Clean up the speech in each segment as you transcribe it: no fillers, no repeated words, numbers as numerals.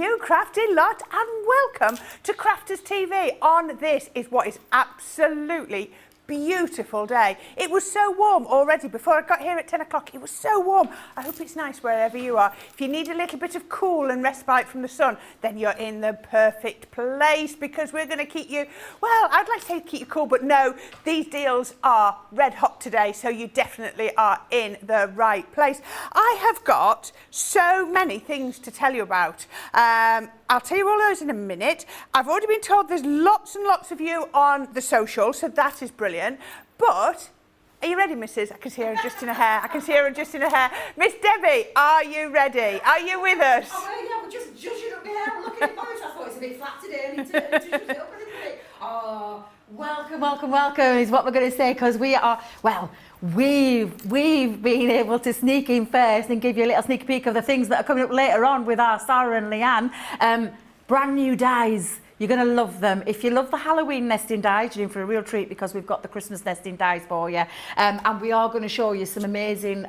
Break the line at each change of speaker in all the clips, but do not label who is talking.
you crafty lot, and welcome to Crafters TV. On this is what is absolutely beautiful day. It was so warm already before I got here at 10 o'clock. It was so warm. I hope it's nice wherever you are. If you need a little bit of cool and respite from the sun, then you're in the perfect place, because we're going to keep you, well, I'd like to say keep you cool, but no, these deals are red hot today, so you definitely are in the right place. I have got so many things to tell you about. I'll tell you all those in a minute. I've already been told there's lots and lots of you on the social, so that is brilliant. But are you ready, Mrs.? I can see her adjusting her hair. I can see her adjusting her hair. Miss Debbie, are you ready? Are you with us?
Oh, well, yeah, we're just judging up the hair. I'm looking at mine. I thought it's a bit flat today. I need to judge it up a little bit. Oh, welcome is what we're going to say, because we are, well, we've been able to sneak in first and give you a little sneak peek of the things that are coming up later on with our Sarah and Leanne. Brand new dies. You're going to love them. If you love the Halloween nesting dies, you're in for a real treat, because we've got the Christmas nesting dies for you. And we are going to show you some amazing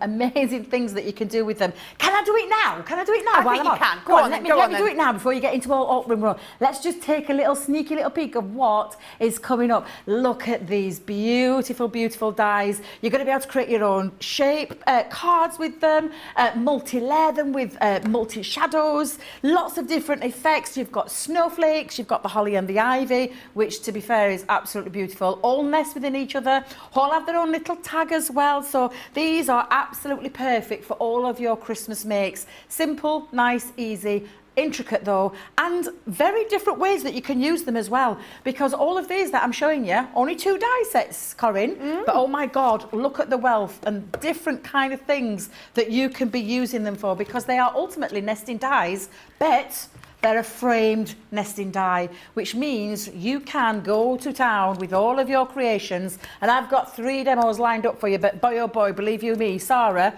things that you can do with them. Can I do it now? Can I do it now?
I think you can. Go on,
let me do it now before you get into all opening row. Let's just take a little sneaky little peek of what is coming up. Look at these beautiful, beautiful dies. You're going to be able to create your own shape cards with them, multi-layer them with multi-shadows, lots of different effects. You've got snowflakes, you've got the holly and the ivy, which, to be fair, is absolutely beautiful. All nest within each other, all have their own little tag as well. So these are absolutely perfect for all of your Christmas makes. Simple, nice, easy, intricate though, and very different ways that you can use them as well, because all of these that I'm showing you, only 2 die sets, Corrine, but oh my God, look at the wealth and different kind of things that you can be using them for, because they are ultimately nesting dies, but they're a framed nesting die, which means you can go to town with all of your creations. And I've got 3 demos lined up for you, but boy, oh boy, believe you me, Sarah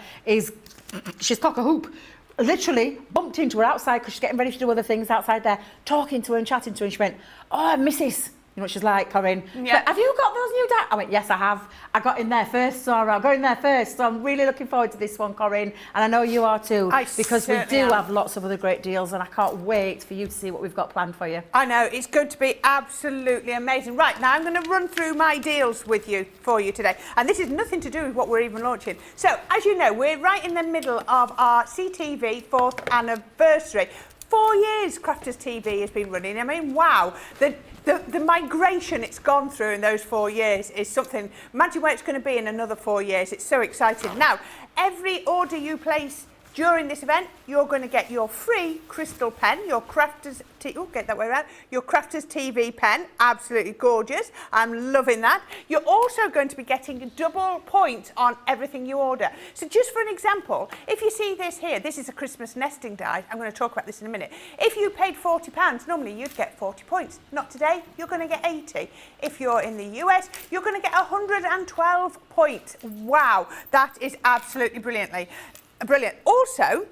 she's cock a hoop. Literally bumped into her outside, because she's getting ready to do other things outside there, talking to her and chatting to her, and she went, "Oh, Mrs." You know what she's like, Corrine?
Yeah.
Have you got those new dies? I went, yes, I have. I got in there first, Sarah. I'll go in there first. So I'm really looking forward to this one, Corrine. And I know you are too. Because we do have lots of other great deals, and I can't wait for you to see what we've got planned for you.
I know, it's going to be absolutely amazing. Right, now I'm going to run through my deals for you today. And this is nothing to do with what we're even launching. So, as you know, we're right in the middle of our CTV 4th anniversary. 4 years Crafters TV has been running. I mean, wow. The migration it's gone through in those 4 years is something. Imagine where it's going to be in another 4 years. It's so exciting. Now, every order you place during this event, you're going to get your free crystal pen, your Crafters your Crafters TV pen, absolutely gorgeous. I'm loving that. You're also going to be getting a double point on everything you order. So just for an example, if you see this here, this is a Christmas nesting die. I'm going to talk about this in a minute. If you paid £40, normally you'd get 40 points. Not today, you're going to get 80. If you're in the US, you're going to get 112 points. Wow, that is absolutely brilliant. Also,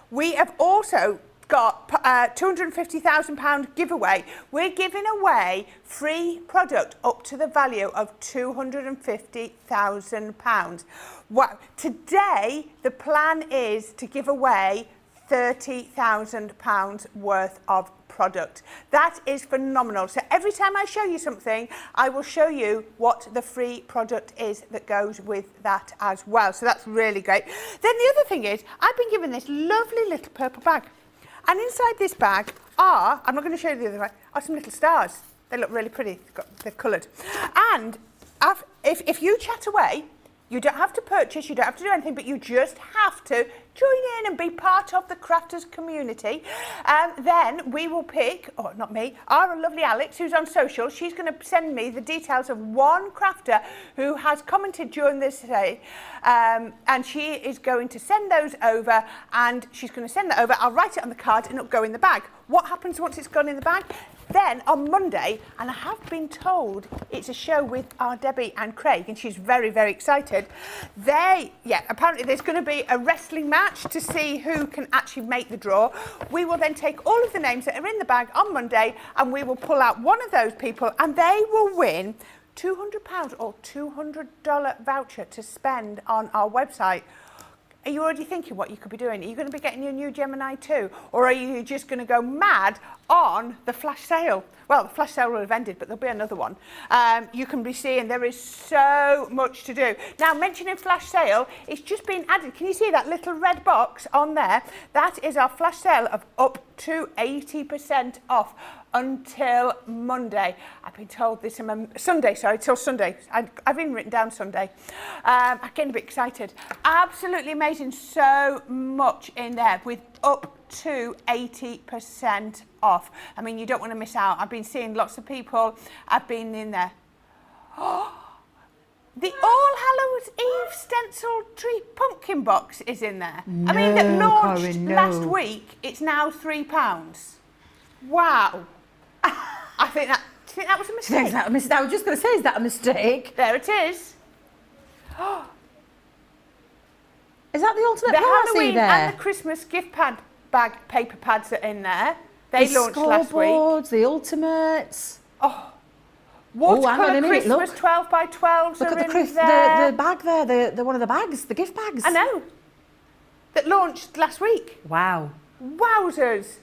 we have also got £250,000 giveaway. We're giving away free product up to the value of £250,000. Wow. Today, the plan is to give away £30,000 worth of product. That is phenomenal. So every time I show you something, I will show you what the free product is that goes with that as well. So that's really great. Then the other thing is, I've been given this lovely little purple bag. And inside this bag are, I'm not going to show you the other way, are some little stars. They look really pretty. They're coloured. And if you chat away, you don't have to purchase, you don't have to do anything, but you just have to join in and be part of the Crafters community. Then we will pick, or not me, our lovely Alex, who's on social. She's going to send me the details of one crafter who has commented during this day, and she is going to send those over, and she's going to send that over. I'll write it on the card and it'll go in the bag. What happens once it's gone in the bag? Then on Monday, and I have been told it's a show with our Debbie and Craig, and she's very, very excited. Apparently there's going to be a wrestling match to see who can actually make the draw. We will then take all of the names that are in the bag on Monday, and we will pull out one of those people, and they will win £200 or $200 voucher to spend on our website. Are you already thinking what you could be doing? Are you going to be getting your new Gemini 2? Or are you just going to go mad on the flash sale? Well, the flash sale will have ended, but there'll be another one. You can be seeing there is so much to do. Now, mentioning flash sale, it's just been added. Can you see that little red box on there? That is our flash sale of up to 80% off until Monday. I've been told this, Sunday, sorry, till Sunday. I've even written down Sunday. I'm getting a bit excited. Absolutely amazing. So much in there with up to 80% off. I mean, you don't want to miss out. I've been seeing lots of people. I've been in there. Oh, the All Hallows Eve stencil tree pumpkin box is in there.
No,
I mean, that launched
Corrine, no.
last week. It's now £3. Wow. I think that was a mistake.
I was just going to say, is that a mistake?
There it is.
Is that the ultimate
The
pro I see
Halloween
there?
and the Christmas gift bag paper pads are in there. They launched last week.
Scoreboards, the ultimates.
Oh,
hang on a
watercolour
minute,
Christmas
look.
12 by 12s
Look
are
at
in
the
there.
bag there, the one of the bags, the gift bags.
I know. That launched last week.
Wow.
Wowzers.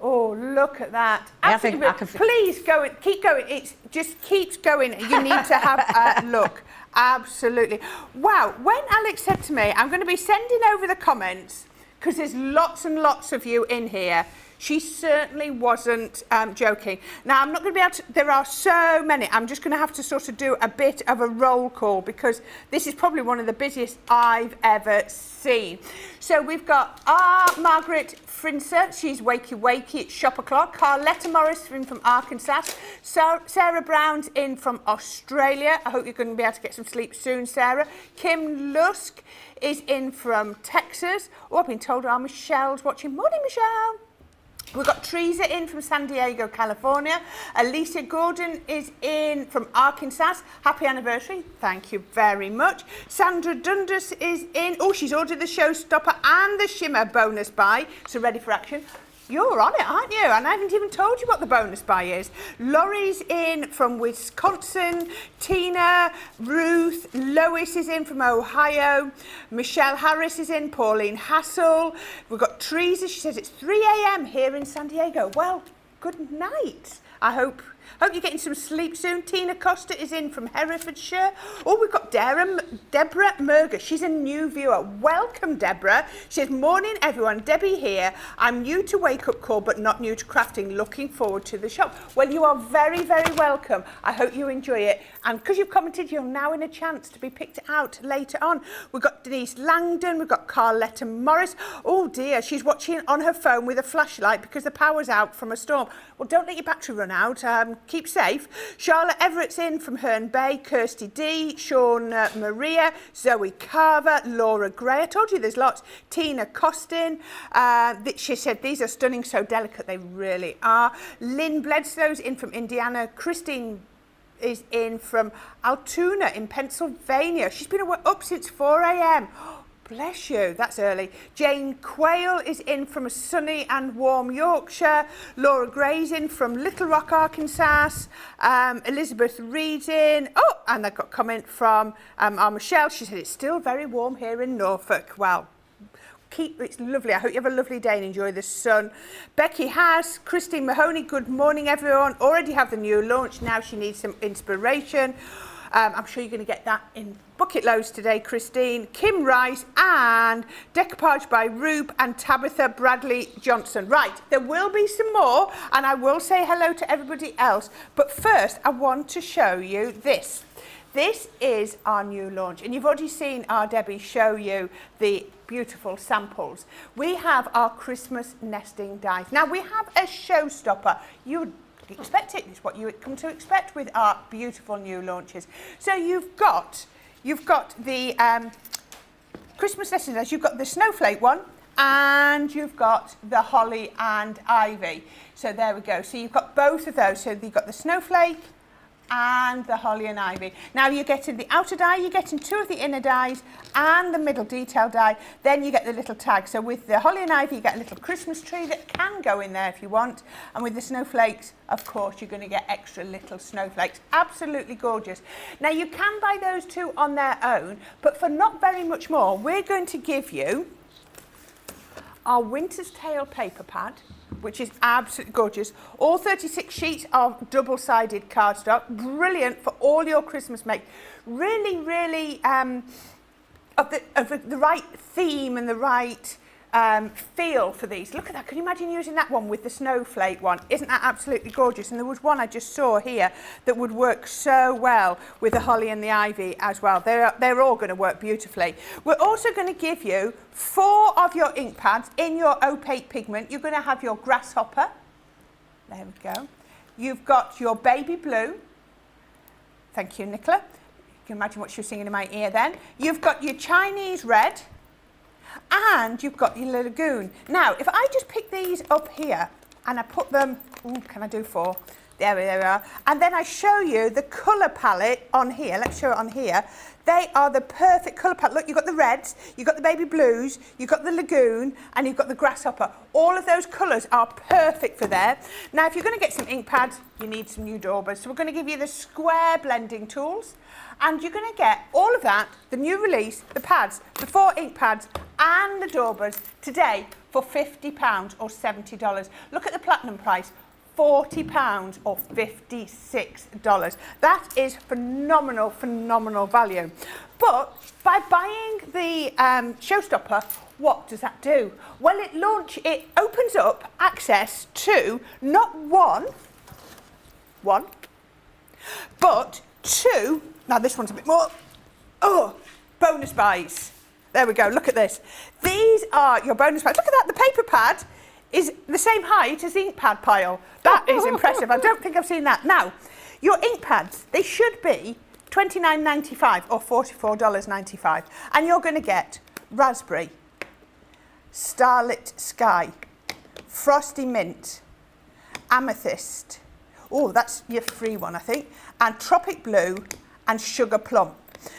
Oh, look at that.
I think
Absolutely.
I can
Please go, keep going. It just keeps going. You need to have a look. Absolutely. Wow. When Alex said to me, I'm going to be sending over the comments, because there's lots and lots of you in here, she certainly wasn't joking. Now, I'm not going to be able to, there are so many. I'm just going to have to sort of do a bit of a roll call, because this is probably one of the busiest I've ever seen. So we've got Margaret Frinser, she's wakey, it's shop o'clock. Carletta Morris in from Arkansas. Sarah Brown's in from Australia. I hope you're going to be able to get some sleep soon, Sarah. Kim Lusk is in from Texas. Oh, I've been told our Michelle's watching. Morning, Michelle. We've got Teresa in from San Diego, California. Alicia Gordon is in from Arkansas. Happy anniversary. Thank you very much. Sandra Dundas is in. Oh, she's ordered the Showstopper and the Shimmer bonus buy. So ready for action. You're on it, aren't you? And I haven't even told you what the bonus buy is. Laurie's in from Wisconsin. Tina, Ruth, Lois is in from Ohio. Michelle Harris is in. Pauline Hassel. We've got Teresa. She says it's 3 a.m. here in San Diego. Well, good night. I hope you're getting some sleep soon. Tina Costa is in from Herefordshire. Oh, we've got Deborah Merger. She's a new viewer. Welcome, Deborah. She says, morning, everyone. Debbie here. I'm new to Wake Up Call, but not new to crafting. Looking forward to the shop. Well, you are very, very welcome. I hope you enjoy it. And because you've commented, you're now in a chance to be picked out later on. We've got Denise Langdon. We've got Carletta Morris. Oh, dear. She's watching on her phone with a flashlight because the power's out from a storm. Well, don't let your battery run out. Keep safe. Charlotte Everett's in from Herne Bay. Kirsty D. Sean Maria. Zoe Carver. Laura Gray. I told you there's lots. Tina Costin. She said these are stunning, so delicate. They really are. Lynn Bledslow's in from Indiana. Christine is in from Altoona in Pennsylvania. She's been up since 4 a.m. Bless you, that's early. Jane Quayle is in from a sunny and warm Yorkshire. Laura Gray's in from Little Rock, Arkansas. Elizabeth Reed's in. Oh, and I got a comment from our Michelle. She said it's still very warm here in Norfolk. Well, it's lovely. I hope you have a lovely day and enjoy the sun. Becky Haas, Christine Mahoney, good morning, everyone. Already have the new launch. Now she needs some inspiration. I'm sure you're going to get that in bucket loads today, Christine. Kim Rice and Decoupage by Rube and Tabitha Bradley Johnson. Right, there will be some more and I will say hello to everybody else. But first, I want to show you this. This is our new launch and you've already seen our Debbie show you the beautiful samples. We have our Christmas nesting dies. Now we have a Showstopper. You would expect it. It's what you come to expect with our beautiful new launches. So you've got the Christmas nesting dies. You've got the snowflake one and you've got the holly and ivy. So there we go. So you've got both of those. So you've got the snowflake and the holly and ivy. Now you're getting the outer die, you're getting 2 of the inner dies and the middle detail die, then you get the little tag. So with the holly and ivy you get a little Christmas tree that can go in there if you want, and with the snowflakes of course you're going to get extra little snowflakes. Absolutely gorgeous. Now you can buy those 2 on their own, but for not very much more we're going to give you our Winter's Tale paper pad, which is absolutely gorgeous. All 36 sheets of double-sided cardstock, brilliant for all your Christmas make. Really, really of the right theme and the right feel for these. Look at that. Can you imagine using that one with the snowflake one? Isn't that absolutely gorgeous? And there was one I just saw here that would work so well with the holly and the ivy as well. They're all going to work beautifully. We're also going to give you 4 of your ink pads in your opaque pigment. You're going to have your grasshopper. There we go. You've got your baby blue. Thank you, Nicola. You can imagine what she was singing in my ear then. You've got your Chinese red. And you've got your lagoon. Now, if I just pick these up here and I put them, can I do 4? There we are. And then I show you the colour palette on here. Let's show it on here. They are the perfect colour palette. Look, you've got the reds, you've got the baby blues, you've got the lagoon, and you've got the grasshopper. All of those colours are perfect for there. Now, if you're going to get some ink pads, you need some new daubers. So we're going to give you the square blending tools. And you're going to get all of that, the new release, the pads, the 4 ink pads and the daubers today for £50 or $70. Look at the platinum price, £40 or $56. That is phenomenal, phenomenal value. But by buying the Showstopper, what does that do? Well, it opens up access to not one, but 2. Now this one's a bit more, bonus buys. There we go, look at this. These are your bonus buys. Look at that, the paper pad is the same height as the ink pad pile. That is impressive, I don't think I've seen that. Now, your ink pads, they should be $29.95 or $44.95. And you're going to get raspberry, starlit sky, frosty mint, amethyst. Oh, that's your free one, I think. And tropic blue and sugar plum.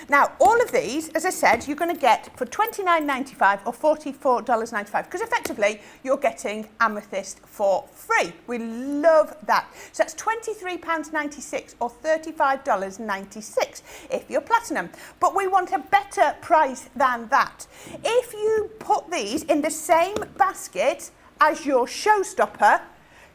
Now, all of these, as I said, you're going to get for $29.95 or $44.95 because effectively you're getting amethyst for free. We love that. So that's £23.96 or $35.96 if you're platinum. But we want a better price than that. If you put these in the same basket as your Showstopper,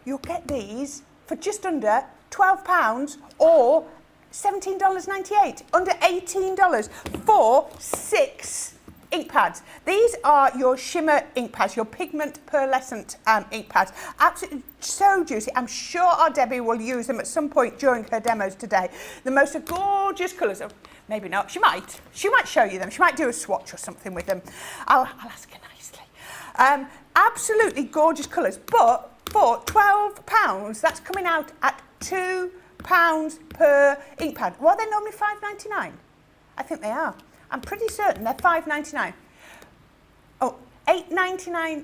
you'll get these for just under £12 or $17.98, under $18 for 6 ink pads. These are your shimmer ink pads, your pigment pearlescent ink pads. Absolutely so juicy. I'm sure our Debbie will use them at some point during her demos today. The most gorgeous colours. Oh, maybe not. She might show you them. She might do a swatch or something with them. I'll ask her nicely. Absolutely gorgeous colours, but for £12, that's coming out at £2 per ink pad. Well, they're normally $5.99. I think they are. I'm pretty certain they're $5.99. Oh, $8.99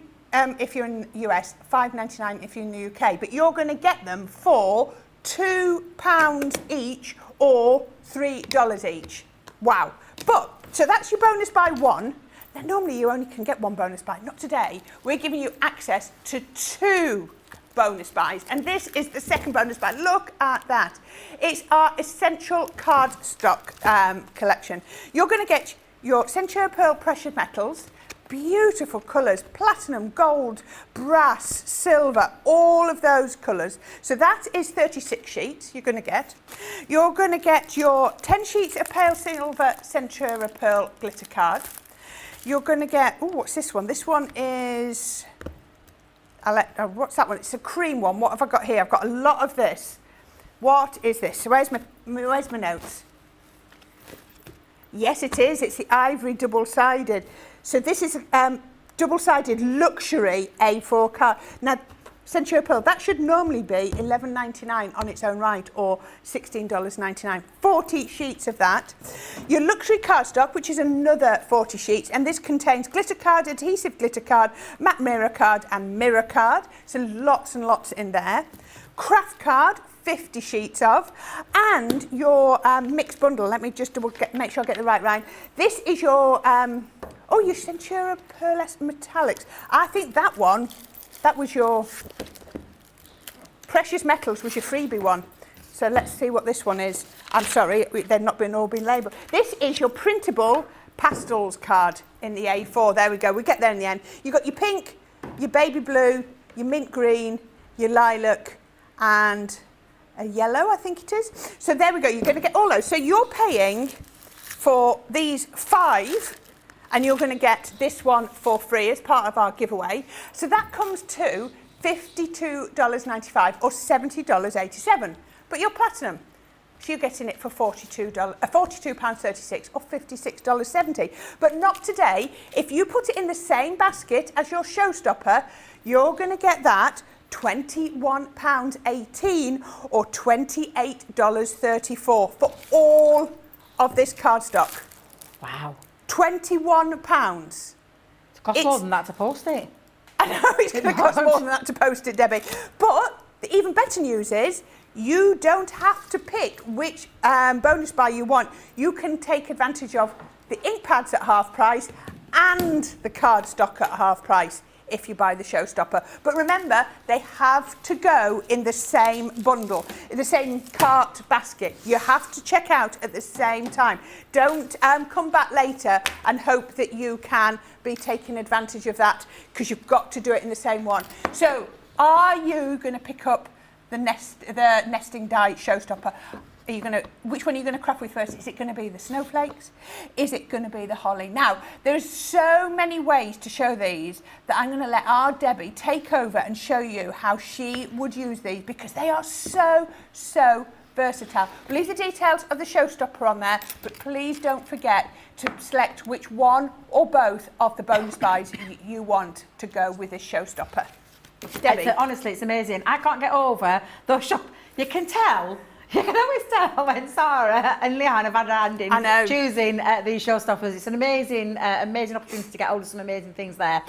if you're in the US, $5.99 if you're in the UK. But you're going to get them for £2 each or $3 each. Wow. But, so that's your bonus buy 1. Now, normally you only can get 1 bonus buy. Not today. We're giving you access to 2 bonus buys, and this is the second bonus buy. Look at that. It's our essential cardstock collection. You're going to get your Century Pearl Precious Metals, beautiful colours, platinum, gold, brass, silver, all of those colours. So that is 36 sheets you're going to get. You're going to get your 10 sheets of pale silver Century Pearl glitter card. You're going to get, what's this one? This one is... what's that one? It's a cream one. What have I got here? I've got a lot of this. What is this? So where's my notes? Yes, it is. It's the ivory double-sided. So this is double-sided luxury A4 card. Now, Century Pearl, that should normally be $11.99 on its own right or $16.99. 40 sheets of that. Your luxury cardstock, which is another 40 sheets, and this contains glitter card, adhesive glitter card, matte mirror card and mirror card. So lots and lots in there. Craft card, 50 sheets of, and your mixed bundle. Let me just make sure I get the right line. This is your, your Centura Pearlescent Metallics. I think that was your Precious Metals was your freebie one. So let's see what this one is. I'm sorry, they've not all been labelled. This is your printable pastels card in the A4. There we go, we get there in the end. You've got your pink, your baby blue, your mint green, your lilac, and a yellow, I think it is. So there we go, you're going to get all those. So you're paying for these 5, and you're going to get this one for free as part of our giveaway. So that comes to $52.95 or $70.87. But you're platinum, so you're getting it for £42.36 or $56.70. But not today. If you put it in the same basket as your Showstopper, you're going to get that £21.18 or $28.34 for all of this cardstock.
Wow.
£21.
It costs more than that to post it.
I know, it's going to cost more than that to post it, Debbie. But the even better news is you don't have to pick which bonus buy you want. You can take advantage of the ink pads at half price and the cardstock at half price if you buy the Showstopper. But remember, they have to go in the same bundle, in the same cart basket. You have to check out at the same time. Don't come back later and hope that you can be taking advantage of that, because you've got to do it in the same one. So are you going to pick up the nesting die Showstopper? Are you going to, which one are you going to craft with first? Is it going to be the snowflakes? Is it going to be the holly? Now, there's so many ways to show these that I'm going to let our Debbie take over and show you how she would use these, because they are so versatile. We'll leave the details of the Showstopper on there, but please don't forget to select which one or both of the bonus buys you want to go with this Showstopper. Debbie.
Honestly, it's amazing. I can't get over those shop. You can tell. You can always tell when Sarah and Leanne have had a hand in choosing these Showstoppers. It's an amazing opportunity to get hold of some amazing things there.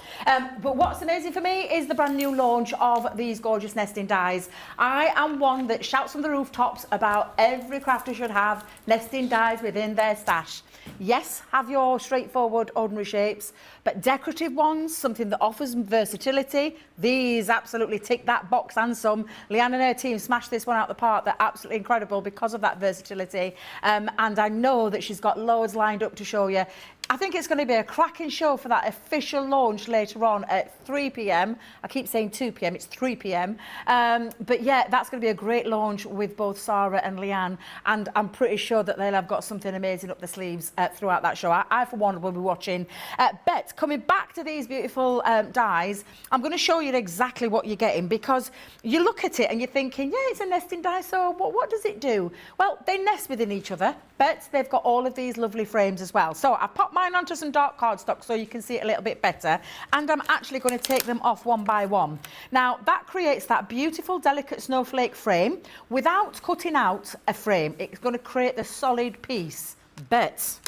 But what's amazing for me is the brand new launch of these gorgeous nesting dies. I am one that shouts from the rooftops about every crafter should have nesting dies within their stash. Yes, have your straightforward, ordinary shapes, but decorative ones, something that offers versatility. These absolutely tick that box and some. Leanne and her team smashed this one out the park. They're absolutely incredible because of that versatility. And I know that she's got loads lined up to show you. I think it's going to be a cracking show for that official launch later on at 3 p.m. I keep saying 2 p.m, it's 3 p.m. But yeah, that's going to be a great launch with both Sarah and Leanne, and I'm pretty sure that they'll have got something amazing up their sleeves throughout that show. I for one, will be watching. Bet, coming back to these beautiful dies, I'm going to show you exactly what you're getting, because you look at it and you're thinking, yeah, it's a nesting die, so what does it do? Well, they nest within each other, but they've got all of these lovely frames as well. So I've popped mine onto some dark cardstock so you can see it a little bit better, and I'm actually going to take them off one by one. Now that creates that beautiful delicate snowflake frame without cutting out a frame. It's going to create the solid piece. But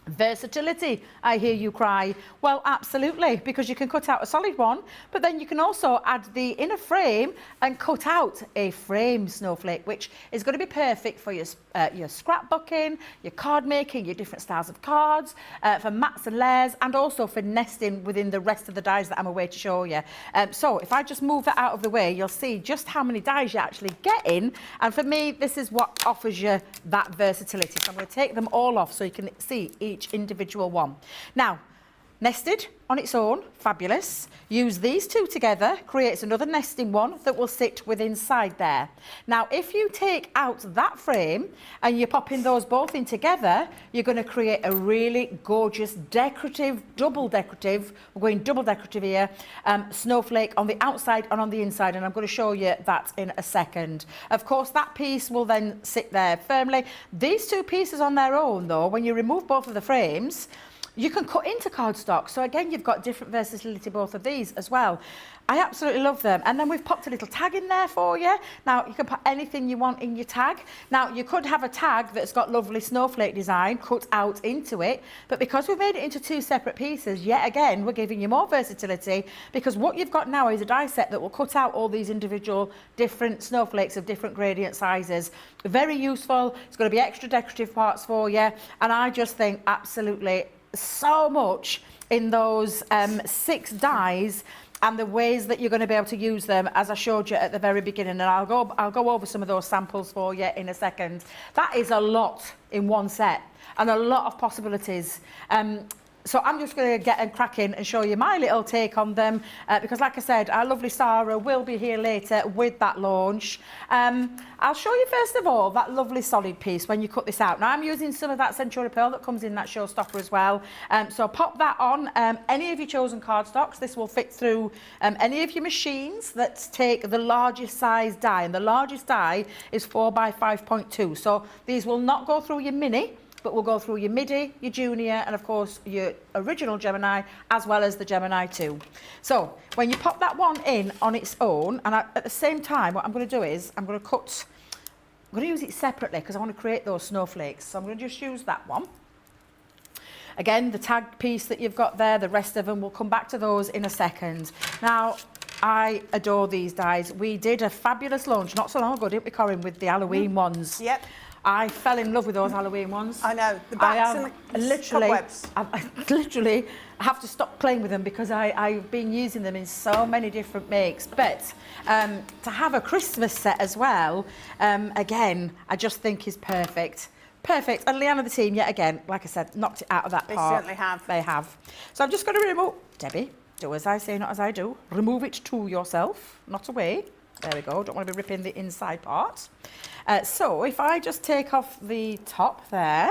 versatility, I hear you cry. Well, absolutely, because you can cut out a solid one, but then you can also add the inner frame and cut out a frame snowflake, which is going to be perfect for your scrapbooking, your card making, your different styles of cards, for mats and layers, and also for nesting within the rest of the dies that I'm away to show you. So if I just move that out of the way, you'll see just how many dies you're actually getting, and for me, this is what offers you that versatility. So I'm going to take them all off so you can see each individual one. Now, nested on its own, fabulous. Use these two together, creates another nesting one that will sit within inside there. Now, if you take out that frame and you're popping those both in together, you're going to create a really gorgeous decorative, double decorative, we're going double decorative here, snowflake on the outside and on the inside, and I'm going to show you that in a second. Of course, that piece will then sit there firmly. These two pieces on their own, though, when you remove both of the frames, You can cut into cardstock. So again, you've got different versatility, both of these as well. I absolutely love them. And then we've popped a little tag in there for you. Now, you can put anything you want in your tag. Now, you could have a tag that's got lovely snowflake design cut out into it, but because we've made it into 2 separate pieces, yet again, we're giving you more versatility, because what you've got now is a die set that will cut out all these individual different snowflakes of different gradient sizes. Very useful. It's going to be extra decorative parts for you. And I just think absolutely so much in those 6 dies and the ways that you're going to be able to use them, as I showed you at the very beginning, and I'll go over some of those samples for you in a second. That is a lot in one set and a lot of possibilities. So I'm just going to get cracking and show you my little take on them, because like I said, our lovely Sarah will be here later with that launch. I'll show you first of all that lovely solid piece when you cut this out. Now I'm using some of that Century Pearl that comes in that Showstopper as well. So pop that on any of your chosen cardstocks. This will fit through any of your machines that take the largest size die, and the largest die is 4 by 5.2. So these will not go through your mini, but we'll go through your midi, your junior, and of course your original Gemini, as well as the Gemini 2. So when you pop that one in on its own, and at the same time, what I'm going to do is I'm going to use it separately because I want to create those snowflakes. So I'm going to just use that one. Again, the tag piece that you've got there, the rest of them, we'll come back to those in a second. Now, I adore these dies. We did a fabulous launch not so long ago, didn't we, Corrine, with the Halloween ones?
Yep.
I fell in love with those Halloween ones.
I know, the bats and the cobwebs.
I literally have to stop playing with them because I've been using them in so many different makes. But to have a Christmas set as well, again, I just think is perfect. Perfect. And Leanne and the team, yet again, like I said, knocked it out of that park.
They certainly have.
They have. So I'm just going to remove, Debbie, do as I say, not as I do. Remove it to yourself, not away. There we go. Don't want to be ripping the inside part. So if I just take off the top there,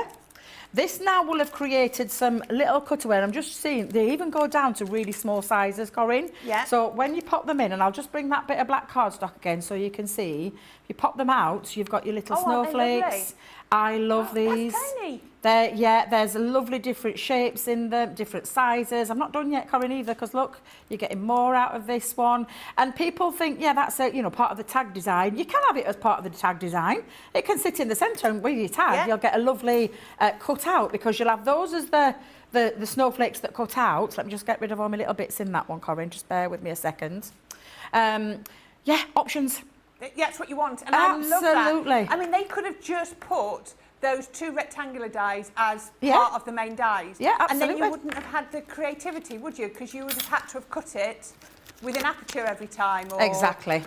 this now will have created some little cutaway. And I'm just seeing, they even go down to really small sizes, Corrine. Yeah. So when you pop them in, and I'll just bring that bit of black cardstock again so you can see, if you pop them out, you've got your little snowflakes. I love these.
That's tiny.
There's lovely different shapes in them, different sizes. I'm not done yet, Corrine, either, because look, you're getting more out of this one. And people think, yeah, that's a, part of the tag design. You can have it as part of the tag design. It can sit in the centre, and with your tag, you'll get a lovely cut out, because you'll have those as the snowflakes that cut out. Let me just get rid of all my little bits in that one, Corrine. Just bear with me a second. Yeah, options.
That's what you want, and
absolutely.
I love that. I mean, they could have just put those 2 rectangular dies as part of the main dies.
Yeah, absolutely.
And then you wouldn't have had the creativity, would you? Because you would have had to have cut it with an aperture every time. Or,
exactly.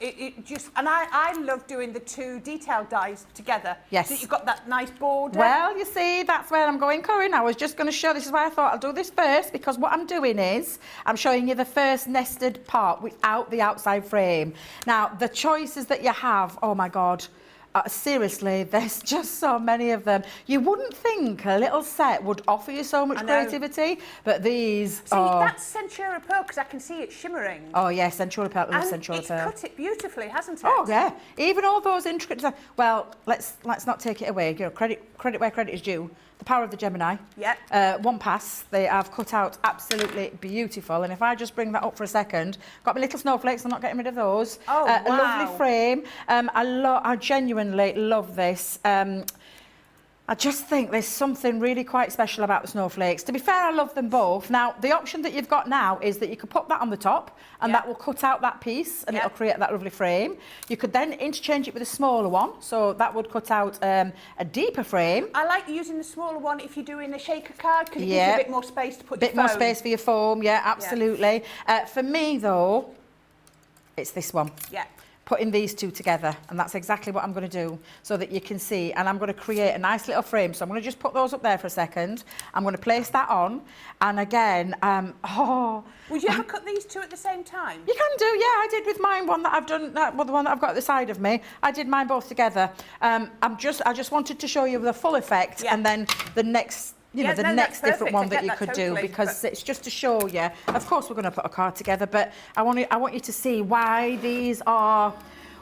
It just, and I love doing the 2 detailed dies together.
Yes.
So you've got that nice border.
Well, you see, that's where I'm going, Corrine. I was just going to show, this is why I thought I'll do this first, because what I'm doing is I'm showing you the first nested part without the outside frame. Now, the choices that you have, oh my God, seriously, there's just so many of them. You wouldn't think a little set would offer you so much creativity, but these...
See, that's Century Pearl, because I can see it shimmering.
Oh, yes, Century Pearl. And Century Pearl.
It's cut it beautifully, hasn't it?
Oh, yeah. Even all those intricate... Well, let's not take it away. Credit where credit is due. The power of the Gemini. Yeah. One pass, they have cut out absolutely beautiful. And if I just bring that up for a second, got my little snowflakes, I'm not getting rid of those.
Oh, wow.
A lovely frame. I genuinely love this. I just think there's something really quite special about the snowflakes. To be fair, I love them both. Now, the option that you've got now is that you could pop that on the top, and that will cut out that piece, and it'll create that lovely frame. You could then interchange it with a smaller one, so that would cut out a deeper frame.
I like using the smaller one if you're doing a shaker card, because it gives you a bit more space to put your foam.
Bit more space for your foam, yeah, absolutely. For me, though, it's this one. Yeah. Putting these 2 together, and that's exactly what I'm going to do, so that you can see. And I'm going to create a nice little frame, so I'm going to just put those up there for a second. I'm going to place that on, and again,
would you ever cut these 2 at the same time?
You can do, yeah. I did with mine, one that I've done, well, the one that I've got at the side of me. I did mine both together. I just wanted to show you the full effect, and then the next the next different one that you could do, because it's just to show you. Of course, we're going to put a card together, but I want you to see why these are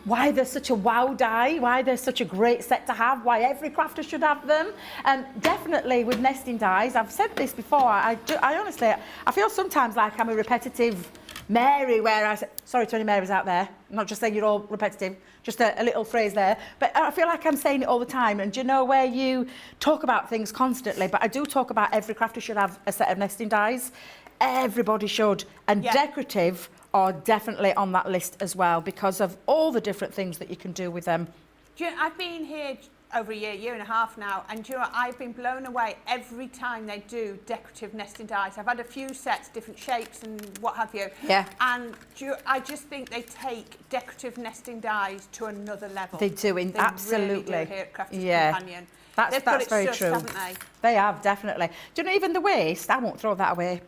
why they're such a wow die, why they're such a great set to have, why every crafter should have them. And definitely with nesting dies, I've said this before, I honestly, I feel sometimes like I'm a repetitive Mary, where I say, sorry to any Marys out there, I'm not just saying you're all repetitive, just a little phrase there, but I feel like I'm saying it all the time. And do you know where you talk about things constantly, but I do talk about every crafter should have a set of nesting dies. Everybody should, and decorative are definitely on that list as well because of all the different things that you can do with them.
Do you know, I've been here over a year and a half now, and do you know what, I've been blown away every time they do decorative nesting dies. I've had a few sets, different shapes and what have you.
Yeah.
And I just think they take decorative nesting dies to another level.
They do, absolutely.
Really do here at Crafters Companion.
That's very true.
Haven't they?
They have, definitely. Do you know, even the waste, I won't throw that away.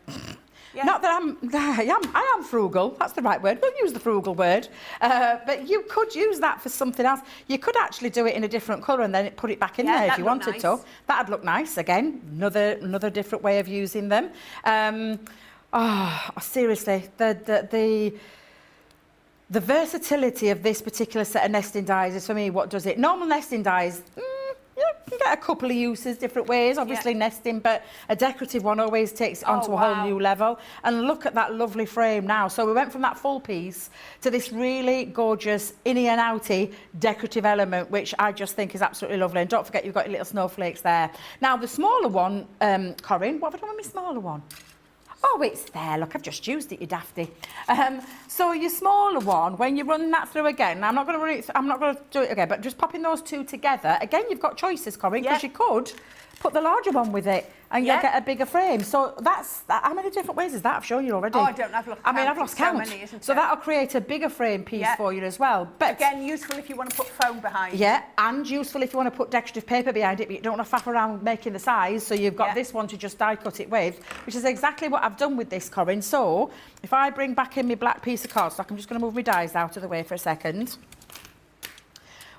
Yeah. Not that I am frugal, that's the right word, we'll use the frugal word, but you could use that for something else. You could actually do it in a different colour and then put it back in there if you wanted to. That'd look nice, again, another different way of using them. Seriously, the versatility of this particular set of nesting dies is for me what does it. Normal nesting dies, you can get a couple of uses different ways, obviously nesting, but a decorative one always takes it onto a whole new level. And look at that lovely frame now. So we went from that full piece to this really gorgeous inny and outy decorative element, which I just think is absolutely lovely. And don't forget you've got your little snowflakes there. Now the smaller one, Corrine, what have I done with my smaller one? Oh, it's there. Look, I've just used it, you dafty. So your smaller one, when you run that through again, I'm not going to run it. I'm not going to do it again, but just popping those two together. Again, you've got choices, Corrine, because you could put the larger one with it and you'll get a bigger frame. So that's how many different ways is that? I've shown you already.
Oh, I don't have lost count.
I've lost count.
So many, isn't
so
it?
that'll create a bigger frame piece for you as well. But
again, useful if you want to put foam behind.
Yeah, and useful if you want to put decorative paper behind it, but you don't want to faff around making the size. So you've got this one to just die cut it with, which is exactly what I've done with this, Corrine. So if I bring back in my black piece of cardstock, I'm just going to move my dies out of the way for a second.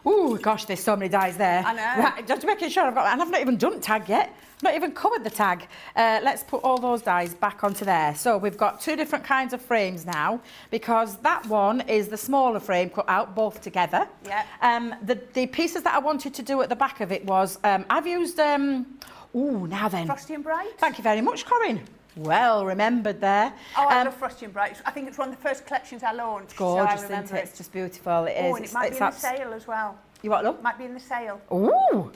Ooh, gosh, there's so many dies there.
I know.
Right, just making sure and I've not even done tag yet. I've not even covered the tag. Let's put all those dies back onto there. So we've got two different kinds of frames now, because that one is the smaller frame cut out both together.
Yeah.
The pieces that I wanted to do at the back of it was, I've used, ooh, now then.
Frosty and Bright.
Thank you very much, Corrine. Well remembered there.
Oh, I love Frosty and Bright. I think it's one of the first collections I launched.
Gorgeous,
so I remember it.
It's just beautiful. It is.
Oh, and it might be in the sale as well.
You what, love?
Might be in the sale.
Ooh,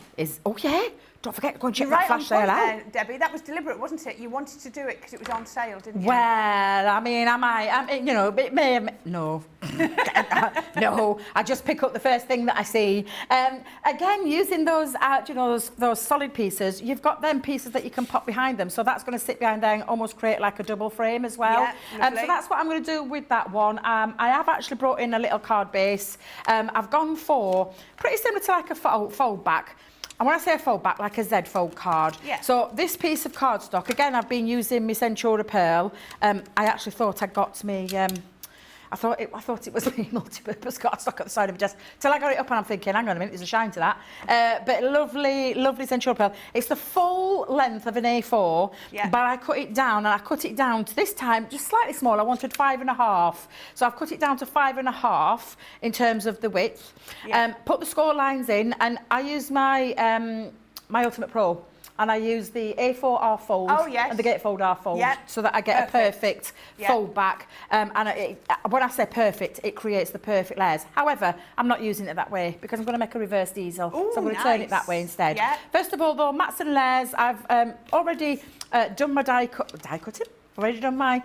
yeah. Don't forget to go and check that flash sale out.
Debbie, that was deliberate, wasn't it? You wanted to do it because it was on sale, didn't you?
Well, I mean, you know, it may, no. No, I just pick up the first thing that I see. Again, using those, you know, those solid pieces, you've got them pieces that you can pop behind them. So that's going to sit behind there and almost create like a double frame as well.
Yeah,
so that's what I'm going to do with that one. I have actually brought in a little card base. I've gone for pretty similar to like a fold back. And when I say a fold back, like a Z fold card. Yeah. So this piece of cardstock, again, I've been using my Centura Pearl. I actually thought I got me, I thought it was a multi-purpose cardstock at the side of my desk, till I got it up and I'm thinking, hang on a minute, there's a shine to that. But lovely, lovely Centura Pearl. It's the full length of an A4, but I cut it down, and I cut it down to this time just slightly smaller. I wanted 5.5, so I've cut it down to 5.5 in terms of the width. Put the score lines in, and I use my my Ultimate Pro. And I use the A4 R fold and the Gatefold R fold so that I get a perfect fold back. And when I say perfect, it creates the perfect layers. However, I'm not using it that way because I'm going to make a reversed easel.
Ooh,
so I'm going to turn it that way instead. First of all, though, mats and layers, I've already done my die cutting. I've already done my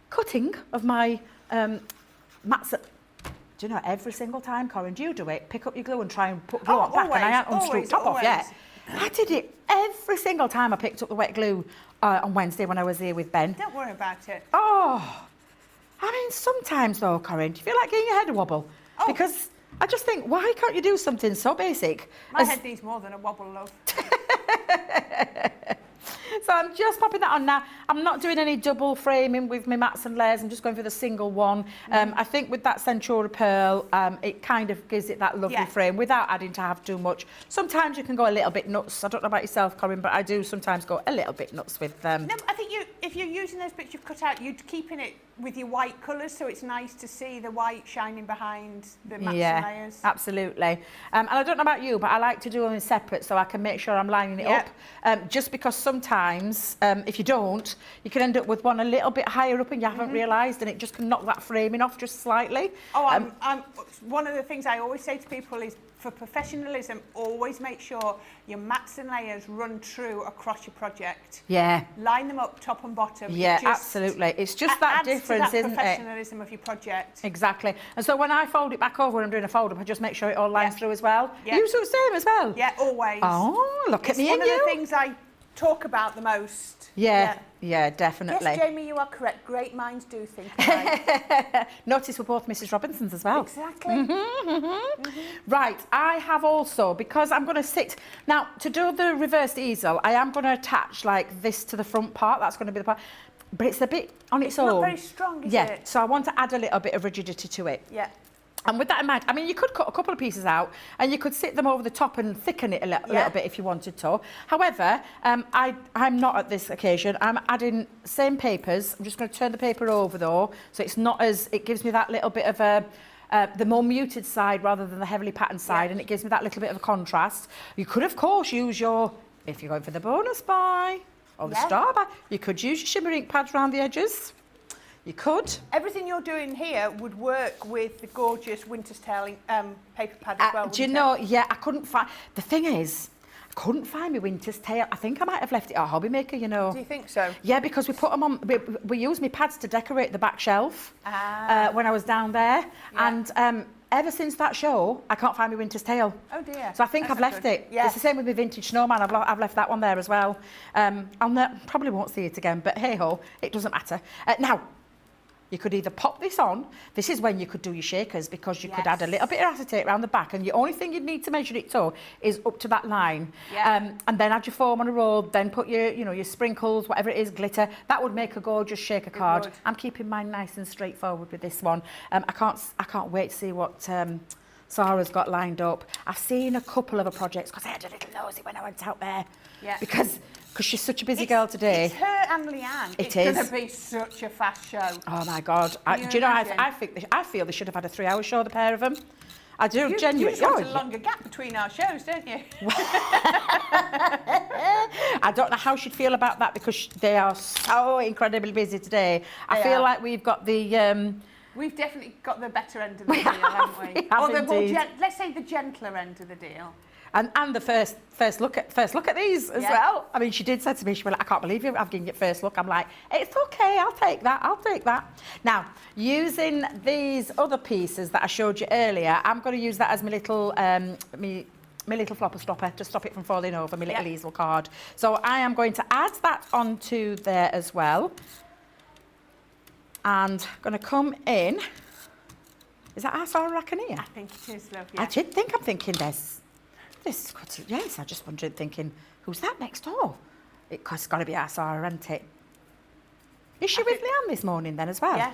cutting of my mats. Do you know, every single time, Corrine, do you do it? Pick up your glue and try and put glue on back, and I haven't unscrewed top off yet. I did it every single time I picked up the wet glue on Wednesday when I was here with Ben.
Don't worry about it.
Oh, I mean, sometimes though, Corrine, do you feel like getting your head a wobble? Oh. Because I just think, why can't you do something so basic?
My head needs more than a wobble, love.
So I'm just popping that on now. I'm not doing any double framing with my mats and layers. I'm just going for the single one. I think with that Centura Pearl, it kind of gives it that lovely frame without adding to have too much. Sometimes you can go a little bit nuts. I don't know about yourself, Corrine, but I do sometimes go a little bit nuts with them.
No, I think if you're using those bits you've cut out, you're keeping it with your white colours, so it's nice to see the white shining behind the mats and layers.
Absolutely. And I don't know about you, but I like to do them separate so I can make sure I'm lining it up. Just because sometimes, if you don't, you can end up with one a little bit higher up and you haven't realised, and it just can knock that framing off just slightly.
Oh, I'm one of the things I always say to people is, for professionalism, always make sure your mats and layers run true across your project.
Yeah.
Line them up top and bottom.
Yeah, absolutely. It's just that difference, isn't it?
Professionalism of your project.
Exactly. And so when I fold it back over when I'm doing a fold up, I just make sure it all lines through as well.
Yeah.
You do the same as well?
Yeah, always.
Oh, look at me and you.
It's one of the things I talk about the most.
Yeah, definitely.
Yes, Jamie, you are correct. Great minds do think alike.
Notice we're both Mrs. Robinsons as well.
Exactly.
Right, I have also, because I'm going to sit... Now, to do the reversed easel, I am going to attach like this to the front part. That's going to be the part. But it's a bit on its own.
It's not very strong, is it?
Yeah, so I want to add a little bit of rigidity to it.
Yeah.
And with that in mind, I mean, you could cut a couple of pieces out and you could sit them over the top and thicken it a little bit if you wanted to. However, I'm not at this occasion. I'm adding same papers. I'm just going to turn the paper over though, so it's not as, it gives me that little bit of a, the more muted side rather than the heavily patterned side, and it gives me that little bit of a contrast. You could, of course, use your, if you're going for the bonus buy or the star buy, you could use your shimmer ink pads around the edges. You could.
Everything you're doing here would work with the gorgeous Winter's Tale paper pad as well.
Do you know, I couldn't find... The thing is, I couldn't find my Winter's Tale. I think I might have left it at Hobby Maker, you know.
Do you think so?
Yeah, because we put them on... We used my pads to decorate the back shelf when I was down there. Yeah. And ever since that show, I can't find my Winter's Tale.
Oh dear.
So I think I've left it.
Yeah.
It's the same with my Vintage Snowman. I've left that one there as well. Probably won't see it again, but hey-ho, it doesn't matter. Now, you could either pop this on. This is when you could do your shakers, because you could add a little bit of acetate around the back, and the only thing you'd need to measure it to is up to that line. Yeah. And then add your foam on a roll, then put your, your sprinkles, whatever it is, glitter. That would make a gorgeous shaker card.
Would.
I'm keeping mine nice and straightforward with this one. I can't wait to see what Sarah's got lined up. I've seen a couple of her projects because I had a little nosy when I went out there. Yeah. Because she's such a busy girl today.
It's her and Leanne. It's going to be such a fast show.
Oh my God. Do you know, I feel they should have had a 3-hour show, the pair of them. I do, genuinely.
You just want a longer gap between our shows, don't you?
I don't know how she'd feel about that, because they are so incredibly busy today. I feel like we've got the...
We've definitely got the better end of the deal, haven't we? Or the more let's say the gentler end of the deal.
And the first look at these as well. I mean, she did say to me, she was like, I can't believe I've given you first look. I'm like, it's okay, I'll take that. Now, using these other pieces that I showed you earlier, I'm going to use that as my little my little flopper stopper to stop it from falling over, my little easel card. So I am going to add that onto there as well. And going to come in. Is that our Sarah Rackanier?
I think it is, love.
I did think, I'm thinking this is good. Yes, I just wondered, thinking, who's that next door? It's got to be our Sarah, isn't it? Is she with Leanne this morning then as well? Yeah.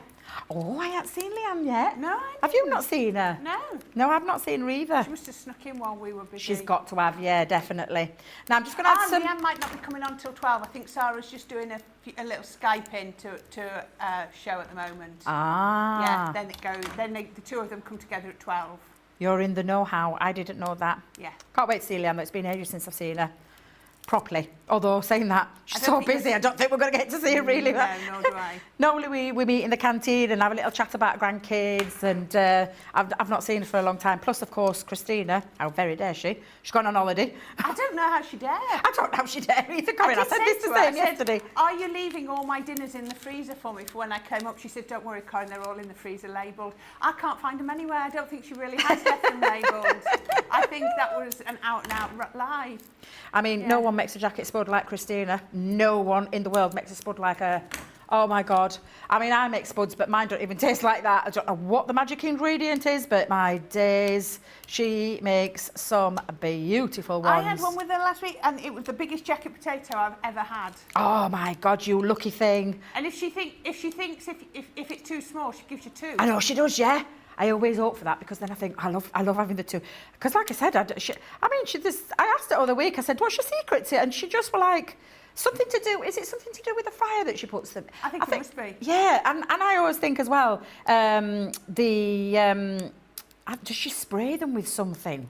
Oh, I haven't seen Leanne yet.
No, I didn't.
Have you not seen her?
No.
No, I've not seen her either.
She must have snuck in while we were busy.
She's got to have, yeah, definitely. Now, I'm just going to add some...
Leanne might not be coming on till 12. I think Sarah's just doing a little Skype in to show at the moment.
Ah.
Yeah, then it goes. Then the two of them come together at 12.
You're in the know-how. I didn't know that.
Yeah.
Can't wait to see Leanne. It's been ages since I've seen her properly. Although, saying that, she's so busy, I don't think we're going to get to see her really.
No, nor do I.
Normally we meet in the canteen and have a little chat about grandkids, and I've not seen her for a long time. Plus, of course, Christina, how very dare she? She's gone on holiday.
I don't know how she dare.
I don't know how she dare either, Corrine. I said this the same yesterday.
Are you leaving all my dinners in the freezer for me for when I came up? She said, don't worry, Corrine, they're all in the freezer labelled. I can't find them anywhere. I don't think she really has left them labelled. I think that was an out-and-out lie.
I mean, no one makes a jacket spud like Christina. No one in the world makes a spud like her. Oh my God. I mean, I make spuds, but mine don't even taste like that. I don't know what the magic ingredient is, but my days, she makes some beautiful ones.
I had one with her last week, and it was the biggest jacket potato I've ever had.
Oh my God, you lucky thing.
And if she thinks if it's too small, she gives you two.
I know she does, yeah. I always hope for that, because then I think I love having the two. Because like I said, I asked her the other week, I said, what's your secret to it? And she just were like, Something to do, is it something to do with the fryer that she puts them?
I think it must be.
Yeah, and I always think as well, does she spray them with something?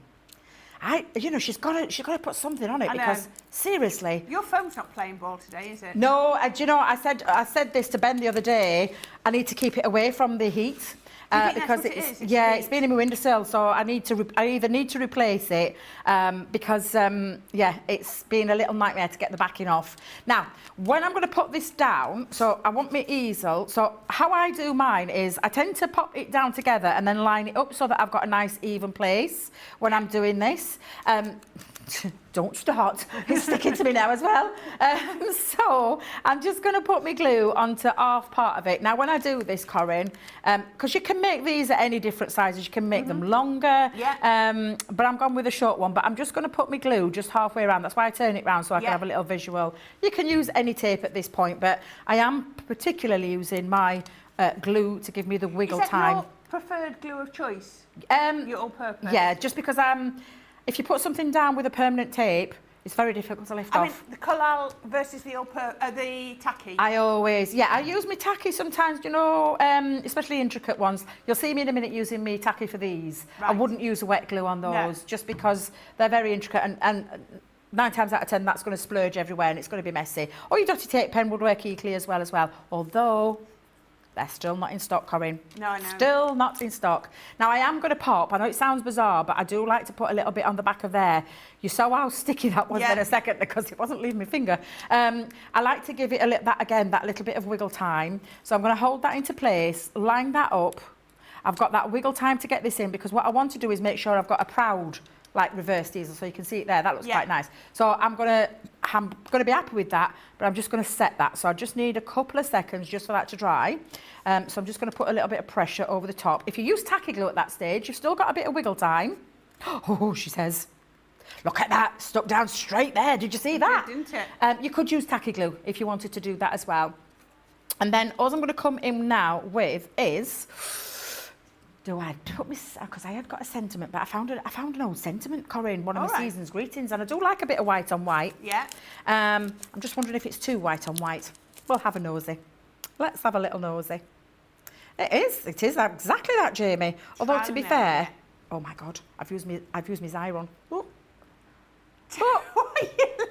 You know, she's got to put something on it because seriously.
Your phone's not playing ball today, is it?
No, do you know, I said this to Ben the other day, I need to keep it away from the heat. Because it's been in my windowsill, so I either need to replace it because it's been a little nightmare to get the backing off. Now, when I'm going to put this down, so I want my easel. So how I do mine is I tend to pop it down together and then line it up so that I've got a nice even place when I'm doing this. Don't start. It's sticking to me now as well. So I'm just going to put my glue onto half part of it. Now, when I do this, Corrine, because you can make these at any different sizes. You can make them longer. Yeah. But I'm gone with a short one. But I'm just going to put my glue just halfway around. That's why I turn it around so I can have a little visual. You can use any tape at this point, but I am particularly using my glue to give me the wiggle time.
Your preferred glue of choice? Your all-purpose?
Yeah, just because if you put something down with a permanent tape, it's very difficult to lift off.
I mean, the collal versus the tacky.
I use my tacky sometimes, you know, especially intricate ones. You'll see me in a minute using me tacky for these. Right. I wouldn't use a wet glue on those just because they're very intricate and 9 times out of 10 that's going to splurge everywhere and it's going to be messy. Or your dotty tape pen would work equally as well. Although they're still not in stock, Corrine.
No, I know.
Still not in stock. Now, I am going to pop. I know it sounds bizarre, but I do like to put a little bit on the back of there. You saw how sticky that was in a second because it wasn't leaving my finger. I like to give it that little bit of wiggle time. So I'm going to hold that into place, line that up. I've got that wiggle time to get this in because what I want to do is make sure I've got a proud reversed easel, so you can see it there. That looks quite nice. So I'm gonna be happy with that, but I'm just gonna set that. So I just need a couple of seconds just for that to dry. So I'm just gonna put a little bit of pressure over the top. If you use tacky glue at that stage, you've still got a bit of wiggle time. Oh, she says, look at that, stuck down straight there. Did you see that?
Didn't it?
You could use tacky glue if you wanted to do that as well. And then all I'm gonna come in now with is, because I had got a sentiment, but I found an old sentiment, Corrine, one of my season's greetings, and I do like a bit of white on white.
Yeah.
I'm just wondering if it's too white on white. We'll have a nosy. Let's have a little nosy. It is exactly that, Jamie. Although to be fair, oh my God, I've used my Xyron. Oh.
What are you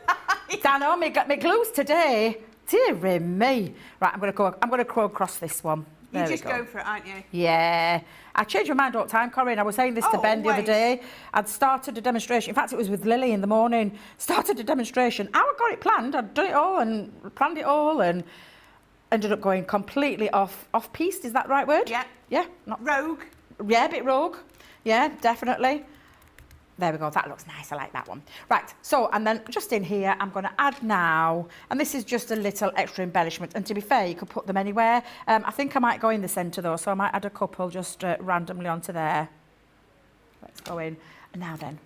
like?
I know, my glues today. Dear me. Right, I'm gonna go across this one.
You just go for it, aren't you?
Yeah. I change my mind all the time, Corrine. I was saying this to Ben the other day. I'd started a demonstration. In fact, it was with Lily in the morning. Started a demonstration. I got it planned. I'd done it all and planned it all and ended up going completely off-piste. Is that the right word?
Yeah.
Yeah.
Rogue.
Yeah, a bit rogue. Yeah, definitely. There we go, that looks nice, I like that one. Right, so, and then just in here, I'm gonna add now, and this is just a little extra embellishment, and to be fair, you could put them anywhere. I think I might go in the centre though, so I might add a couple just randomly onto there. Let's go in. And now then,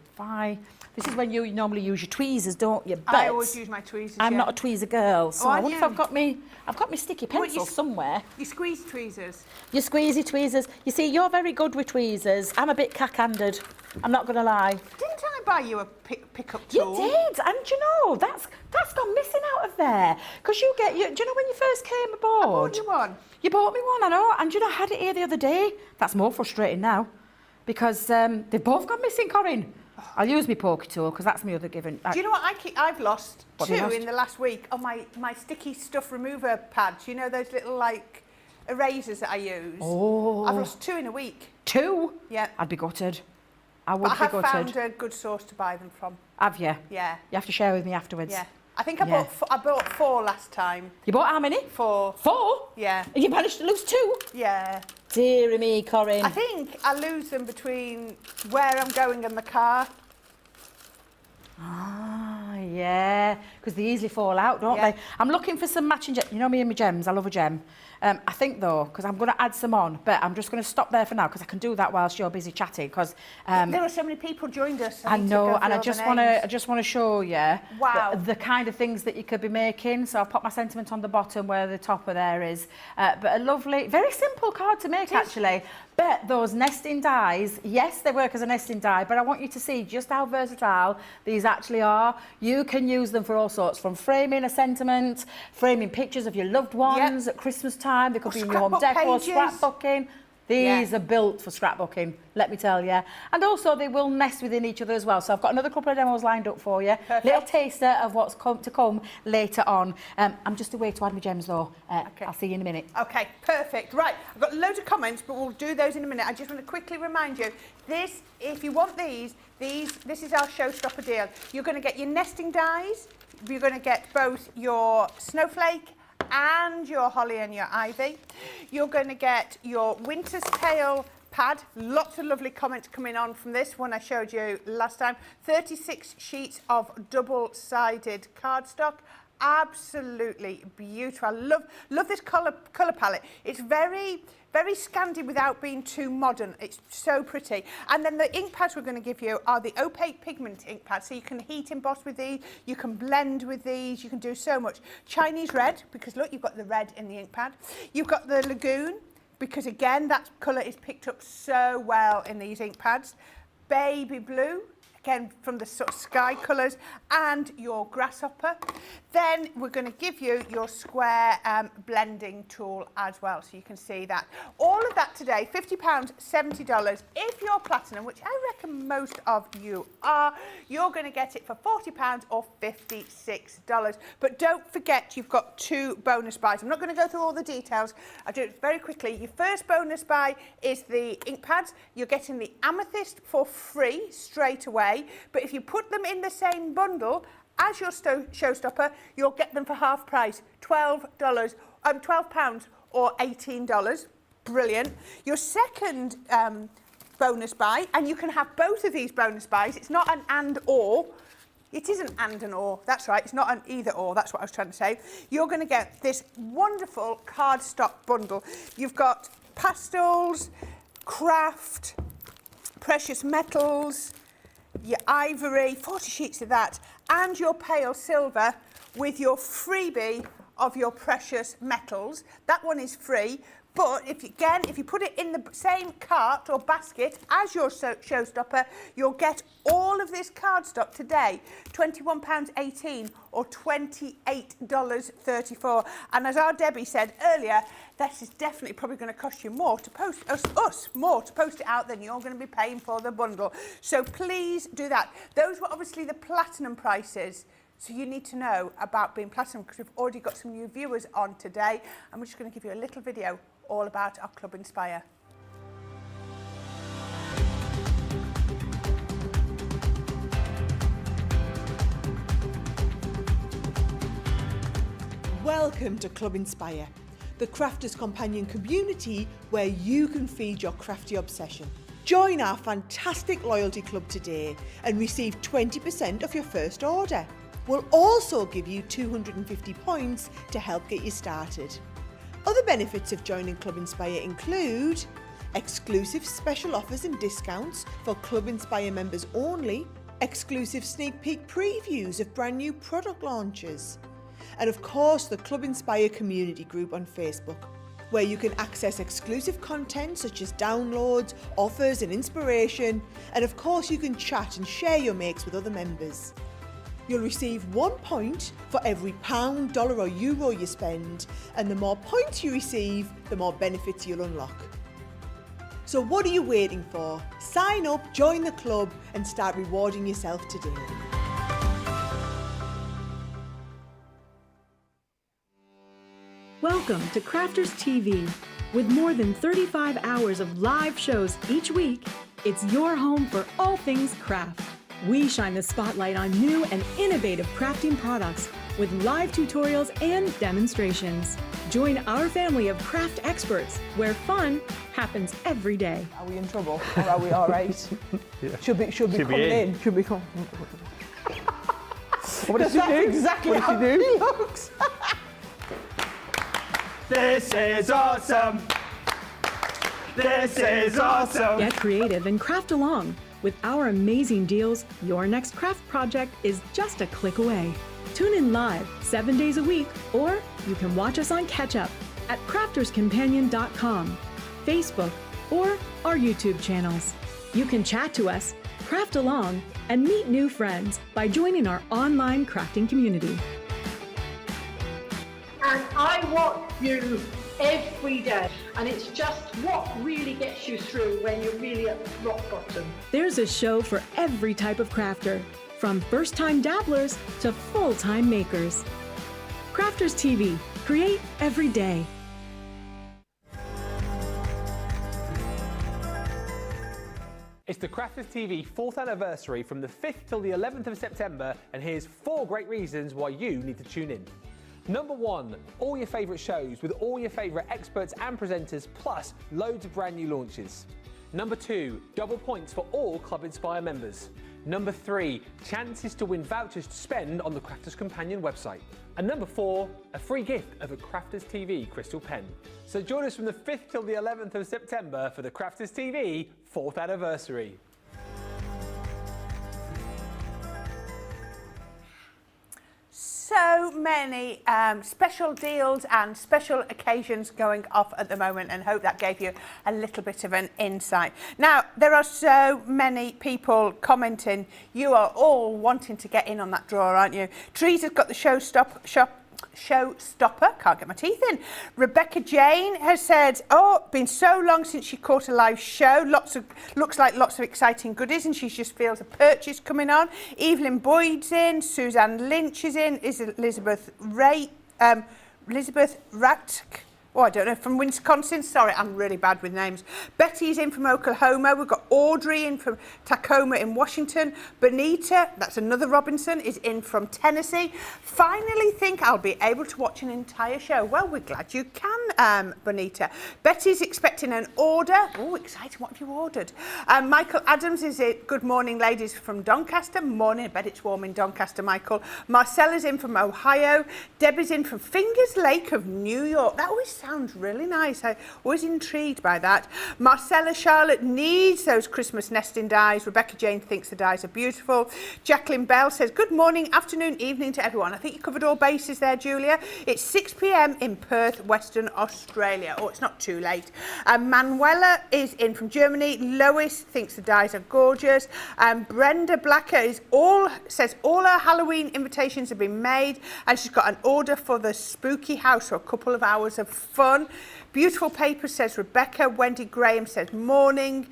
this is when you normally use your tweezers, don't you? But
I always use my tweezers,
I'm not a tweezer girl, so I wonder if I've got my sticky pencil somewhere.
You squeeze tweezers.
You squeezy tweezers. You see, you're very good with tweezers. I'm a bit cack-handed. I'm not going to lie.
Didn't I buy you a pickup tool?
You did, and you know, that's gone missing out of there. Because do you know when you first came aboard?
I bought you one.
You bought me one, I know, and you know, I had it here the other day. That's more frustrating now, because they've both gone missing, Corrine. I'll use my pokey tool, because that's my other given.
Do you know what I've lost? Two in the last week on my sticky stuff remover pads. You know those little, erasers that I use?
Oh.
I've lost 2 in a week.
2?
Yeah.
I'd be gutted. I would be gutted.
I have found a good source to buy them from.
Have you?
Yeah.
You have to share with me afterwards.
Yeah. I think I bought 4 last time.
You bought how many?
4.
4?
Yeah.
You managed to lose 2?
Yeah.
Dear me, Corrine.
I think I lose them between where I'm going and the car.
Ah, yeah, because they easily fall out, don't they? I'm looking for some matching gems. You know me and my gems, I love a gem. I think though, because I'm going to add some on, but I'm just going to stop there for now because I can do that whilst you're busy chatting. Because
there are so many people joined us.
I know, and I just want to show you the kind of things that you could be making. So I've put my sentiment on the bottom where the topper there is. But a lovely, very simple card to make actually. But those nesting dies, yes, they work as a nesting die, but I want you to see just how versatile these actually are. You can use them for all sorts, from framing a sentiment, framing pictures of your loved ones at Christmas time. They could be in your home decor, scrapbooking. These are built for scrapbooking, let me tell you. And also they will nest within each other as well. So I've got another couple of demos lined up for you. Perfect. Little taster of what's to come later on. I'm just away to add my gems though. Okay. I'll see you in a minute.
Okay, perfect. Right, I've got loads of comments, but we'll do those in a minute. I just want to quickly remind you, this, if you want this is our Showstopper deal. You're going to get your nesting dies. You're going to get both your snowflake and your holly and your ivy. You're going to get your winter's tale pad. Lots of lovely comments coming on from this one I showed you last time. 36 sheets of double-sided cardstock. Absolutely beautiful. I love this colour palette. It's very Scandi without being too modern. It's so pretty. And then the ink pads we're going to give you are the opaque pigment ink pads. So you can heat emboss with these, you can blend with these, you can do so much. Chinese red, because look, you've got the red in the ink pad. You've got the lagoon, because again, that colour is picked up so well in these ink pads. Baby blue, again from the sort of sky colours, and your grasshopper. Then we're going to give you your square blending tool as well, so you can see that. All of that today, £50, $70. If you're platinum, which I reckon most of you are, you're going to get it for £40 or $56. But don't forget, you've got 2 bonus buys. I'm not going to go through all the details. I'll do it very quickly. Your first bonus buy is the ink pads. You're getting the amethyst for free straight away. But if you put them in the same bundle as your Showstopper, you'll get them for half price, £12 or $18. Brilliant. Your second bonus buy, and you can have both of these bonus buys. It's not an and or. It isn't and an or. That's right. It's not an either or. That's what I was trying to say. You're going to get this wonderful cardstock bundle. You've got pastels, craft, precious metals, your ivory, 40 sheets of that, and your pale silver with your freebie of your precious metals. That one is free, but if you put it in the same cart or basket as your Showstopper, you'll get all of this cardstock today, £21.18 or $28.34. And as our Debbie said earlier, this is definitely probably going to cost you more to post us more to post it out than you're going to be paying for the bundle. So please do that. Those were obviously the platinum prices. So you need to know about being platinum, because we've already got some new viewers on today, and we're just going to give you a little video all about our Club Inspire.
Welcome to Club Inspire, the crafters' companion community where you can feed your crafty obsession. Join our fantastic loyalty club today and receive 20% off your first order. We'll also give you 250 points to help get you started. Other benefits of joining Club Inspire include exclusive special offers and discounts for Club Inspire members only, exclusive sneak peek previews of brand new product launches, and of course the Club Inspire community group on Facebook, where you can access exclusive content such as downloads, offers and inspiration, and of course you can chat and share your makes with other members. You'll receive 1 point for every £1, $1 or euro you spend, and the more points you receive, the more benefits you'll unlock. So what are you waiting for? Sign up, join the club and start rewarding yourself today.
Welcome to Crafters TV. With more than 35 hours of live shows each week, it's your home for all things craft. We shine the spotlight on new and innovative crafting products with live tutorials and demonstrations. Join our family of craft experts where fun happens every day.
Are we in trouble or are we all right?
Yeah.
Should be coming in. Should be coming.
What does she do?
Exactly
what
how
does she do?
he looks.
This is awesome. This is awesome.
Get creative and craft along. With our amazing deals, your next craft project is just a click away. Tune in live 7 days a week, or you can watch us on Catch Up at crafterscompanion.com, Facebook, or our YouTube channels. You can chat to us, craft along, and meet new friends by joining our online crafting community.
And I watch you every day, and it's just what really gets you through when you're really at rock bottom.
There's a show for every type of crafter, from first-time dabblers to full-time makers. Crafters TV, create every day.
It's the Crafters TV 4th anniversary from the 5th till the 11th of September, and here's 4 great reasons why you need to tune in. Number 1, all your favourite shows with all your favourite experts and presenters, plus loads of brand new launches. Number 2, double points for all Club Inspire members. Number 3, chances to win vouchers to spend on the Crafters Companion website. And number 4, a free gift of a Crafters TV crystal pen. So join us from the 5th till the 11th of September for the Crafters TV 4th anniversary.
So many special deals and special occasions going off at the moment, and hope that gave you a little bit of an insight. Now, there are so many people commenting. You are all wanting to get in on that draw, aren't you? Teresa's got the Showstopper, can't get my teeth in. Rebecca Jane has said, oh, been so long since she caught a live show. Looks like lots of exciting goodies, and she just feels a purchase coming on. Evelyn Boyd's in, Suzanne Lynch is in, is Elizabeth Ratk, oh, I don't know, from Wisconsin. Sorry, I'm really bad with names. Betty's in from Oklahoma. We've got Audrey in from Tacoma in Washington. Bonita, that's another Robinson, is in from Tennessee. Finally think I'll be able to watch an entire show. Well, we're glad you can, Bonita. Betty's expecting an order. Oh, exciting. What have you ordered? Michael Adams is in. Good morning, ladies, from Doncaster. Morning. I bet it's warm in Doncaster, Michael. Marcella's in from Ohio. Debbie's in from Fingers Lake of New York. That always sounds really nice. I was intrigued by that. Marcella Charlotte needs those Christmas nesting dies. Rebecca Jane thinks the dies are beautiful. Jacqueline Bell says, good morning, afternoon, evening to everyone. I think you covered all bases there, Julia. It's 6 p.m. in Perth, Western Australia. Oh, it's not too late. Manuela is in from Germany. Lois thinks the dies are gorgeous. Brenda Blacker says all her Halloween invitations have been made, and she's got an order for the spooky house for a couple of hours of fun. Beautiful paper, says Rebecca. Wendy Graham says morning.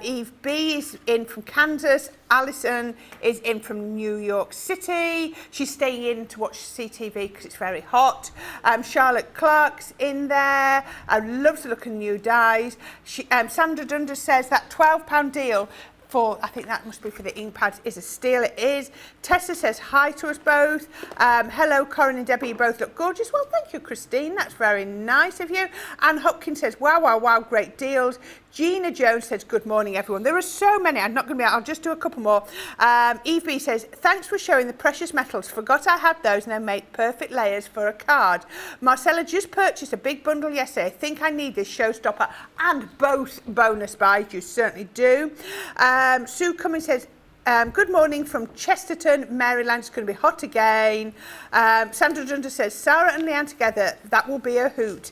Eve B is in from Kansas. Alison is in from New York City. She's staying in to watch CTV because it's very hot. Charlotte Clark's in there. Loves the look of new dies. Sandra Dundas says that £12 deal for, I think that must be for the ink pads, is a steal. It is. Tessa says hi to us both. Hello, Corrine and Debbie, you both look gorgeous. Well, thank you, Christine. That's very nice of you. Anne Hopkins says, wow, wow, wow, great deals. Gina Jones says, good morning, everyone. There are so many. I'm not going to be, I'll just do a couple more. Eve B says, thanks for showing the precious metals. Forgot I had those and they make perfect layers for a card. Marcella just purchased a big bundle yesterday. I think I need this Showstopper and both bonus buys. You certainly do. Sue Cummins says, good morning from Chesterton, Maryland. It's going to be hot again. Sandra Dundas says, Sarah and Leanne together, that will be a hoot.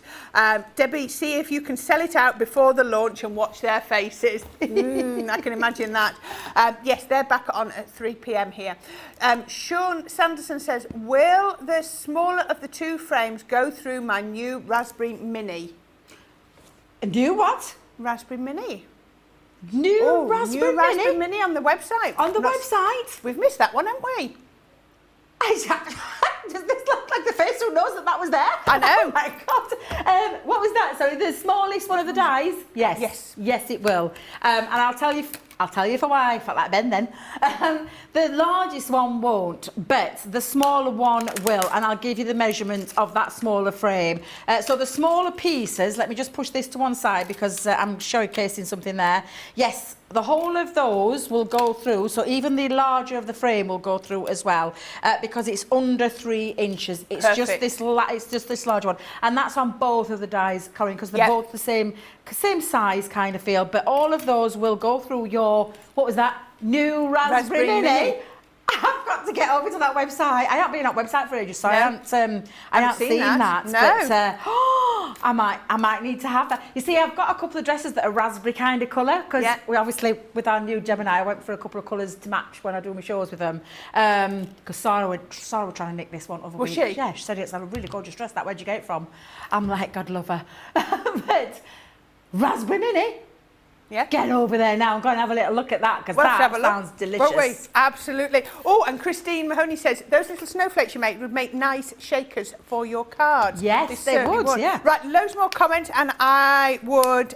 Debbie, see if you can sell it out before the launch and watch their faces. I can imagine that. Yes, they're back on at 3 p.m. here. Sean Sanderson says, will the smaller of the two frames go through my new Raspberry Mini?
A new what?
Raspberry Mini.
New Raspberry
Mini on the website.
On the website?
We've missed that one, haven't we?
Does this look like the face who knows that was there?
I know.
Oh my God. What was that? Sorry, the smallest one of the dies? Yes.
Yes.
Yes, it will. And I'll tell you for why. I felt like Ben then. The largest one won't, but the smaller one will. And I'll give you the measurement of that smaller frame. So the smaller pieces, let me just push this to one side because I'm showcasing something there. Yes, the whole of those will go through. So even the larger of the frame will go through as well because it's under 3 inches. It's
Perfect.
just this large one. And that's on both of the dies, Corrine, because they're both the same size kind of feel. But all of those will go through your, what was that? New Raspberry Mini. I've got to get over to that website. I haven't been on that website for ages, so I haven't seen that.
No.
But, I might need to have that. You see, I've got a couple of dresses that are raspberry kind of colour because we obviously, with our new Gemini, I went for a couple of colours to match when I do my shows with them. Because Sarah was trying to nick this one over
Was
week.
she?
Yeah, she said it's a really gorgeous dress. That, where'd you get it from? I'm like, God love her. But raspberry mini.
Yeah.
Get over there now and go and have a little look at that because that sounds delicious.
Won't we? Absolutely. Oh, and Christine Mahoney says those little snowflakes you make would make nice shakers for your cards.
Yes, they would. Yeah.
Right, loads more comments, and I would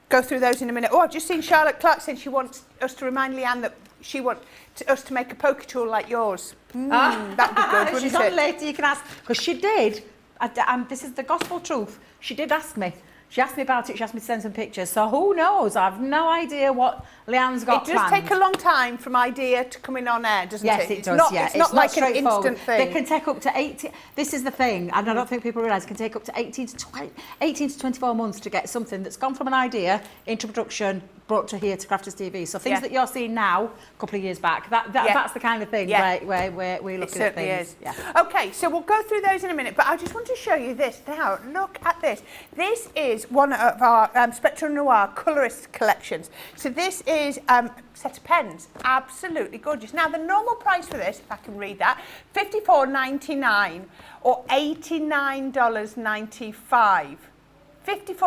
go through those in a minute. Oh, I've just seen Charlotte Clark saying she wants us to remind Leanne that she wants us to make a poker tool like yours. That'd be good, wouldn't
She's
it?
on later, you can ask. Because she did, this is the gospel truth, she did ask me. She asked me about it, she asked me to send some pictures. So who knows? I've no idea what Leanne's got planned.
It does take a long time from idea to coming on air, doesn't it?
Yes, it does,
It's not like an instant thing.
They can take up to 18, this is the thing, and I don't think people realise, it can take up to 18 to 24 months to get something that's gone from an idea into production, brought to here to Crafters TV. So things that you're seeing now, a couple of years back, that's the kind of thing where we're looking at things.
Is. Yeah. Okay, so we'll go through those in a minute, but I just want to show you this now. Look at this. This is one of our Spectrum Noir colorist collections. So this is a set of pens, absolutely gorgeous. Now the normal price for this, if I can read that, $54.99 or $89.95.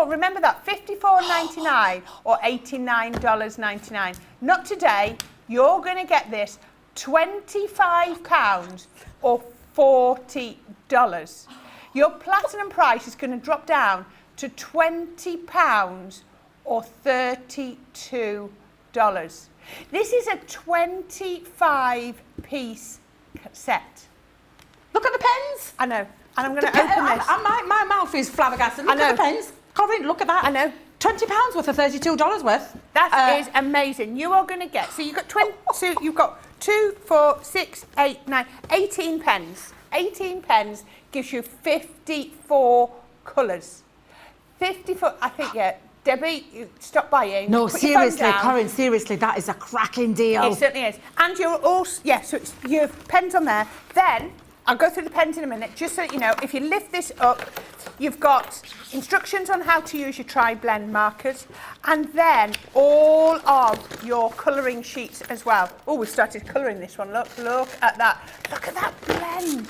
Remember that, $54.99 or $89.99. Not today, you're going to get this £25 or $40. Your platinum price is going to drop down to £20 or $32. This is a 25-piece set.
Look at the pens.
I know. And I'm going to open this.
My mouth is flabbergasted. Look at the pens. Corrine, look at that.
I know.
£20 worth of $32 worth.
That is amazing. You are going to get, so you've got 20, so you've got 2, 4, 6, 8, 9, 18 pens. 18 pens gives you 54 colours. 54, I think, Debbie, you stop buying.
No, seriously, Corrine, seriously, that is a cracking deal.
It certainly is. And you're also, so it's, you have pens on there. Then, I'll go through the pens in a minute, just so that you know, if you lift this up, you've got instructions on how to use your tri-blend markers, and then all of your colouring sheets as well. Oh, we've started colouring this one. Look at that. Look at that blend.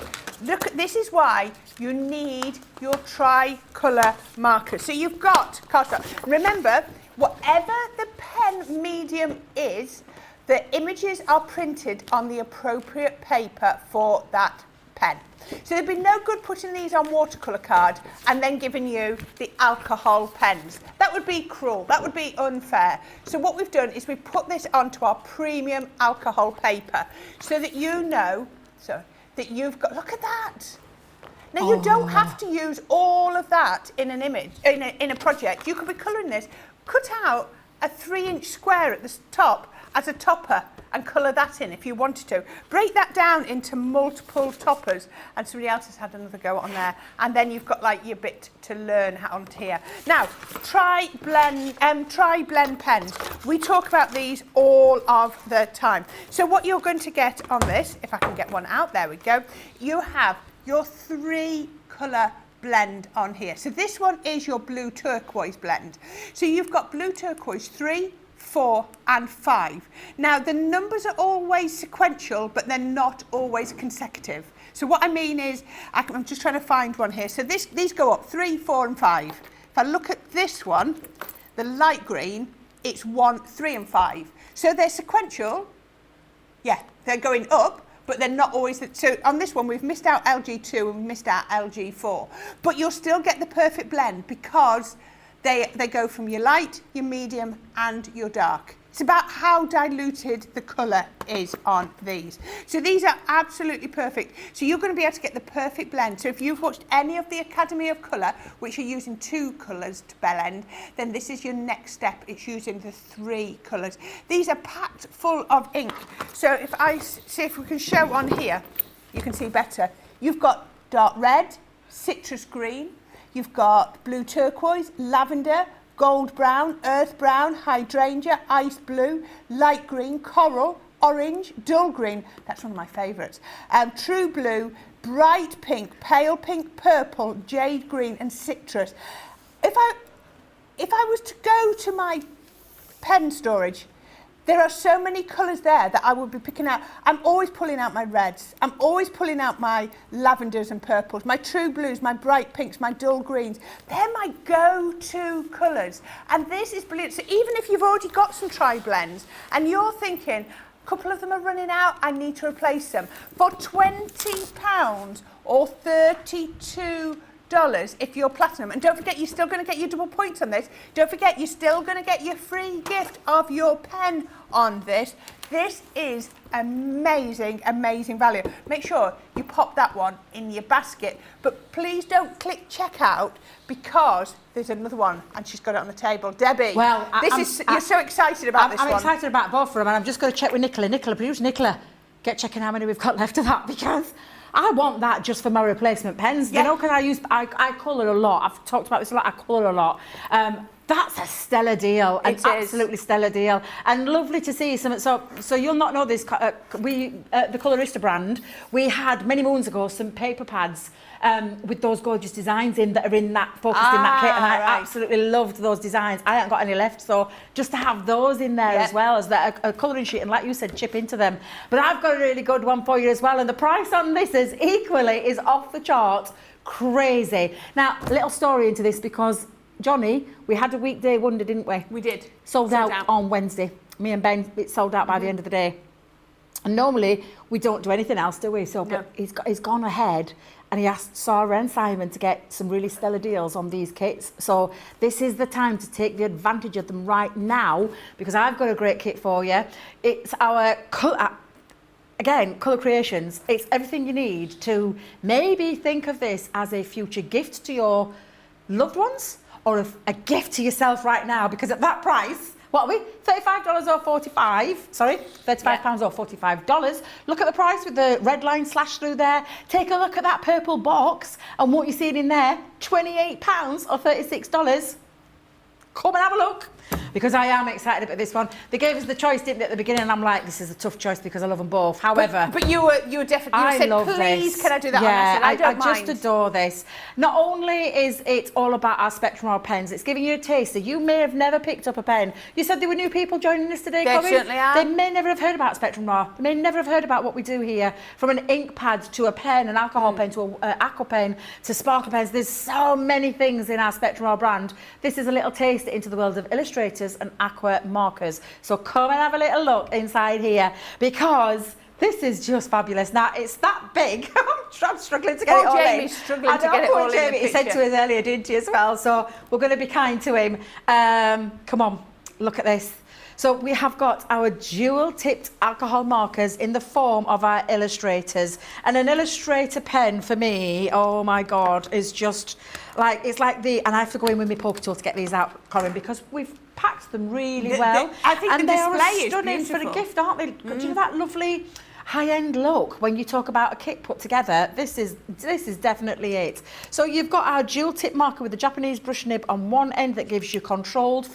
This is why you need your tri-colour markers. So you've got cardstock. Remember, whatever the pen medium is, the images are printed on the appropriate paper for that pen. So there'd be no good putting these on watercolour card and then giving you the alcohol pens. That would be cruel, that would be unfair. So what we've done is we've put this onto our premium alcohol paper so that you know, that you've got, look at that. Now you don't have to use all of that in an image, in a project. You could be colouring this, cut out a 3-inch square at the top as a topper and colour that in if you wanted to. Break that down into multiple toppers, and somebody else has had another go on there, and then you've got like your bit to learn on here. Now, tri-blend pens. We talk about these all of the time. So what you're going to get on this, if I can get one out, there we go, you have your 3-colour blend on here. So this one is your blue turquoise blend. So you've got blue turquoise 3, 4 and 5. Now the numbers are always sequential, but they're not always consecutive. So what I mean is, I'm just trying to find one here. So these go up 3, 4 and 5. If I look at this one, the light green, it's 1, 3 and 5. So they're sequential. Yeah, they're going up, but they're not always. So on this one, we've missed out LG2 and we've missed out LG4. But you'll still get the perfect blend because they go from your light, your medium and your dark. It's about how diluted the colour is on these. So these are absolutely perfect. So you're going to be able to get the perfect blend. So if you've watched any of the Academy of Colour, which are using 2 colours to blend, then this is your next step. It's using the 3 colours. These are packed full of ink. So if I see if we can show on here, you can see better. You've got dark red, citrus green, you've got blue turquoise, lavender, gold brown, earth brown, hydrangea, ice blue, light green, coral, orange, dull green, that's one of my favourites, true blue, bright pink, pale pink, purple, jade green and citrus. If I was to go to my pen storage, there are so many colours there that I would be picking out. I'm always pulling out my reds. I'm always pulling out my lavenders and purples, my true blues, my bright pinks, my dull greens. They're my go-to colours. And this is brilliant. So even if you've already got some tri-blends and you're thinking, a couple of them are running out, I need to replace them, for £20 or $32 if you're platinum. And don't forget, you're still going to get your double points on this. Don't forget, you're still going to get your free gift of your pen on this. This is amazing, amazing value. Make sure you pop that one in your basket, but please don't click checkout because there's another one and she's got it on the table. Debbie,
well,
you're so excited about this one.
I'm excited about both of them, and I'm just going to check with Nicola. Nicola, get checking how many we've got left of that, because I want that just for my replacement pens, you know, because I colour a lot. I've talked about this a lot, I colour a lot. That's a stellar deal, an absolutely stellar deal, and lovely to see some. So you'll not know this. The Colorista brand, we had many moons ago some paper pads with those gorgeous designs in that are in that focused in that kit, and I absolutely loved those designs. I haven't got any left, so just to have those in there as well as that a colouring sheet, and like you said, chip into them. But I've got a really good one for you as well, and the price on this is off the chart, crazy. Now, a little story into this, because Johnny, we had a weekday wonder, didn't we?
We did.
Sold out on Wednesday. Me and Ben, it sold out by the end of the day. And normally we don't do anything else, do we? So, but he's gone ahead and he asked Sarah and Simon to get some really stellar deals on these kits. So this is the time to take the advantage of them right now, because I've got a great kit for you. It's our again, Colour Creations. It's everything you need to maybe think of this as a future gift to your loved ones, or a gift to yourself right now, because at that price, what are we? $35 or 45? Sorry, £35 or $45. Look at the price with the red line slashed through there. Take a look at that purple box and what you're seeing in there, £28 or $36. Come and have a look, because I am excited about this one. They gave us the choice, didn't they, at the beginning, and I'm like, this is a tough choice because I love them both. However,
but you were definitely, you said, please, this. Can I do that?
Yeah,
on this? And I
just adore this. Not only is it all about our Spectrum R pens, it's giving you a taster. You may have never picked up a pen. You said there were new people joining us today, Corrine.
They certainly are.
They may never have heard about Spectrum R. They may never have heard about what we do here. From an ink pad to a pen, an alcohol pen to an aqua pen to sparkle pens. There's so many things in our Spectrum R brand. This is a little taster into the world of illustrators and aqua markers. So come and have a little look inside here, because this is just fabulous. Now, it's that big. I'm struggling to get it all
Jamie's
in.
struggling to get it all in
Jamie,
the
he said to us earlier, didn't he, as well? So we're going to be kind to him. Come on, look at this. So we have got our dual-tipped alcohol markers in the form of our illustrators. And an illustrator pen, for me, oh my God, is just like, it's like and I have to go in with my poker tool to get these out, Corrine, because we've packed them really well.
I think
and
the
they are
display is
stunning
beautiful.
for a gift, aren't they? Do you know that lovely high-end look when you talk about a kit put together? This is definitely it. So you've got our dual tip marker with the Japanese brush nib on one end that gives you controlled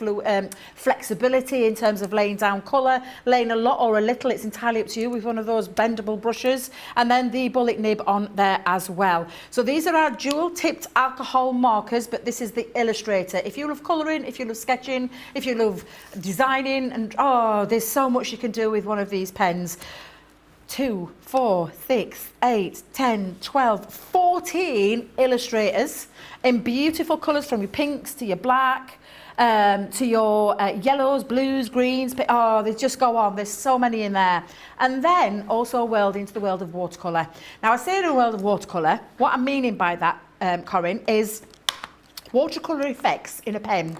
flexibility in terms of laying down colour, laying a lot or a little, it's entirely up to you, with one of those bendable brushes, and then the bullet nib on there as well. So these are our dual tipped alcohol markers, but this is the illustrator. If you love colouring, if you love sketching, if you love designing, and there's so much you can do with one of these pens. 2, 4, 6, 8, 10, 12, 14 illustrators in beautiful colours, from your pinks to your black, to your yellows, blues, greens. They just go on. There's so many in there. And then also a world into the world of watercolour. Now, I say in the world of watercolour, what I'm meaning by that, Corrine, is watercolour effects in a pen.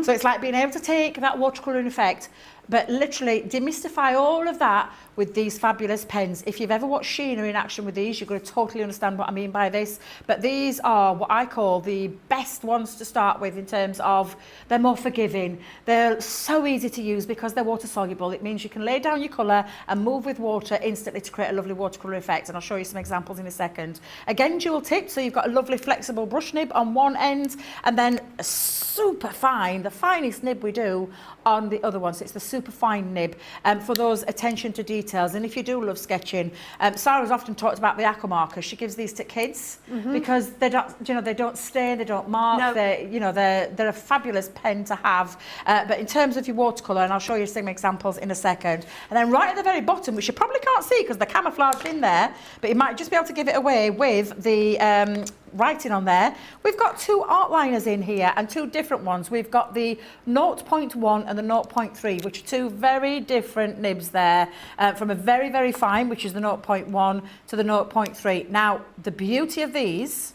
So it's like being able to take that watercolouring effect, but literally demystify all of that with these fabulous pens. If you've ever watched Sheena in action with these, you're going to totally understand what I mean by this. But these are what I call the best ones to start with, in terms of they're more forgiving. They're so easy to use because they're water soluble. It means you can lay down your colour and move with water instantly to create a lovely watercolour effect. And I'll show you some examples in a second. Again, dual tip, so you've got a lovely flexible brush nib on one end, and then a super fine, the finest nib we do on the other one. So it's the super fine nib for those attention to detail details. And if you do love sketching, Sarah's often talked about the aqua markers. She gives these to kids because they don't, you know, they don't stain, they don't mark.
No.
They're a fabulous pen to have. But in terms of your watercolour, and I'll show you some examples in a second. And then right at the very bottom, which you probably can't see because the camouflage in there, but you might just be able to give it away with the writing on there. We've got 2 art liners in here and 2 different ones. We've got the 0.1 and the 0.3, which are 2 very different nibs there, from a very, very fine, which is the 0.1, to the 0.3. Now, the beauty of these,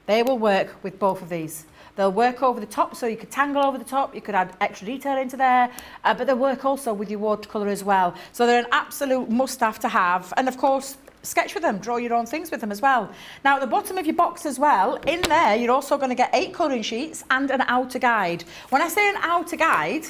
they will work with both of these. They'll work over the top, so you could tangle over the top, you could add extra detail into there, but they'll work also with your watercolour as well. So they're an absolute must-have to have. And of course, sketch with them, draw your own things with them as well. Now at the bottom of your box as well, in there you're also going to get 8 colouring sheets and an outer guide. When I say an outer guide,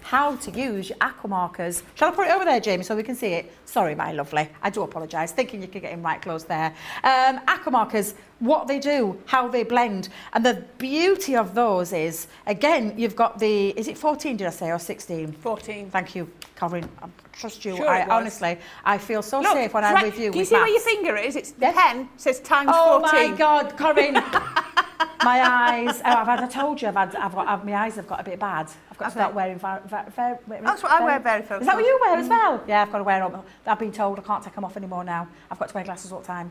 how to use your aqua markers. Shall I put it over there, Jamie, so we can see it? Sorry, my lovely. I do apologise, thinking you could get in right close there. Aqua markers, what they do, how they blend. And the beauty of those is, again, you've got the, is it 14, did I say, or 16?
14.
Thank you, Corrine. I trust you.
Sure it was.
Honestly, I feel so safe when I'm with you.
Can you
with
see where your
maths.
finger is? It's the
Yes.
pen says times 14.
Oh my God, Corrine. My eyes. I told you, my eyes have got a bit bad. I've got to start wearing.
That's what I wear very focused.
Is that what you wear as well? Yeah, I've got to wear them. I've been told I can't take them off anymore now. I've got to wear glasses all the time.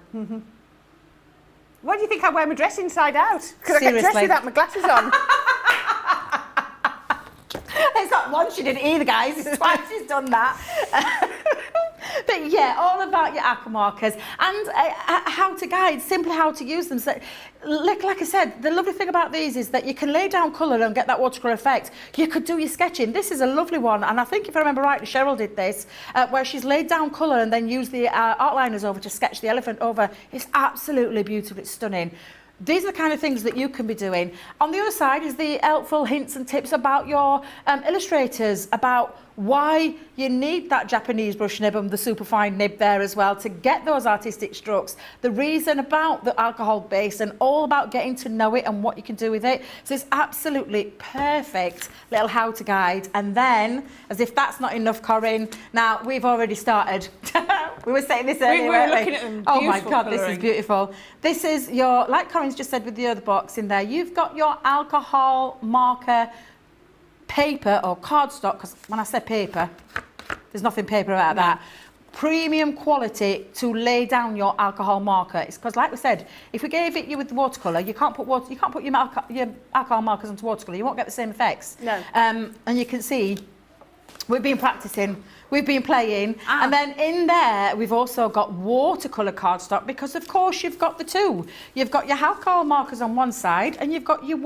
Why do you think I wear my dress inside out? Because I get dressed
Seriously.
without my glasses on.
It's not once she did it either, guys. It's twice she's done that. But yeah, all about your aqua markers and how to guide, simply how to use them. So, like I said, the lovely thing about these is that you can lay down colour and get that watercolour effect. You could do your sketching. This is a lovely one, and I think if I remember rightly, Cheryl did this, where she's laid down colour and then used the art liners over to sketch the elephant over. It's absolutely beautiful. It's stunning. These are the kind of things that you can be doing. On the other side is the helpful hints and tips about your illustrators, about why you need that Japanese brush nib and the superfine nib there as well to get those artistic strokes. The reason about the alcohol base and all about getting to know it and what you can do with it. So it's absolutely perfect little how to guide. And then, as if that's not enough, Corrine, now we've already started. We were saying this earlier,
we were
weren't
looking at them.
Oh my
Beautiful
God, this is
colouring.
beautiful. This is your, like Corrine's just said with the other box in there, you've got your alcohol marker paper or cardstock, because when I say paper, there's nothing paper about that. Premium quality to lay down your alcohol marker. It's because, like we said, if we gave it you with the watercolour, you can't put your alcohol markers onto watercolour. You won't get the same effects.
No.
And you can see we've been practicing. We've been playing, and then in there we've also got watercolour cardstock because of course you've got the 2. You've got your alcohol markers on one side and you've got your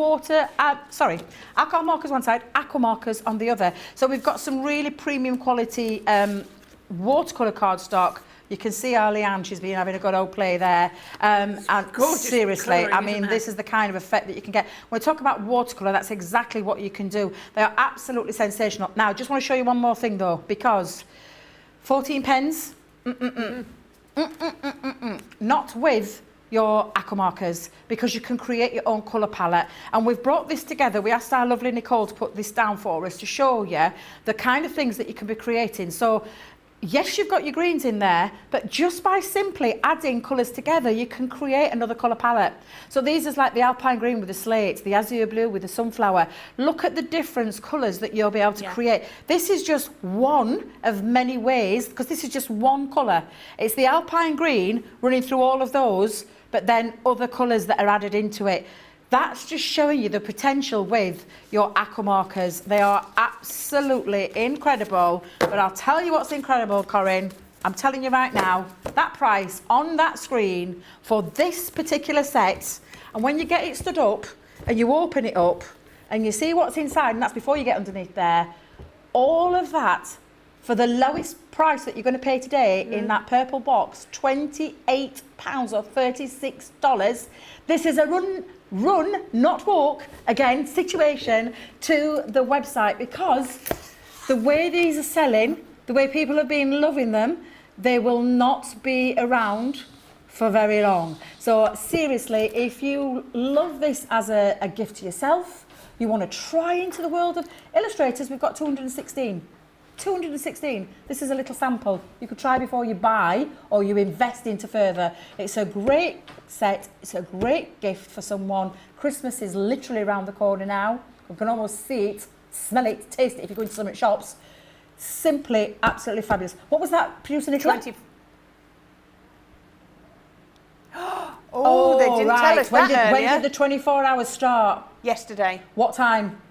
alcohol markers one side, aqua markers on the other. So we've got some really premium quality watercolour cardstock. You can see our Leanne, she's been having a good old play there. And
gorgeous
seriously,
colouring,
I mean,
isn't it?
this is the kind of effect that you can get. When we talk about watercolour, that's exactly what you can do. They are absolutely sensational. Now, I just want to show you one more thing though, because 14 pens, not with your aqua markers, because you can create your own colour palette. And we've brought this together. We asked our lovely Nicole to put this down for us to show you the kind of things that you can be creating. So yes, you've got your greens in there, but just by simply adding colours together, you can create another colour palette. So these is like the alpine green with the slate, the azure blue with the sunflower. Look at the different colours that you'll be able to create. This is just one of many ways, because this is just one colour. It's the alpine green running through all of those, but then other colours that are added into it. That's just showing you the potential with your aqua markers. They are absolutely incredible. But I'll tell you what's incredible, Corrine. I'm telling you right now, that price on that screen for this particular set, and when you get it stood up and you open it up and you see what's inside, and that's before you get underneath there, all of that for the lowest price that you're going to pay today in that purple box, £28 or $36. This is a run, not walk, again, situation to the website, because the way these are selling, the way people have been loving them, they will not be around for very long. So seriously, if you love this as a gift to yourself, you want to try into the world of illustrators, we've got 216. 216. This is a little sample. You could try before you buy or you invest into further. It's a great set. It's a great gift for someone. Christmas is literally around the corner now. You can almost see it, smell it, taste it if you go into some shops. Simply, absolutely fabulous. What was that, producer Nicola?
20. Oh, they didn't tell us
when
that
when
earlier.
did the 24 hours start?
Yesterday.
What time?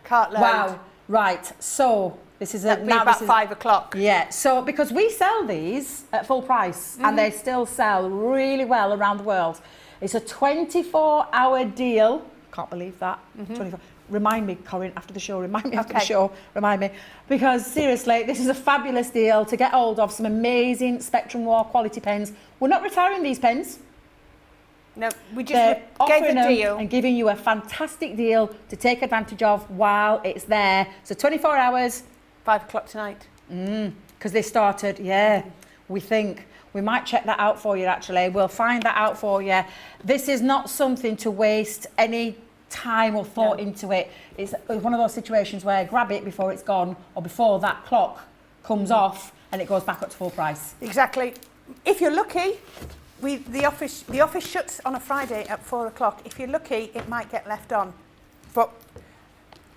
Cartload.
Wow. Right. So this is
That'd be about 5 o'clock.
Yeah. So because we sell these at full price and they still sell really well around the world. It's a 24-hour deal. Can't believe that. 24. Remind me, Corrine, after the show. Remind me after the show. Remind me. Because seriously, this is a fabulous deal to get hold of some amazing Spectrum War quality pens. We're not retiring these pens.
No, we just
They're
gave
offering
a
them
deal.
and giving you a fantastic deal to take advantage of while it's there. So 24 hours.
5 o'clock tonight.
Because they started, we think. We might check that out for you, actually. We'll find that out for you. This is not something to waste any time or thought into it. It's one of those situations where grab it before it's gone or before that clock comes off and it goes back up to full price.
Exactly. If you're lucky, the office shuts on a Friday at 4 o'clock. If you're lucky, it might get left on. But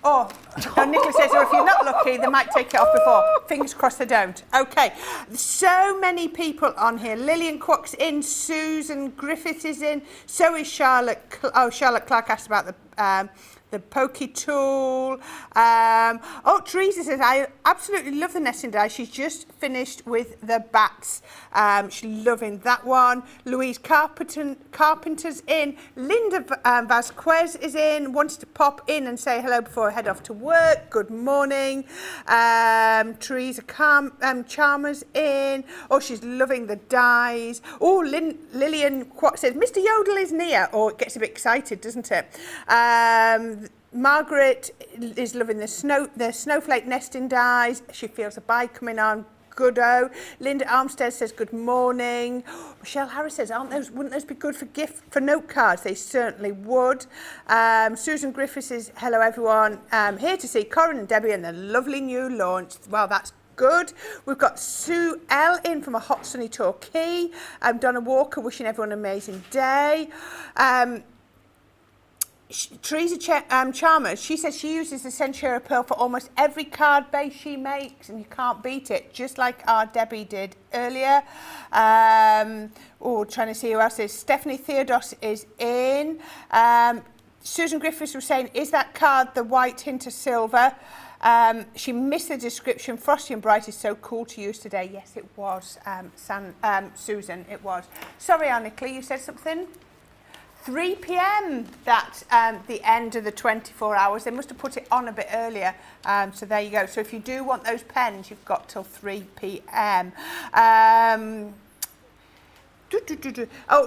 Nicola says, or if you're not lucky, they might take it off before. Fingers crossed they don't. Okay, so many people on here. Lillian Quock's in, Susan Griffith is in, so is Charlotte. Charlotte Clark asked about the pokey tool. Teresa says, I absolutely love the nesting dies. She's just finished with the bats. She's loving that one. Louise Carpenter's in. Linda Vasquez is in. Wanted to pop in and say hello before I head off to work. Good morning. Teresa Chalmers in. Oh, she's loving the dies. Oh, Lillian Quat says, Mr. Yodel is near. Oh, it gets a bit excited, doesn't it? Margaret is loving the snowflake nesting dies. She feels a bike coming on. Goodo. Linda Armstead says good morning. Michelle Harris says, wouldn't those be good for note cards? They certainly would. Susan Griffiths says, hello everyone. Here to see Corrine and Debby and the lovely new launch. Well, that's good. We've got Sue L in from a hot sunny Torquay. Donna Walker wishing everyone an amazing day. Teresa Chalmers, she says she uses the Centura Pearl for almost every card base she makes and you can't beat it, just like our Debbie did earlier. Trying to see who else is. Stephanie Theodos is in. Susan Griffiths was saying, is that card the white hint of silver? She missed the description. Frosty and Bright is so cool to use today. Yes, it was, Susan, it was. Sorry, Annika, you said something? 3 p.m. That's the end of the 24 hours. They must have put it on a bit earlier. So there you go. So if you do want those pens, you've got till 3 p.m.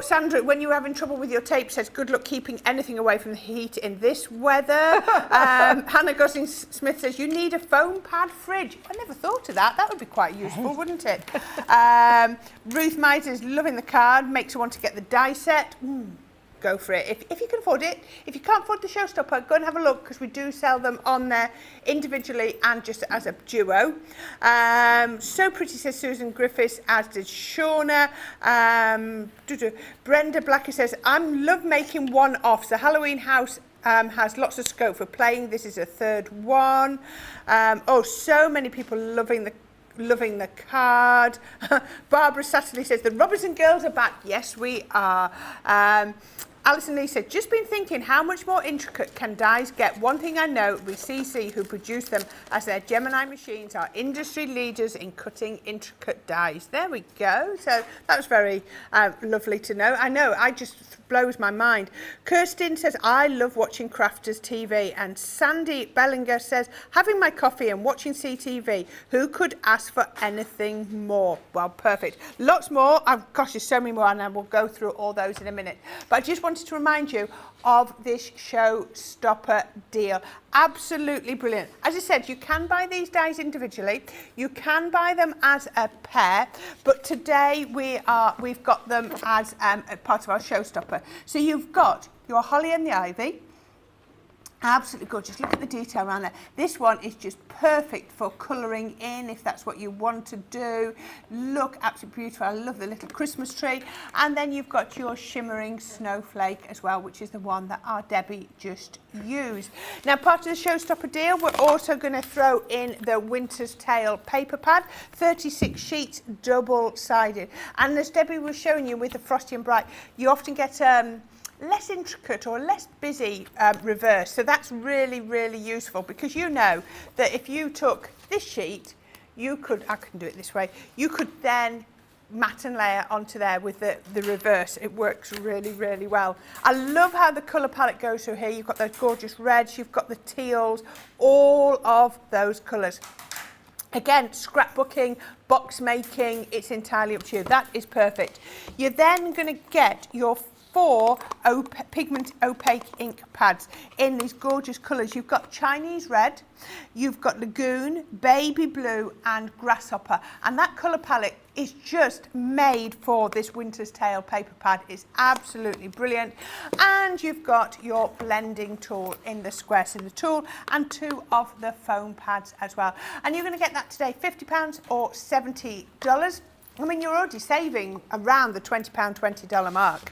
Sandra, when you're having trouble with your tape, says good luck keeping anything away from the heat in this weather. Hannah Gosling-Smith says you need a foam pad fridge. I never thought of that. That would be quite useful, wouldn't it? Ruth Miser's loving the card, makes her want to get the die set. Go for it. If you can afford it. If you can't afford the Showstopper, go and have a look because we do sell them on there individually and just as a duo. So pretty, says Susan Griffiths, as did Shauna. Brenda Blacker says, I love making one-offs. The Halloween house has lots of scope for playing. This is a third one. So many people loving the card. Barbara Satterley says, the Robertson girls are back. Yes, we are. Alison Lee said, just been thinking how much more intricate can dies get? One thing I know, we CC who produce them as their Gemini machines are industry leaders in cutting intricate dies. There we go. So that was very lovely to know. I know, I just blows my mind. Kirsten says, I love watching Crafters TV. And Sandy Bellinger says, having my coffee and watching CTV. Who could ask for anything more? Well, perfect. Lots more. Gosh, there's so many more, and I will go through all those in a minute. But I just wanted to remind you of this Showstopper deal. Absolutely brilliant. As I said, you can buy these dies individually. You can buy them as a pair, but today we've got them as a part of our Showstopper. So you've got your Holly and the Ivy, Absolutely gorgeous. Look at the detail around there. This one is just perfect for colouring in if that's what you want to do. Look, absolutely beautiful. I love the little Christmas tree. And then you've got your shimmering snowflake as well, which is the one that our Debbie just used. Now, part of the Showstopper deal, we're also going to throw in the Winter's Tale paper pad, 36 sheets, double-sided. And as Debbie was showing you with the Frosty and Bright, you often get less intricate or less busy reverse. So that's really, really useful, because you know that if you took this sheet, you could, I can do it this way, you could then mat and layer onto there with the reverse. It works really, really well. I love how the colour palette goes through here. You've got those gorgeous reds, you've got the teals, all of those colours. Again, scrapbooking, box making, it's entirely up to you. That is perfect. You're then going to get your 4 pigment opaque ink pads in these gorgeous colours. You've got Chinese red, you've got Lagoon, baby blue and grasshopper, and that colour palette is just made for this Winter's Tale paper pad. It's absolutely brilliant. And you've got your blending tool in the square cylinder tool and 2 of the foam pads as well. And you're going to get that today, £50 or $70. I mean, you're already saving around the £20, $20 mark.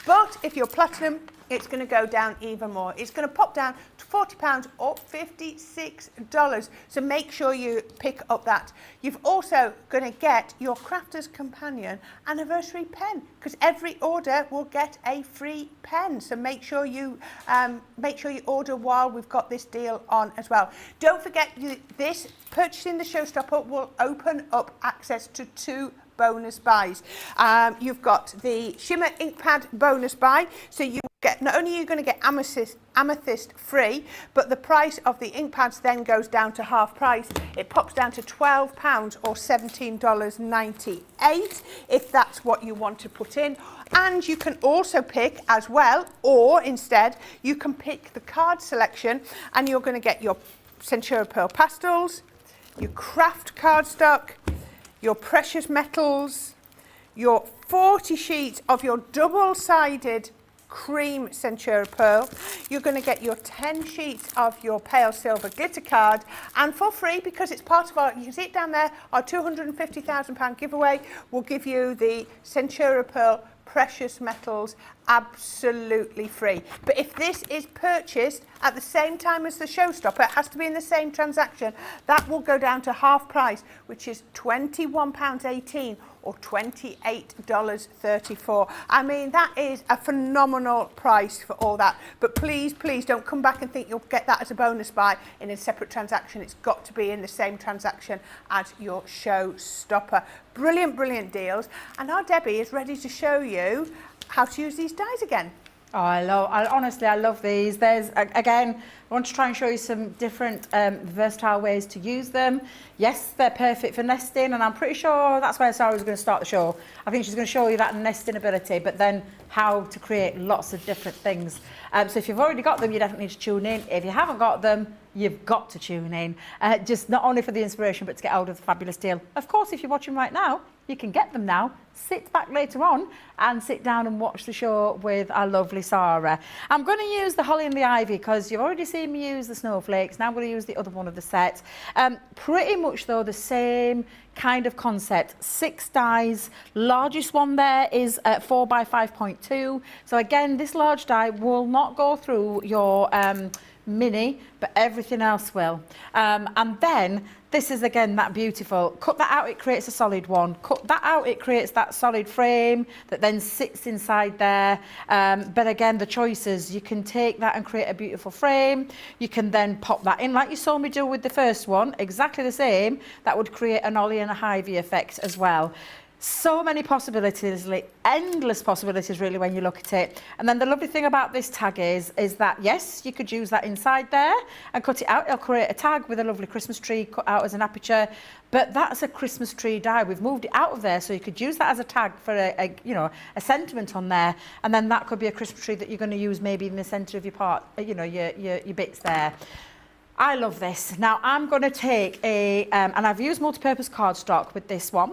But if you're platinum, it's going to go down even more. It's going to pop down to £40 or $56. So make sure you pick up that. You've also going to get your Crafter's Companion anniversary pen, because every order will get a free pen. So make sure you order while we've got this deal on as well. Don't forget, this purchasing the Showstopper will open up access to 2 bonus buys. You've got the shimmer ink pad bonus buy, so you get, not only are you going to get amethyst free, but the price of the ink pads then goes down to half price. It pops down to £12 or $17.98 if that's what you want to put in. And you can also pick as well, or instead you can pick the card selection, and you're going to get your Centura Pearl pastels, your craft cardstock, your precious metals, your 40 sheets of your double-sided cream Centura Pearl. You're going to get your 10 sheets of your pale silver glitter card, and for free, because it's part of our, you can see it down there, our £250,000 giveaway will give you the Centura Pearl precious metals absolutely free. But if this is purchased at the same time as the Showstopper, it has to be in the same transaction, that will go down to half price, which is £21.18 or $28.34. I mean, that is a phenomenal price for all that. But please, please don't come back and think you'll get that as a bonus buy in a separate transaction. It's got to be in the same transaction as your Showstopper. Brilliant, brilliant deals. And our Debbie is ready to show you how to use these dies again.
Oh, honestly, I love these. There's, again, I want to try and show you some different versatile ways to use them. Yes, they're perfect for nesting, and I'm pretty sure that's where Sarah was going to start the show. I think she's going to show you that nesting ability, but then how to create lots of different things. So if you've already got them, you definitely need to tune in. If you haven't got them, you've got to tune in. Just not only for the inspiration, but to get hold of the fabulous deal. Of course, if you're watching right now, you can get them now. Sit back later on and sit down and watch the show with our lovely Sarah. I'm going to use the Holly and the Ivy because you've already seen me use the snowflakes. Now I'm going to use the other one of the set. Pretty much though the same kind of concept. 6 dies. Largest one there is 4 by 5.2. So again, this large die will not go through your mini, but everything else will. And then this is again that beautiful. Cut that out, it creates a solid one. Cut that out, it creates that solid frame that then sits inside there. But again, the choices, you can take that and create a beautiful frame. You can then pop that in like you saw me do with the first one, exactly the same. That would create an Ollie and a Ivy effect as well. So many possibilities, like endless possibilities really when you look at it. And then the lovely thing about this tag is that yes, you could use that inside there and cut it out. It'll create a tag with a lovely Christmas tree cut out as an aperture. But that's a Christmas tree die. We've moved it out of there, so you could use that as a tag for a sentiment on there. And then that could be a Christmas tree that you're going to use maybe in the centre of your part, your bits there. I love this. Now I'm going to take and I've used multi-purpose cardstock with this one.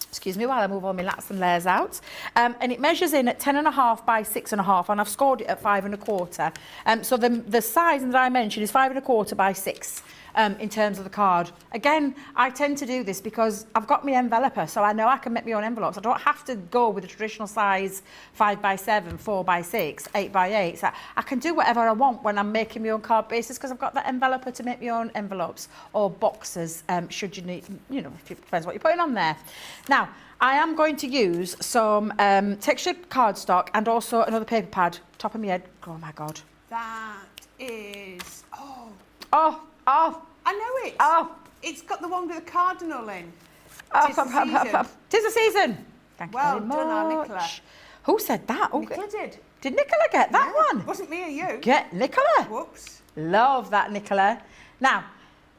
It's excuse me, while I move all my lats and layers out. And it measures in at 10.5 by 6.5, and I've scored it at 5.25. So the size and the dimension is 5.25 by 6. In terms of the card. Again, I tend to do this because I've got my enveloper, so I know I can make my own envelopes. I don't have to go with the traditional size 5 by 7, 4 by 6, 8 by 8. So I can do whatever I want when I'm making my own card bases because I've got that enveloper to make my own envelopes or boxes, should you need, you know, it depends what you're putting on there. Now, I am going to use some textured cardstock and also another paper pad. Top of my head. Oh my God.
That is,
Oh,
I know it.
oh.
It's got the one with the cardinal in.
Oh,
Tis the season.
Tis the season. Thank
Well
you very
done, our
much.
Nicola.
Who said that? Oh,
Nicola did.
Did Nicola get that
Yeah.
one?
Wasn't me or you.
Get Nicola.
Whoops.
Love that, Nicola. Now,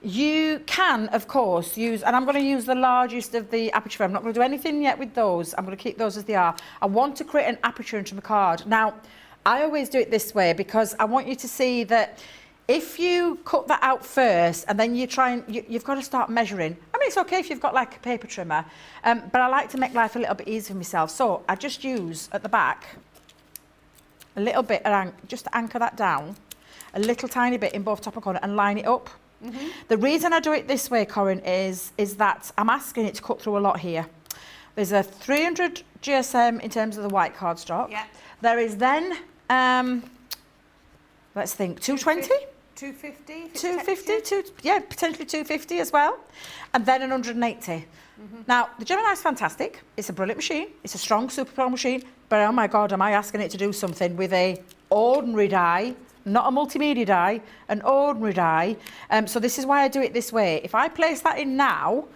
you can, of course, use, and I'm going to use the largest of the aperture frame. I'm not going to do anything yet with those. I'm going to keep those as they are. I want to create an aperture into my card. Now, I always do it this way because I want you to see that if you cut that out first and then you try and, you've got to start measuring. I mean, it's okay if you've got like a paper trimmer, but I like to make life a little bit easier for myself. So I just use at the back a little bit, just to anchor that down, a little tiny bit in both top and corner and line it up. Mm-hmm. The reason I do it this way, Corrine, is that I'm asking it to cut through a lot here. There's a 300 GSM in terms of the white cardstock.
Yeah.
There is then, let's think, 220?
250?
250, yeah, potentially 250 as well. And then an 180. Now, the Gemini is fantastic. It's a brilliant machine. It's a strong, super strong machine. But oh my God, am I asking it to do something with a ordinary die, not a multimedia die, an ordinary die. So this is why I do it this way. If I place that in now,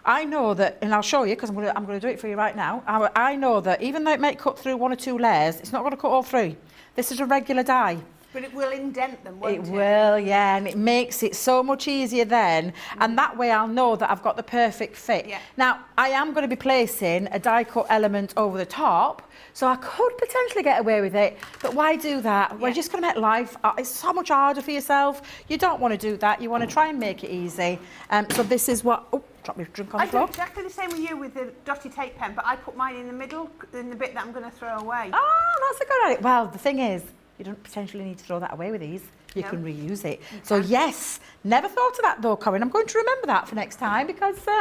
I know that, and I'll show you because I'm going to do it for you right now. I know that even though it might cut through 1 or 2 layers, it's not going to cut all 3. This is a regular die.
But it will indent them, won't it?
It will, yeah, and it makes it so much easier then, and that way I'll know that I've got the perfect fit.
Yeah.
Now, I am going to be placing a die cut element over the top, so I could potentially get away with it, but why do that? We're just going to make life, it's so much harder for yourself. You don't want to do that. You want to try and make it easy. So this is what, oh, drop my drink on the
I do
floor.
exactly the same with you with the dotty tape pen, but I put mine in the middle, in the bit that I'm going to throw away.
Oh, that's a good idea. Well, the thing is, you don't potentially need to throw that away with these. You can reuse it. So yes, never thought of that though, Corrine. I'm going to remember that for next time because, yeah,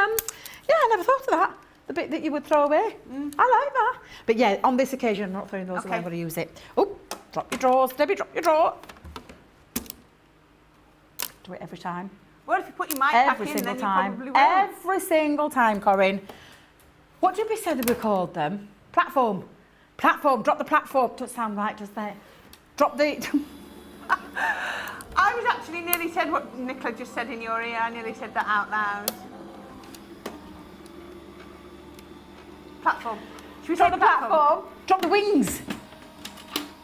I never thought of that. The bit that you would throw away. I like that. But yeah, on this occasion, I'm not throwing those away. I'm going to use it. Oh, drop your drawers. Debbie, drop your drawer. Do it every time.
Well, if you put your mic back
Every
in,
single
then
time.
you probably will.
Every single time, Corrine. What did we say that we called them? Platform. Platform. Drop the platform. Doesn't sound right, does that? Drop the...
I was actually nearly said what Nicola just said in your ear. I nearly said that out loud. Platform. Should we
Drop
say
the platform. Drop the wings.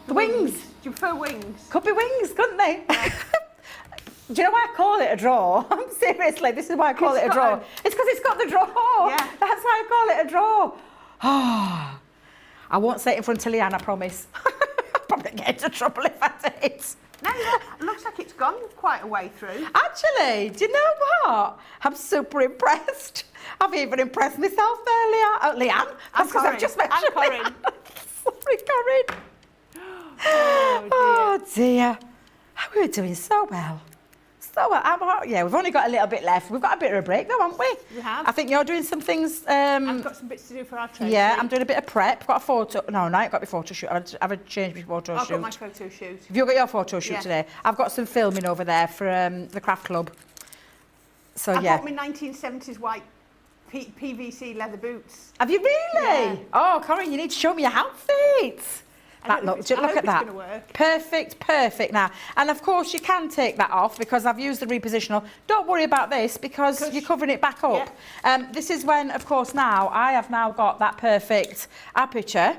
The wings.
Do you prefer wings?
Could be wings, couldn't they? Do you know why I call it a draw? Seriously, this is why I call it a draw. It's because it's got the draw.
Yeah.
That's why I call it a draw. Oh, I won't say it in front of Leanne, I promise. I'll probably get into trouble if I did.
No, it looks like it's gone quite a way through.
Actually, do you know what? I'm super impressed. I've even impressed myself there, Leanne. That's because I've just mentioned
Corrine.
Sorry, Corrine. Oh dear. We were doing so well. So well. Yeah, we've only got a little bit left. We've got a bit of a break though, haven't we?
We have.
I think you're doing some things.
I've got some bits to do for our trade.
Yeah, I'm doing a bit of prep. Got a photo. No, I ain't got my photo shoot. I've changed my photo shoot.
I've got my photo shoot.
Have you got your photo shoot
Yeah.
today? I've got some filming over there for the craft club. So
I
yeah.
bought my 1970s white PVC leather boots.
Have you really?
Yeah.
Oh, Corrine, you need to show me your outfit. That look, look at that.
Gonna work.
Perfect now. And of course you can take that off because I've used the repositional. Don't worry about this because you're covering it back up.
Yeah.
This is when, of course, I have now got that perfect aperture.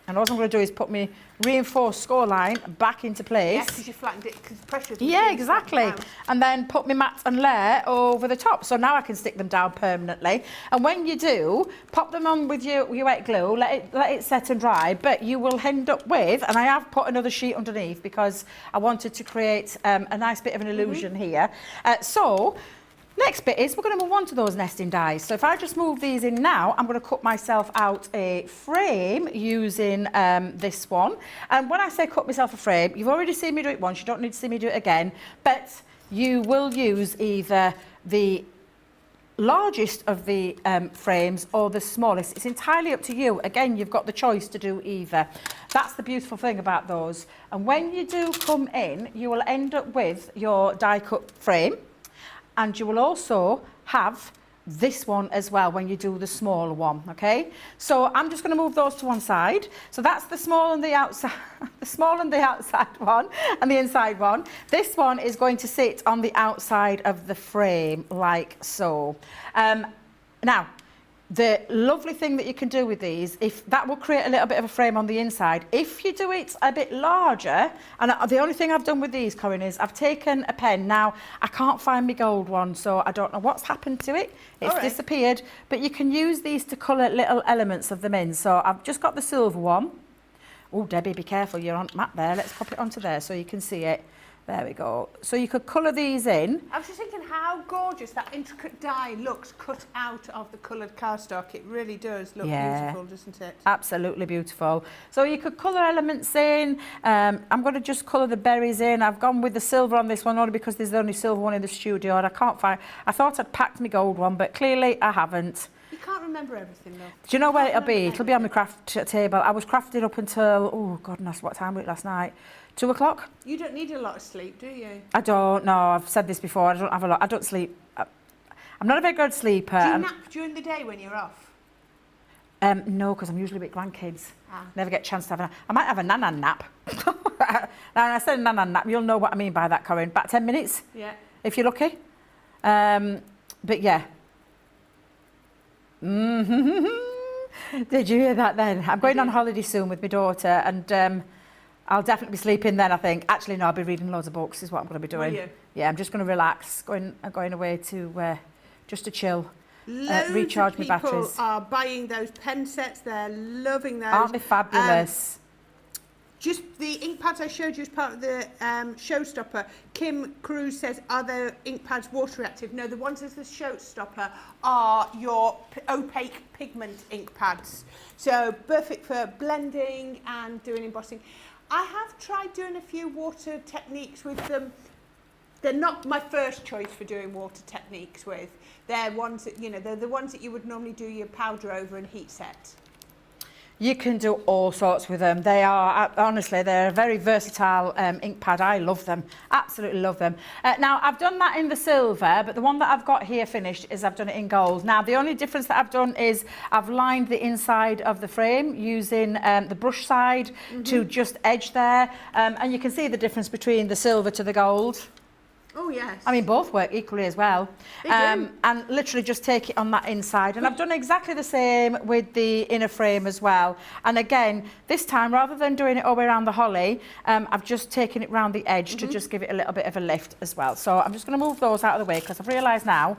And all I'm going to do is put my reinforced score line back into place.
Yes, because you flattened it, because pressure.
Yeah, exactly. And then put my mat and layer over the top. So now I can stick them down permanently. And when you do, pop them on with your wet glue, let it set and dry. But you will end up with, and I have put another sheet underneath because I wanted to create a nice bit of an illusion here. So Next bit is we're going to move on to those nesting dies. So if I just move these in now, I'm going to cut myself out a frame using this one. And when I say cut myself a frame, you've already seen me do it once, you don't need to see me do it again, but you will use either the largest of the frames or the smallest. It's entirely up to you. Again, you've got the choice to do either. That's the beautiful thing about those. And when you do come in, you will end up with your die cut frame. And you will also have this one as well when you do the smaller one, okay? So I'm just going to move those to one side. So that's the small and the outside, the small and the outside one, and the inside one. This one is going to sit on the outside of the frame, like so. Now, the lovely thing that you can do with these, if that will create a little bit of a frame on the inside, if you do it a bit larger, and the only thing I've done with these, Corrine, is I've taken a pen. Now, I can't find my gold one, so I don't know what's happened to it. It's disappeared, but you can use these to colour little elements of them in. So I've just got the silver one. Oh, Debbie, be careful, you're on map there. Let's pop it onto there so you can see it. There we go. So you could colour these in.
I was just thinking how gorgeous that intricate die looks cut out of the coloured cardstock. It really does look beautiful, doesn't it?
Absolutely beautiful. So you could colour elements in. I'm going to just colour the berries in. I've gone with the silver on this one only because there's the only silver one in the studio and I can't find... I thought I'd packed my gold one, but clearly I haven't.
You can't remember everything though.
Do you know where it'll be? It'll be on my craft table. I was crafting up until, oh goodness, what time was it last night? 2 o'clock?
You don't need a lot of sleep, do you?
I don't, no, I've said this before, I don't have a lot, I don't sleep. I'm not a very good sleeper.
Do you nap during the day when you're off?
No, because I'm usually with grandkids. Never get a chance to have a nap. I might have a nan-nan nap. Now, when I said nan-nan nap, you'll know what I mean by that, Corrine. About 10 minutes,
yeah,
if you're lucky. But yeah. Did you hear that then? I'm going on holiday soon with my daughter and I'll definitely be sleeping then, I think. Actually, no, I'll be reading loads of books is what I'm going to be doing.
Will you?
Yeah, I'm just going to relax, going away to just to chill,
loads
recharge
of
my
people
batteries.
are buying those pen sets. They're loving those.
Aren't they fabulous?
Just the ink pads I showed you as part of the Showstopper. Kim Cruz says, are the ink pads water reactive? No, the ones as the Showstopper are your opaque pigment ink pads. So perfect for blending and doing embossing. I have tried doing a few water techniques with them. They're not my first choice for doing water techniques with. They're ones that, you know, they're the ones that you would normally do your powder over and heat set.
You can do all sorts with them. They are, honestly, they're a very versatile ink pad. I love them, absolutely love them. Now, I've done that in the silver, but the one that I've got here finished is I've done it in gold. Now, the only difference that I've done is I've lined the inside of the frame using the brush side to just edge there. And you can see the difference between the silver to the gold.
Oh, yes.
I mean, both work equally as well.
They do.
And literally just take it on that inside. And I've done exactly the same with the inner frame as well. And again, this time, rather than doing it all the way around the holly, I've just taken it round the edge to just give it a little bit of a lift as well. So I'm just going to move those out of the way because I've realised now.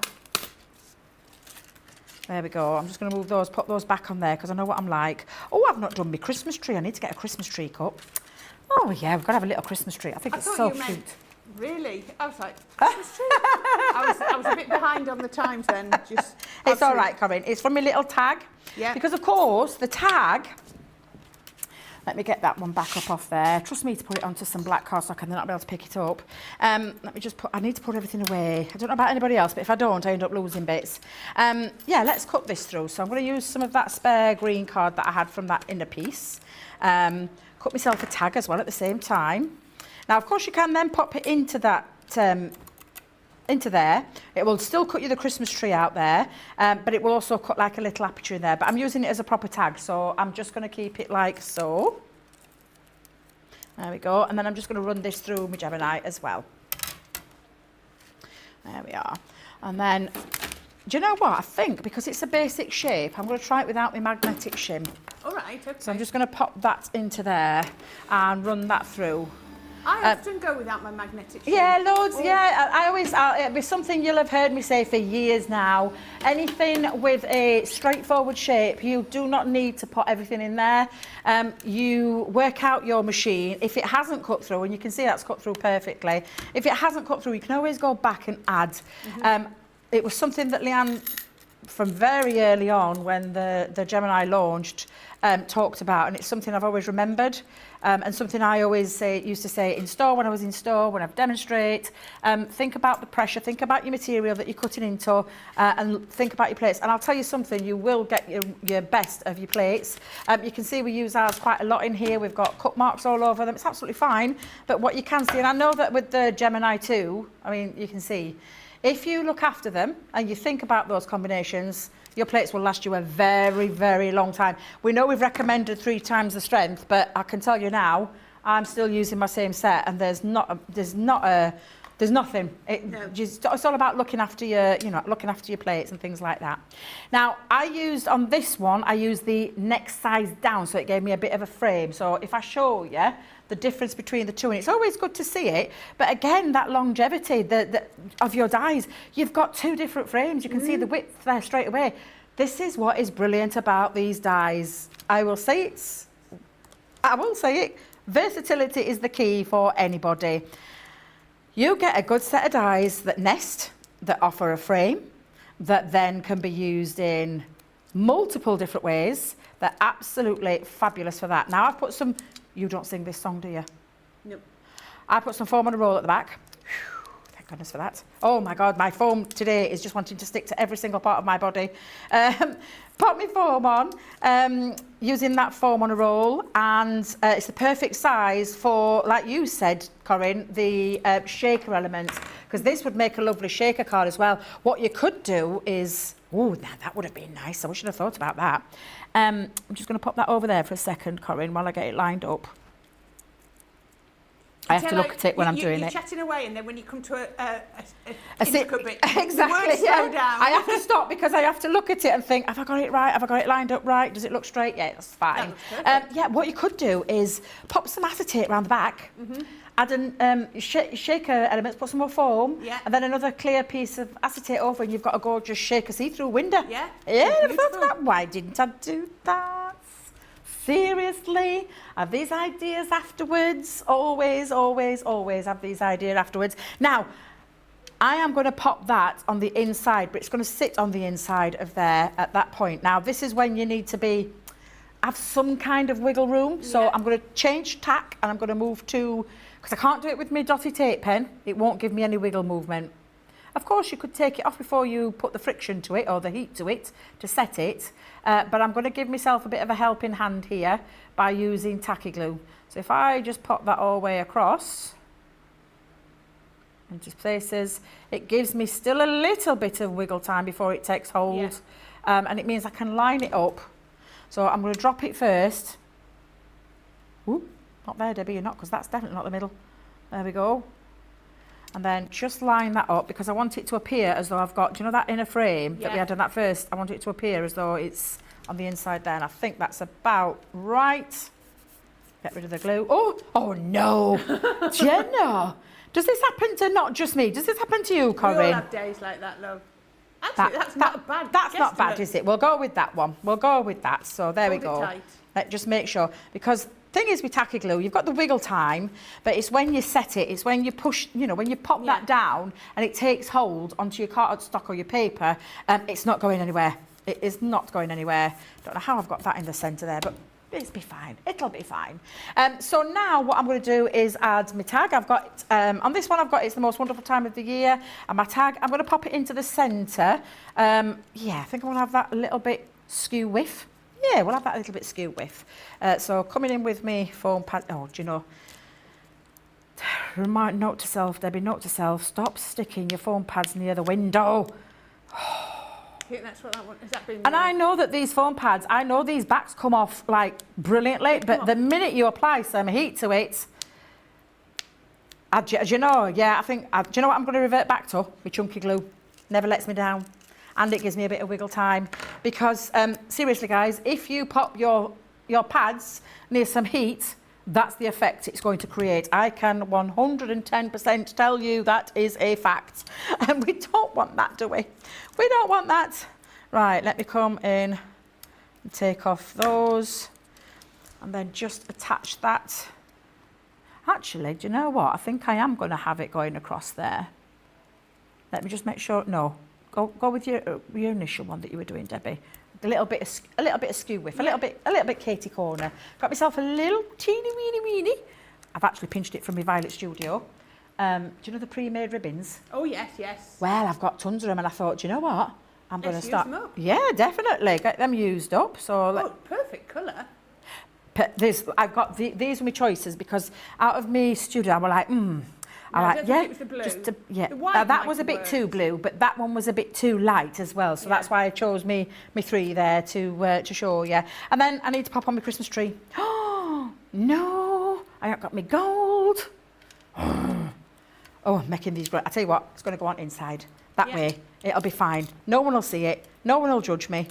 There we go. I'm just going to move those, put those back on there because I know what I'm like. Oh, I've not done my Christmas tree. I need to get a Christmas tree cut. Oh, yeah, we've got to have a little Christmas tree. I think it's so cute.
Really? I was like, Christmas tree? I was a bit behind on the times then.
It's all right, Corrine. It's from my little tag.
Yeah.
Because, of course, the tag... Let me get that one back up off there. Trust me to put it onto some black cardstock and then I'll be able to pick it up. Let me just put... I need to put everything away. I don't know about anybody else, but if I don't, I end up losing bits. Yeah, let's cut this through. So I'm going to use some of that spare green card that I had from that inner piece. Cut myself a tag as well at the same time. Now, of course, you can then pop it into that, into there. It will still cut you the Christmas tree out there, but it will also cut like a little aperture in there. But I'm using it as a proper tag, so I'm just going to keep it like so. There we go. And then I'm just going to run this through my Gemini as well. There we are. And then, do you know what? I think because it's a basic shape, I'm going to try it without my magnetic shim.
All right, okay.
So I'm just going to pop that into there and run that through.
I often go without my magnetic shim.
Yeah, loads, yeah. I always, it'll be something you'll have heard me say for years now. Anything with a straightforward shape, you do not need to put everything in there. You work out your machine. If it hasn't cut through, and you can see that's cut through perfectly, if it hasn't cut through, you can always go back and add. it was something that Leanne, from very early on when the Gemini launched, talked about, and it's something I've always remembered, and something I always used to say in store when I was in store, when I demonstrate. Think about the pressure, think about your material that you're cutting into, and think about your plates. And I'll tell you something, you will get your best of your plates. You can see we use ours quite a lot in here. We've got cut marks all over them. It's absolutely fine. But what you can see, and I know that with the Gemini 2, I mean, you can see, if you look after them and you think about those combinations, your plates will last you a very, very long time. We know we've recommended 3 times the strength, but I can tell you now, I'm still using my same set, and there's nothing. It's all about looking after your plates and things like that. Now, on this one, I used the next size down, so it gave me a bit of a frame. So if I show you the difference between the two, and it's always good to see it, but again, that longevity of your dies, you've got 2 different frames. You can see the width there straight away. This is what is brilliant about these dies. I will say it. Versatility is the key for anybody. You get a good set of dies that nest, that offer a frame, that then can be used in multiple different ways. They're absolutely fabulous for that. Now, I've put some... You don't sing this song, do you?
Nope.
I put some foam on a roll at the back. Whew, thank goodness for that. Oh my God, my foam today is just wanting to stick to every single part of my body. Put my foam on, using that foam on a roll, and it's the perfect size for, like you said, Corrine, the shaker element, because this would make a lovely shaker card as well. What you could do is, oh, now that would have been nice. I wish I'd have thought about that. I'm just going to pop that over there for a second, Corrine, while I get it lined up. I have to look at it when I'm doing
you're
it.
You're chatting away, and then when you come to
Exactly,
the words slow down.
I have to stop because I have to look at it and think, have I got it right? Have I got it lined up right? Does it look straight? Yeah, that's fine. Yeah, what you could do is pop some acetate around the back, add an shaker elements, put some more foam, and then another clear piece of acetate over, and you've got a gorgeous shaker see-through window.
Yeah,
I've thought of that. Why didn't I do that? Seriously, I have these ideas afterwards. Always, always, always have these ideas afterwards. Now, I am going to pop that on the inside, but it's going to sit on the inside of there at that point. Now, this is when you need to have some kind of wiggle room. So I'm going to change tack, and I'm going to move to, because I can't do it with my dotty tape pen. It won't give me any wiggle movement. Of course, you could take it off before you put the friction to it or the heat to it to set it. But I'm going to give myself a bit of a helping hand here by using tacky glue. So if I just pop that all the way across into places, it gives me still a little bit of wiggle time before it takes hold. And it means I can line it up. So I'm going to drop it first. Ooh, not there, Debbie, you're not, because that's definitely not the middle. There we go. And then just line that up, because I want it to appear as though I've got, do you know that inner frame that we had on that first? I want it to appear as though it's on the inside there, and I think that's about right. Get rid of the glue. Oh no, Jenna, does this happen to not just me? Does this happen to you, Corrine?
We all have days like that, love. Actually, that's not bad.
That's not bad, is it? We'll go with that one. We'll go with that. So there we go.
Tight.
Just make sure, because thing is with tacky glue, you've got the wiggle time, but it's when you set it, it's when you push, when you pop that down and it takes hold onto your cardstock or your paper, it's not going anywhere. It is not going anywhere. Don't know how I've got that in the centre there, but it'll be fine. It'll be fine. So now what I'm going to do is add my tag. I've got, on this one, it's the most wonderful time of the year, and my tag, I'm going to pop it into the centre. Yeah, I think I want to have that a little bit skew with. Yeah, we'll have that a little bit skew with. So coming in with me foam pad. Oh, do you know? Note to self, Debbie, note to self, stop sticking your foam pads near the window.
I think that's what that one is. That being
And I know that these foam pads, I know these backs come off like brilliantly, but the minute you apply some heat to it, do you know? Yeah, I think. Do you know what I'm going to revert back to? With chunky glue, never lets me down. And it gives me a bit of wiggle time, because seriously guys, if you pop your pads near some heat, that's the effect it's going to create. I can 110% tell you that is a fact. And we don't want that, do we? We don't want that. Right, let me come in and take off those, and then just attach that. Actually, do you know what? I think I am going to have it going across there. Let me just make sure. No. go with your initial one that you were doing, Debbie. A little bit of skew whiff, a little bit Katie corner. Got myself a little teeny weeny. I've actually pinched it from my Violet Studio. Do you know the pre-made ribbons?
Oh yes, yes.
Well, I've got tons of them, and I thought, do you know what? I'm going to start.
Use them up.
Yeah, definitely get them used up. So
perfect colour.
I've got these are my choices because out of my studio, I was like, I like,
it was the blue. The white
that was a bit too blue, but that one was a bit too light as well. So that's why I chose me 3 there to show you. And then I need to pop on my Christmas tree. Oh no, I haven't got my gold. Oh, I'm making these great. I tell you what, it's going to go on inside. That way, it'll be fine. No one will see it. No one will judge me.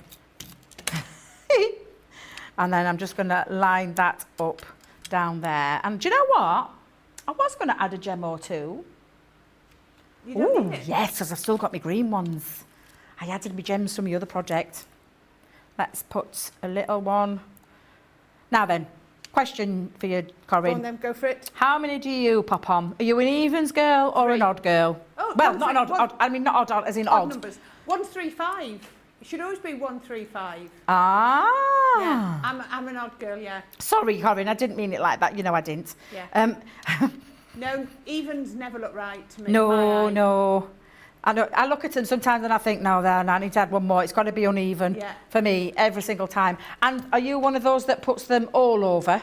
And then I'm just going to line that up down there. And do you know what? I was going to add a gem or two.
You don't need it?
Yes, because I've still got my green ones. I added my gems from the other project. Let's put a little one. Now then, question for you, Corrine.
Go on then, go for it.
How many do you pop on? Are you an evens girl or an odd girl?
Oh,
well, not an odd. I mean, not odd, as in odd.
Numbers. 135. It should always be 135.
Ah.
Yeah, I'm an odd girl, yeah.
Sorry, Corrine, I didn't mean it like that. You know I didn't.
Yeah. No, evens never look right to me.
No. I look at them sometimes and I think, no, I need to add one more. It's got to be uneven for me every single time. And are you one of those that puts them all over?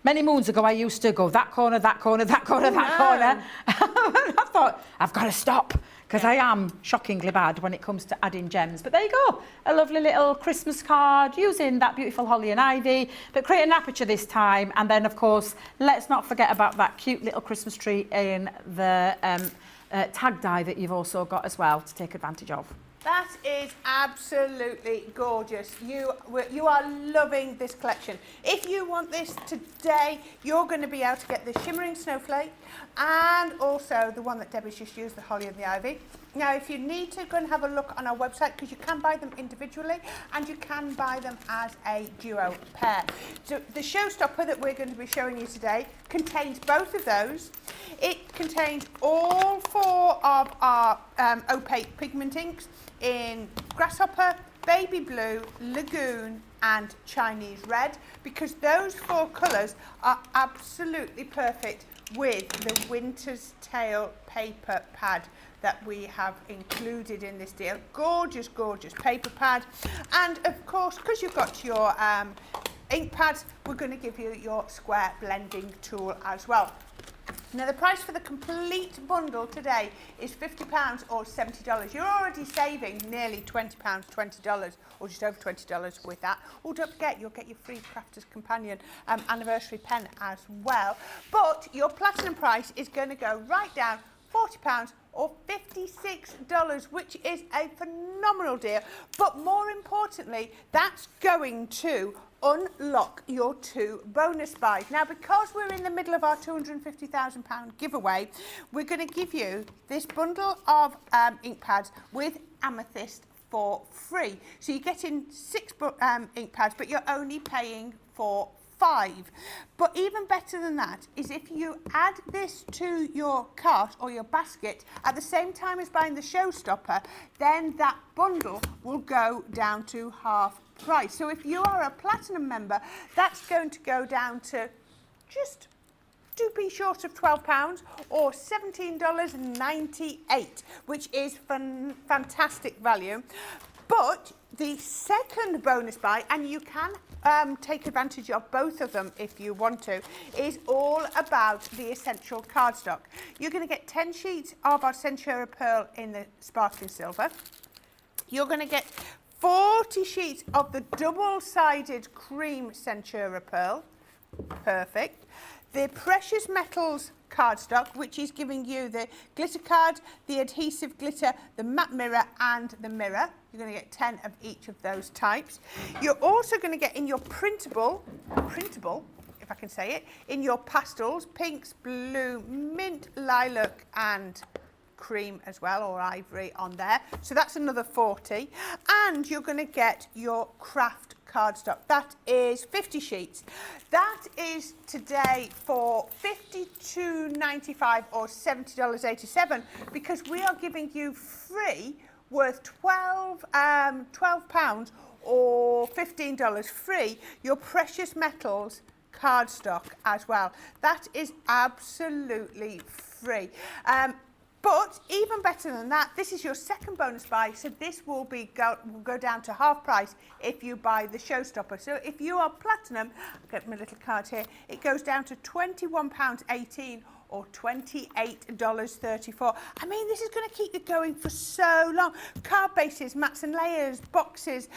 Many moons ago, I used to go that corner, that corner, that corner, that corner. I thought, I've got to stop because I am shockingly bad when it comes to adding gems. But there you go, a lovely little Christmas card using that beautiful holly and ivy, but create an aperture this time. And then, of course, let's not forget about that cute little Christmas tree in the tag die that you've also got as well to take advantage of.
That is absolutely gorgeous. You are loving this collection. If you want this today, you're going to be able to get the shimmering snowflake and also the one that Debbie's just used, the holly and the ivy. Now, if you need to, go and have a look on our website because you can buy them individually and you can buy them as a duo pair. So the Showstopper that we're going to be showing you today contains both of those. It contains all 4 of our opaque pigment inks in Grasshopper, Baby Blue, Lagoon and Chinese Red, because those 4 colours are absolutely perfect with the Winter's Tale paper pad that we have included in this deal. Gorgeous, gorgeous paper pad. And of course, because you've got your ink pads, we're going to give you your square blending tool as well. Now, the price for the complete bundle today is £50 or $70. You're already saving nearly £20, $20, or just over $20 with that. Oh, don't forget, you'll get your free Crafter's Companion anniversary pen as well. But your platinum price is going to go right down £40 or $56, which is a phenomenal deal. But more importantly, that's going to unlock your 2 bonus buys. Now, because we're in the middle of our £250,000 giveaway, we're going to give you this bundle of ink pads with amethyst for free. So you're getting 6 ink pads, but you're only paying for 5. But even better than that is if you add this to your cart or your basket at the same time as buying the Showstopper, then that bundle will go down to half price. So if you are a platinum member, that's going to go down to just 2p short of £12 or $17.98, which is fantastic value. But the second bonus buy, and you can take advantage of both of them if you want to, is all about the essential cardstock. You're going to get 10 sheets of our Centura Pearl in the sparkling silver. You're going to get 40 sheets of the double-sided cream Centura Pearl. Perfect. The Precious Metals cardstock, which is giving you the glitter card, the adhesive glitter, the matte mirror and the mirror. You're going to get 10 of each of those types. You're also going to get in your printable, if I can say it, in your pastels, pinks, blue, mint, lilac and cream as well, or ivory on there. So that's another 40. And you're going to get your craft cardstock. That is 50 sheets. That is today for $52.95 or $70.87 because we are giving you free worth £12 or $15 free your precious metals cardstock as well. That is absolutely free. But even better than that, this is your second bonus buy, so this will go down to half price if you buy the Showstopper. So if you are platinum, I'll get my little card here, it goes down to £21.18 or $28.34. I mean, this is going to keep you going for so long. Card bases, mats and layers, boxes,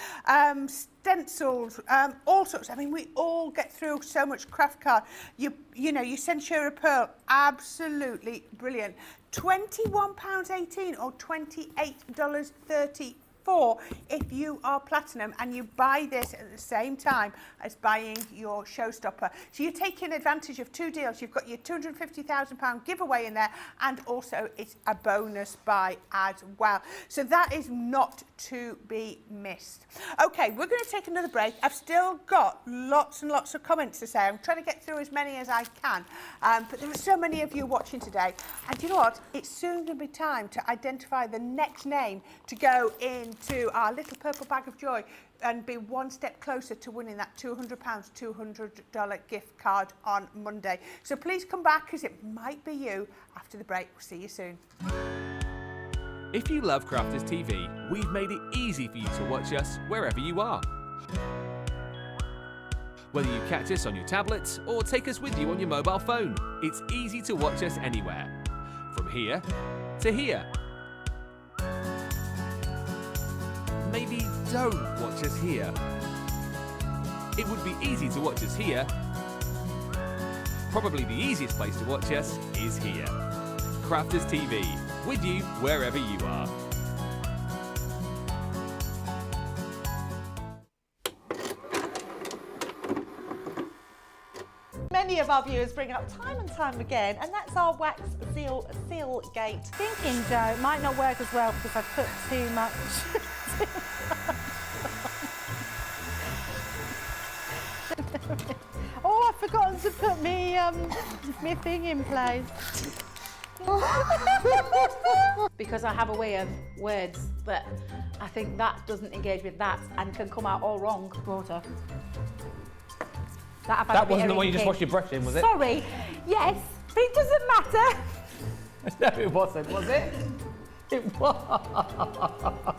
stencils, all sorts. I mean, we all get through so much craft card. You know, you Centura Pearl, absolutely brilliant. £21.18 or $28.34 if you are platinum and you buy this at the same time as buying your Showstopper. So you're taking advantage of two deals. You've got your £250,000 giveaway in there, and also it's a bonus buy as well. So that is not to be missed. Okay, we're going to take another break. I've still got lots and lots of comments to say. I'm trying to get through as many as I can, but there are so many of you watching today. And you know what? It's soon going to be time to identify the next name to go into our little purple bag of joy and be one step closer to winning that £200, $200 gift card on Monday. So please come back, because it might be you after the break. We'll see you soon.
If you love Crafters TV, we've made it easy for you to watch us wherever you are. Whether you catch us on your tablets or take us with you on your mobile phone, it's easy to watch us anywhere. From here to here. Maybe don't watch us here. It would be easy to watch us here. Probably the easiest place to watch us is here. Crafters TV, with you wherever you are.
Many of our viewers bring up time and time again, and that's our wax seal gate.
Thinking, Joe, it might not work as well because I've put too much. Oh, I've forgotten to put me thing in place.
Because I have a way of words that I think that doesn't engage with that and can come out all wrong. Water.
That wasn't the one you just washed your brush in, was it?
Sorry. Yes, but it doesn't matter.
No, it wasn't, was it? It was.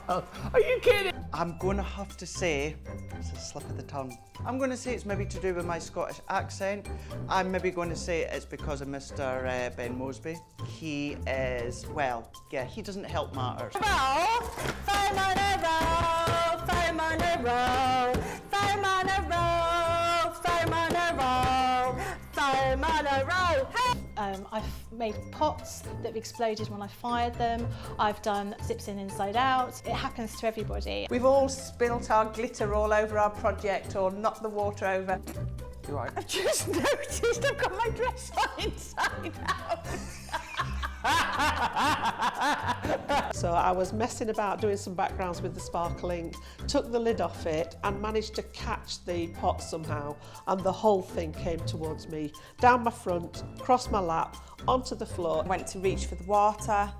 Are you kidding?
I'm going to have to say, it's a slip of the tongue. I'm going to say it's maybe to do with my Scottish accent. I'm maybe going to say it's because of Mr. Ben Mosby. He is, well, yeah, he doesn't help matters.
I've made pots that have exploded when I fired them. I've done zips in inside out. It happens to everybody.
We've all spilt our glitter all over our project or knocked the water over.
You're right.
I've just noticed I've got my dress on inside out.
So I was messing about doing some backgrounds with the sparkling, took the lid off it and managed to catch the pot somehow, and the whole thing came towards me, down my front, across my lap, onto the floor.
I went to reach for the water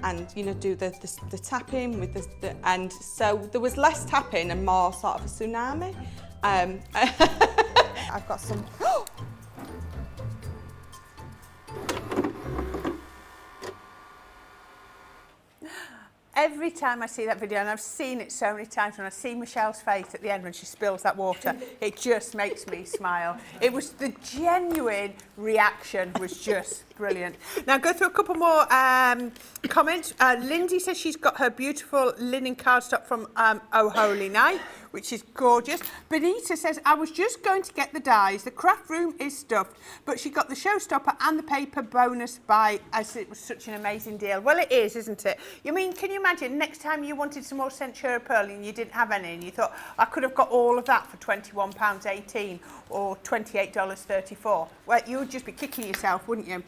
and, you know, do the tapping with and so there was less tapping and more sort of a tsunami. I've got some.
Every time I see that video, and I've seen it so many times, when I see Michelle's face at the end when she spills that water, it just makes me smile. It was the genuine reaction was just brilliant. Now go through a couple more comments. Lindsay says she's got her beautiful linen cardstock from Oh Holy Night, which is gorgeous. Benita says, I was just going to get the dies. The craft room is stuffed, but she got the Showstopper and the paper bonus buy as it was such an amazing deal. Well, it is, isn't it? You mean, can you imagine next time you wanted some more Centura Pearl and you didn't have any and you thought, I could have got all of that for £21.18 or $28.34. Well, you would just be kicking yourself, wouldn't you?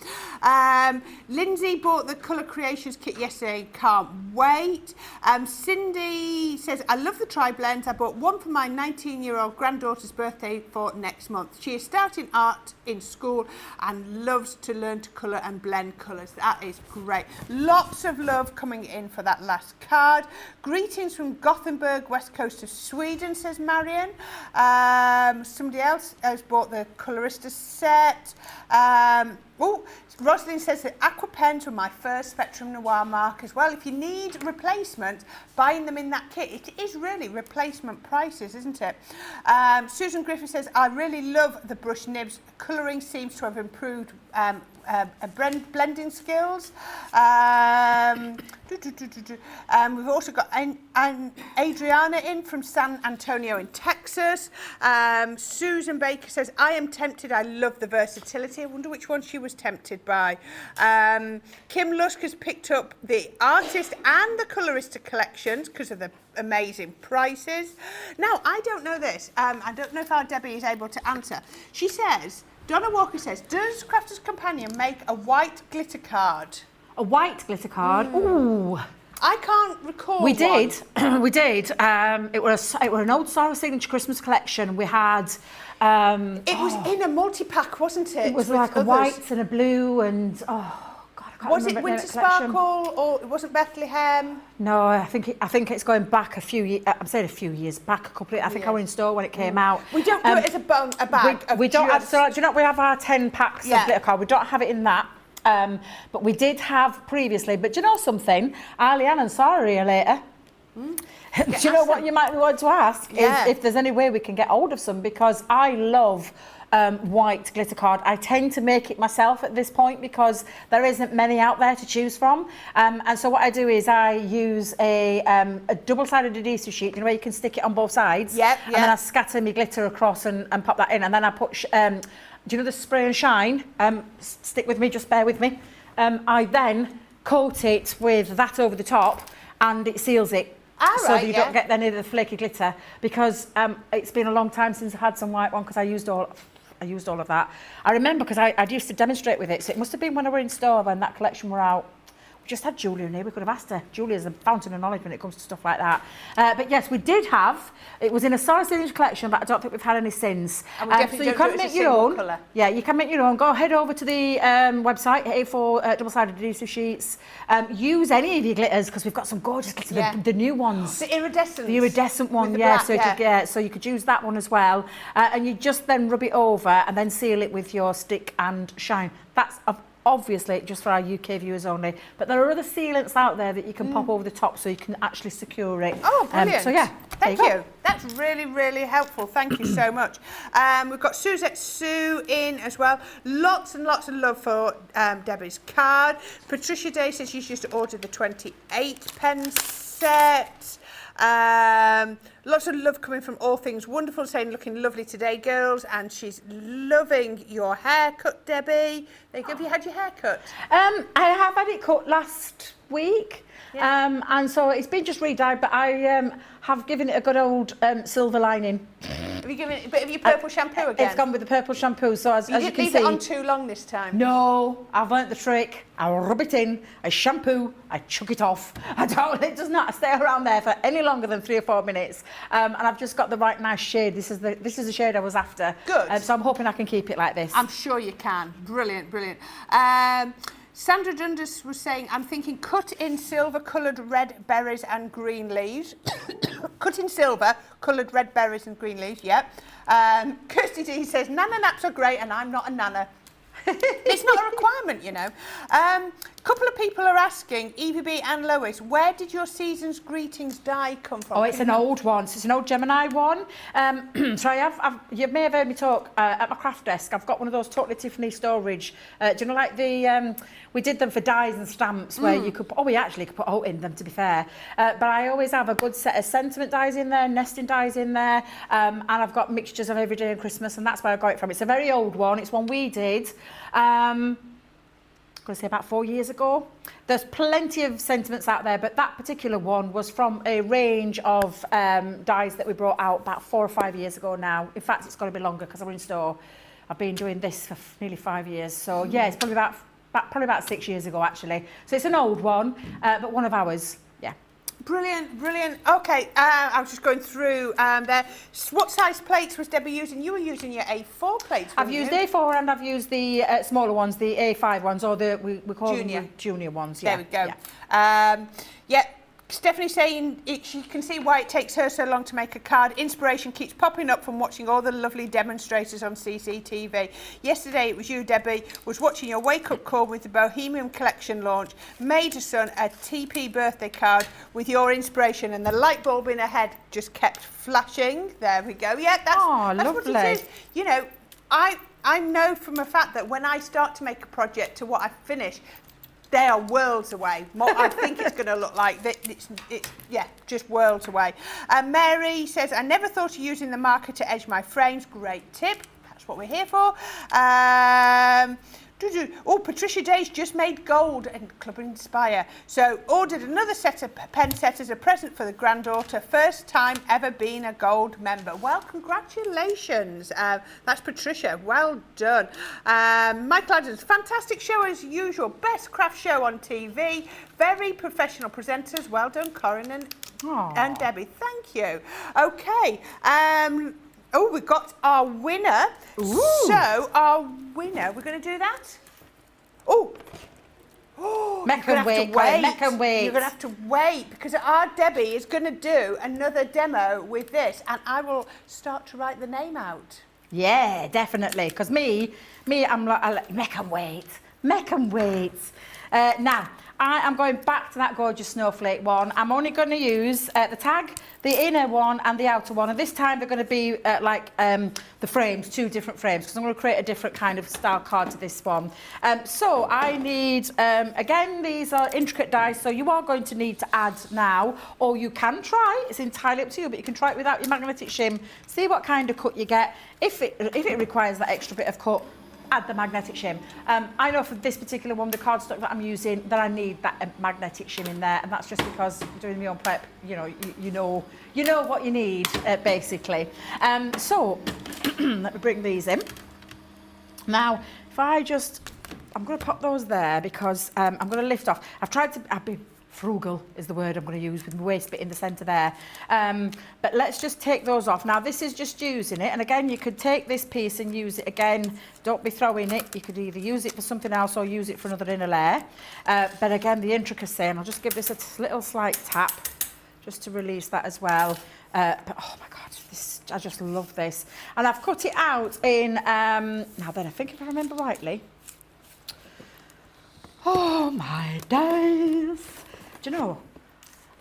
Lindsay bought the Colour Creations kit yesterday, can't wait. Cindy says, I love the tri-blends. I bought one for my 19-year-old granddaughter's birthday for next month. She is starting art in school and loves to learn to colour and blend colours. That is great. Lots of love coming in for that last card. Greetings from Gothenburg, west coast of Sweden, says Marion. Somebody else has bought the Colorista set. Rosalind says that aqua pens were my first Spectrum Noir mark as well. If you need replacement, buying them in that kit, it is really replacement prices, isn't it? Susan Griffith says, I really love the brush nibs. Colouring seems to have improved blending skills. We've also got Adriana in from San Antonio in Texas. Susan Baker says, I am tempted. I love the versatility. I wonder which one she was tempted by. Kim Lusk has picked up the Artist and the Colorista collections because of the amazing prices. Now, I don't know this. I don't know if our Debbie is able to answer. She says, Donna Walker says, does Crafters Companion make a white glitter card?
A white glitter card? Ooh.
I can't recall.
We did. We did. It was an old Sarah Signature Christmas collection. We had.
It was in a multi-pack, wasn't it?
It was like a white and a blue and
was it Winter Sparkle or it wasn't Bethlehem?
No, I think it's going back a few years. I'm saying a few years back, a couple. I think I was in store when it came out.
We don't do it as a bag.
We don't have. So, do you know we have our 10 packs of glitter card? We don't have it in that. But we did have previously. But do you know something? Alianne and Sarah are here later. Do you know what you might want to ask? Is if there's any way we can get hold of some, because I love white glitter card. I tend to make it myself at this point because there isn't many out there to choose from. And so what I do is I use a double-sided adhesive sheet, you know, where you can stick it on both sides. And then I scatter my glitter across and pop that in. And then I put, do you know the spray and shine? Stick with me, just bear with me. I then coat it with that over the top and it seals it. So that you don't get any of the flaky glitter, because it's been a long time since I've had some white one because I used all of that. I remember because I used to demonstrate with it, so it must have been when I were in store when that collection were out. We just had Julia in here, we could have asked her. Julia's a fountain of knowledge when it comes to stuff like that. But yes, we did have, it was in a Sarah Signature collection, but I don't think we've had any since.
And we definitely
so you can make your own. Colour. Yeah, you can make your own. Go head over to the website, A4 double-sided adhesive sheets. Use any of your glitters, because we've got some gorgeous glitter, the new ones.
The iridescent.
The iridescent one, so you could use that one as well. And you just then rub it over and then seal it with your stick and shine. That's obviously just for our UK viewers only, but there are other sealants out there that you can pop over the top so you can actually secure it.
Oh, brilliant.
So yeah,
thank you. That's really, really helpful. Thank you so much. We've got Suzette Sue in as well. Lots and lots of love for Debbie's card. Patricia Day says she's just ordered the 28 pen set. Lots of love coming from All Things Wonderful, saying looking lovely today, girls, and she's loving your haircut, Debbie. Have you had your hair cut?
I have had it cut last week, and so it's been just re-dyed, but I have given it a good old silver lining.
Have you given it a bit of your purple shampoo again?
It's gone with the purple shampoo, so as you can see.
You didn't leave it on too long this time?
No, I've learnt the trick. I rub it in, I shampoo, I chuck it off. It does not stay around there for any longer than 3 or 4 minutes. And I've just got the right nice shade. This is the shade I was after.
Good.
So I'm hoping I can keep it like this.
I'm sure you can. Brilliant, brilliant. Sandra Dundas was saying, I'm thinking cut in silver coloured red berries and green leaves. Cut in silver coloured red berries and green leaves, yep. Kirsty D says, Nana naps are great and I'm not a nana. It's not a requirement, you know. Couple of people are asking, Evie B and Lois, where did your Season's Greetings die come from?
Oh, it's an old one. So it's an old Gemini one. So you may have heard me talk at my craft desk. I've got one of those Totally Tiffany storage. Do you know, like the we did them for dies and stamps where you could. We actually could put oat in them, to be fair. But I always have a good set of sentiment dies in there, nesting dies in there, and I've got mixtures of every day and Christmas, and that's where I got it from. It's a very old one. It's one we did. I'm going to say about 4 years ago. There's plenty of sentiments out there, but that particular one was from a range of dies that we brought out about 4 or 5 years ago now. In fact, it's got to be longer because I was in store. I've been doing this for nearly 5 years. So yeah, it's probably about probably about 6 years ago, actually. So it's an old one, but one of ours. Yeah.
Brilliant, brilliant. Okay, I was just going through there. What size plates was Debbie using? You were using your A4 plates,
I've used A4 and I've used the smaller ones, the A5 ones, or we call them the junior ones. Yeah.
There we go. Yeah. Stephanie saying she can see why it takes her so long to make a card. Inspiration keeps popping up from watching all the lovely demonstrators on CCTV. Yesterday it was you, Debbie, was watching your wake-up call with the Bohemian Collection launch. Made her son a TP birthday card with your inspiration, and the light bulb in her head just kept flashing. There we go. Yeah, that's
lovely.
What it is. You know, I know from a fact that when I start to make a project to what I finish, they are worlds away. What I think it's going to look like, it's just worlds away. Mary says, I never thought of using the marker to edge my frames. Great tip. That's what we're here for. Oh, Patricia Day's just made gold and Club Inspire. So ordered another set of pen set as a present for the granddaughter. First time ever being a gold member. Well, congratulations. That's Patricia. Well done. Michael Adams, fantastic show as usual. Best craft show on TV. Very professional presenters. Well done, Corrine and Debbie. Thank you. Okay. Oh, we've got our winner. Ooh. So, our winner, we're going to do that? Oh,
Make them wait.
You're going to have to wait because our Debbie is going to do another demo with this, and I will start to write the name out.
Yeah, definitely. Because I'm like, make them wait. Make them wait. Now, I am going back to that gorgeous snowflake one. I'm only going to use the tag, the inner one and the outer one. And this time they're going to be the frames, 2 different frames, because I'm going to create a different kind of style card to this one. So I need, again, these are intricate dies, so you are going to need to add now, or you can try, it's entirely up to you, but you can try it without your magnetic shim, see what kind of cut you get. If it requires that extra bit of cut, add the magnetic shim. I know for this particular one, the cardstock that I'm using, that I need that magnetic shim in there, and that's just because I'm doing my own prep. You know what you need basically. So let me bring these in. Now, if I'm going to pop those there because I'm going to lift off. I've been frugal is the word I'm going to use with my waste bit in the centre there. But let's just take those off. Now this is just using it, and again you could take this piece and use it again. Don't be throwing it. You could either use it for something else or use it for another inner layer. But again, the intricacy, and I'll just give this a little slight tap just to release that as well. But oh my God, I just love this. And I've cut it out in, now then I think if I remember rightly, oh my days. Do you know,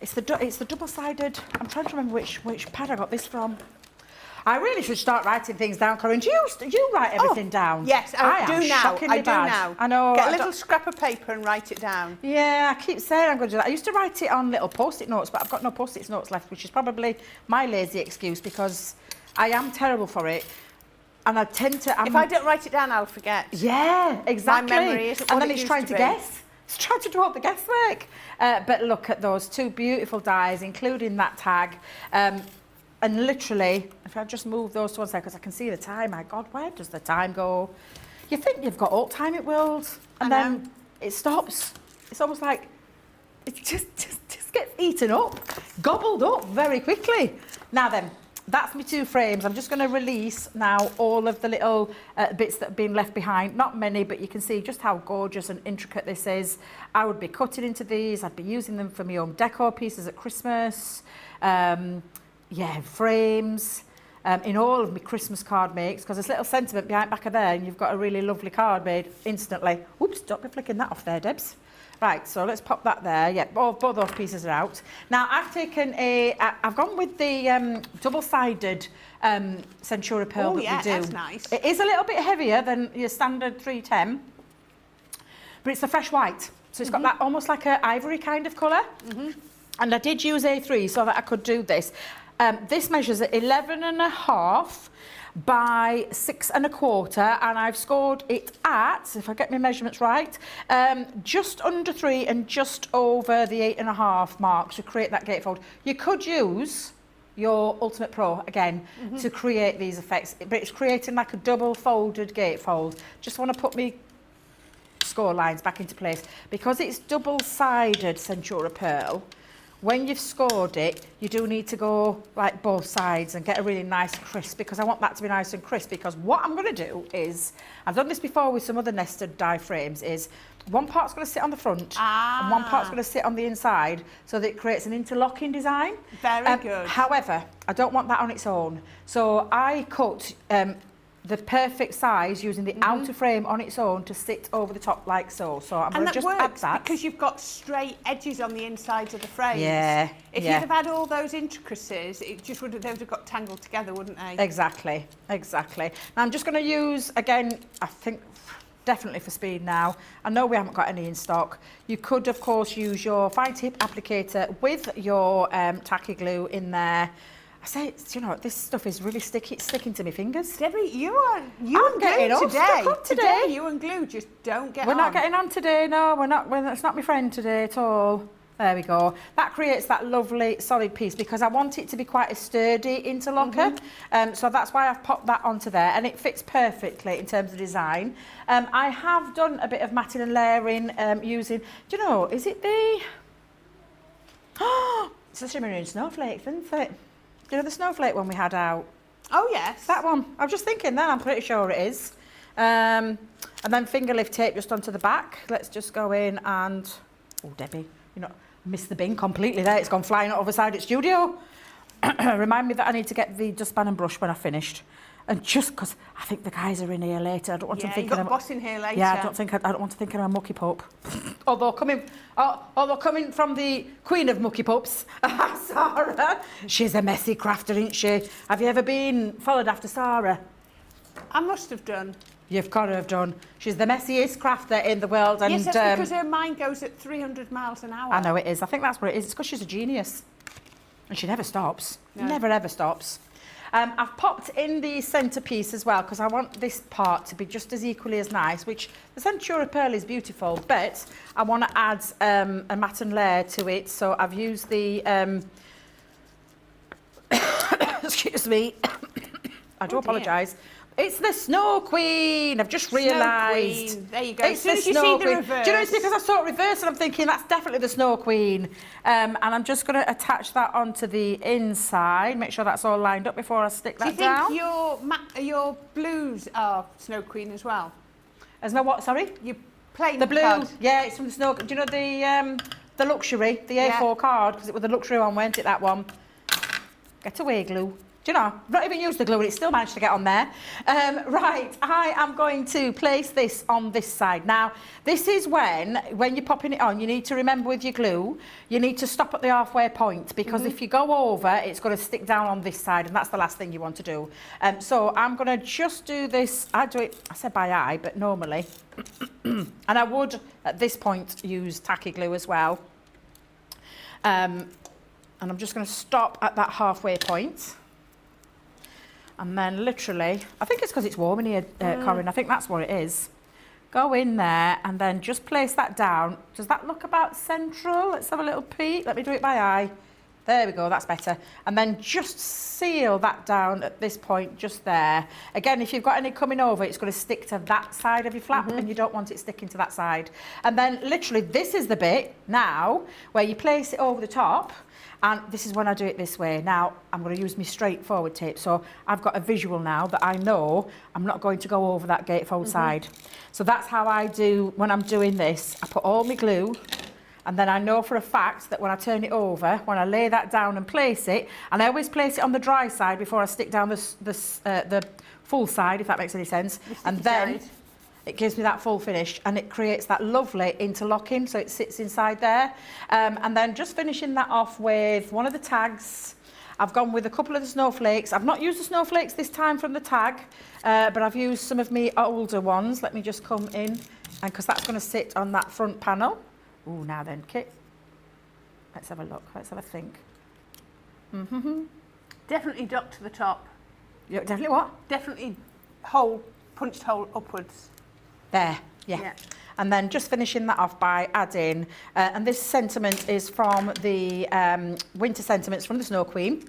it's the double-sided, I'm trying to remember which pad I got this from. I really should start writing things down, Corrine. Do you write everything down?
Yes, I do now. I do
bad.
now.
I know.
Get a little scrap of paper and write it down.
Yeah, I keep saying I'm going to do that. I used to write it on little post-it notes, but I've got no post-it notes left, which is probably my lazy excuse because I am terrible for it. And I tend to...
If I don't write it down, I'll forget.
Yeah, exactly.
My memory isn't
and
what
then
it
it's
used
trying
to
to
be.
guess. It's trying to do all the guesswork. But look at those 2 beautiful dies, including that tag. And literally, if I just move those to one side, because I can see the time, my God, where does the time go? You think you've got all time it will, and then it stops. It's almost like it just gets eaten up, gobbled up very quickly. Now then, that's my 2 frames. I'm just going to release now all of the little bits that have been left behind. Not many, but you can see just how gorgeous and intricate this is. I would be cutting into these. I'd be using them for my own decor pieces at Christmas. Yeah, frames. In all of my Christmas card makes, because there's a little sentiment behind back of there, and you've got a really lovely card made instantly. Oops, don't be flicking that off there, Debs. Right, so let's pop that there. Yeah, both those pieces are out. Now, I've gone with the double-sided Centura Pearl that we do.
That's nice.
It is a little bit heavier than your standard 310, but it's a fresh white. So it's got that almost like an ivory kind of colour. And I did use A3 so that I could do this. This measures at 11.5 by 6.25, and I've scored it at, if I get my measurements right, just under 3 and just over the 8.5 mark to create that gatefold. You could use your Ultimate Pro again to create these effects, but it's creating like a double folded gatefold. Just want to put me score lines back into place. Because it's double-sided Centura Pearl, when you've scored it, you do need to go like both sides and get a really nice crisp, because I want that to be nice and crisp. Because what I'm going to do is, I've done this before with some other nested die frames, is one part's going to sit on the front and one part's going to sit on the inside, so that it creates an interlocking design.
Very good.
However, I don't want that on its own. So I cut the perfect size using the outer frame on its own to sit over the top like so. So I'm going to just add that.
Because you've got straight edges on the insides of the frames.
Yeah.
If you'd have had all those intricacies, it just would have, they would have got tangled together, wouldn't they?
Exactly, exactly. Now I'm just going to use, again, I think definitely for speed now. I know we haven't got any in stock. You could, of course, use your fine tip applicator with your tacky glue in there. I say, you know, this stuff is really sticky. It's sticking to my fingers.
Debbie, you and glue today. You and glue just don't get on.
We're not getting on today. No, we're not. It's not my friend today at all. There we go. That creates that lovely solid piece, because I want it to be quite a sturdy interlocker. So that's why I've popped that onto there, and it fits perfectly in terms of design. I have done a bit of matting and layering using, do you know, is it the... Oh, it's the shimmering snowflakes, isn't it? Do you know the snowflake one we had out?
Oh, yes.
That one. I was just thinking that, I'm pretty sure it is. And then finger lift tape just onto the back. Let's just go in and... Oh, Debbie, you know, missed the bin completely there. It's gone flying over side of studio. Remind me that I need to get the dustpan and brush when I've finished. And just because I think the guys are in here later, I don't want to think
you've got a boss in here later.
Yeah, I don't want to think I'm a mucky pup. Although coming from the queen of mucky pups, Sarah, she's a messy crafter, isn't she? Have you ever been followed after Sarah?
I must have done.
You've got to have done. She's the messiest crafter in the world. And,
yes, that's because her mind goes at 300 miles an hour.
I know it is. I think that's what it is. It's because she's a genius. And she never stops. No. Never, ever stops. I've popped in the centrepiece as well, because I want this part to be just as equally as nice, which the Centura Pearl is beautiful, but I want to add a matte and layer to it. So I've used the... excuse me. I do apologise. It's the Snow Queen. I've just realised.
There you go.
It's the Snow Queen. Do you know, it's because I saw it reverse and I'm thinking that's definitely the Snow Queen. And I'm just going to attach that onto the inside. Make sure that's all lined up before I stick that down.
Do you think your blues are Snow Queen as well?
As my what? Sorry?
You plain
the blue.
card.
Yeah, it's from the Snow. Do you know the luxury, the A4 card, because it was the luxury one, weren't it? That one. Get away, glue. Do you know, I've not even used the glue and it still managed to get on there. Right, I am going to place this on this side. Now, this is when you're popping it on, you need to remember with your glue, you need to stop at the halfway point, because if you go over, it's going to stick down on this side, and that's the last thing you want to do. So I'm going to just do this. I do it, I said by eye, but normally. And I would, at this point, use tacky glue as well. And I'm just going to stop at that halfway point. And then literally, I think it's because it's warm in here, Corrine, I think that's what it is. Go in there and then just place that down. Does that look about central? Let's have a little peek. Let me do it by eye. There we go, that's better. And then just seal that down at this point, just there. Again, if you've got any coming over, it's going to stick to that side of your flap and you don't want it sticking to that side. And then literally, this is the bit now where you place it over the top. And this is when I do it this way. Now, I'm going to use my straightforward tape. So I've got a visual now that I know I'm not going to go over that gatefold side. So that's how I do when I'm doing this. I put all my glue, and then I know for a fact that when I turn it over, when I lay that down and place it, and I always place it on the dry side before I stick down the full side, if that makes any sense. And then it gives me that full finish, and it creates that lovely interlocking, so it sits inside there. And then just finishing that off with one of the tags. I've gone with a couple of the snowflakes. I've not used the snowflakes this time from the tag, but I've used some of my older ones. Let me just come in, and because that's going to sit on that front panel. Oh, now then, Kit. Let's have a look. Let's have a think.
Definitely duck to the top.
Definitely what?
Definitely punched hole upwards.
There, yeah. And then just finishing that off by adding, and this sentiment is from the winter sentiments from the Snow Queen,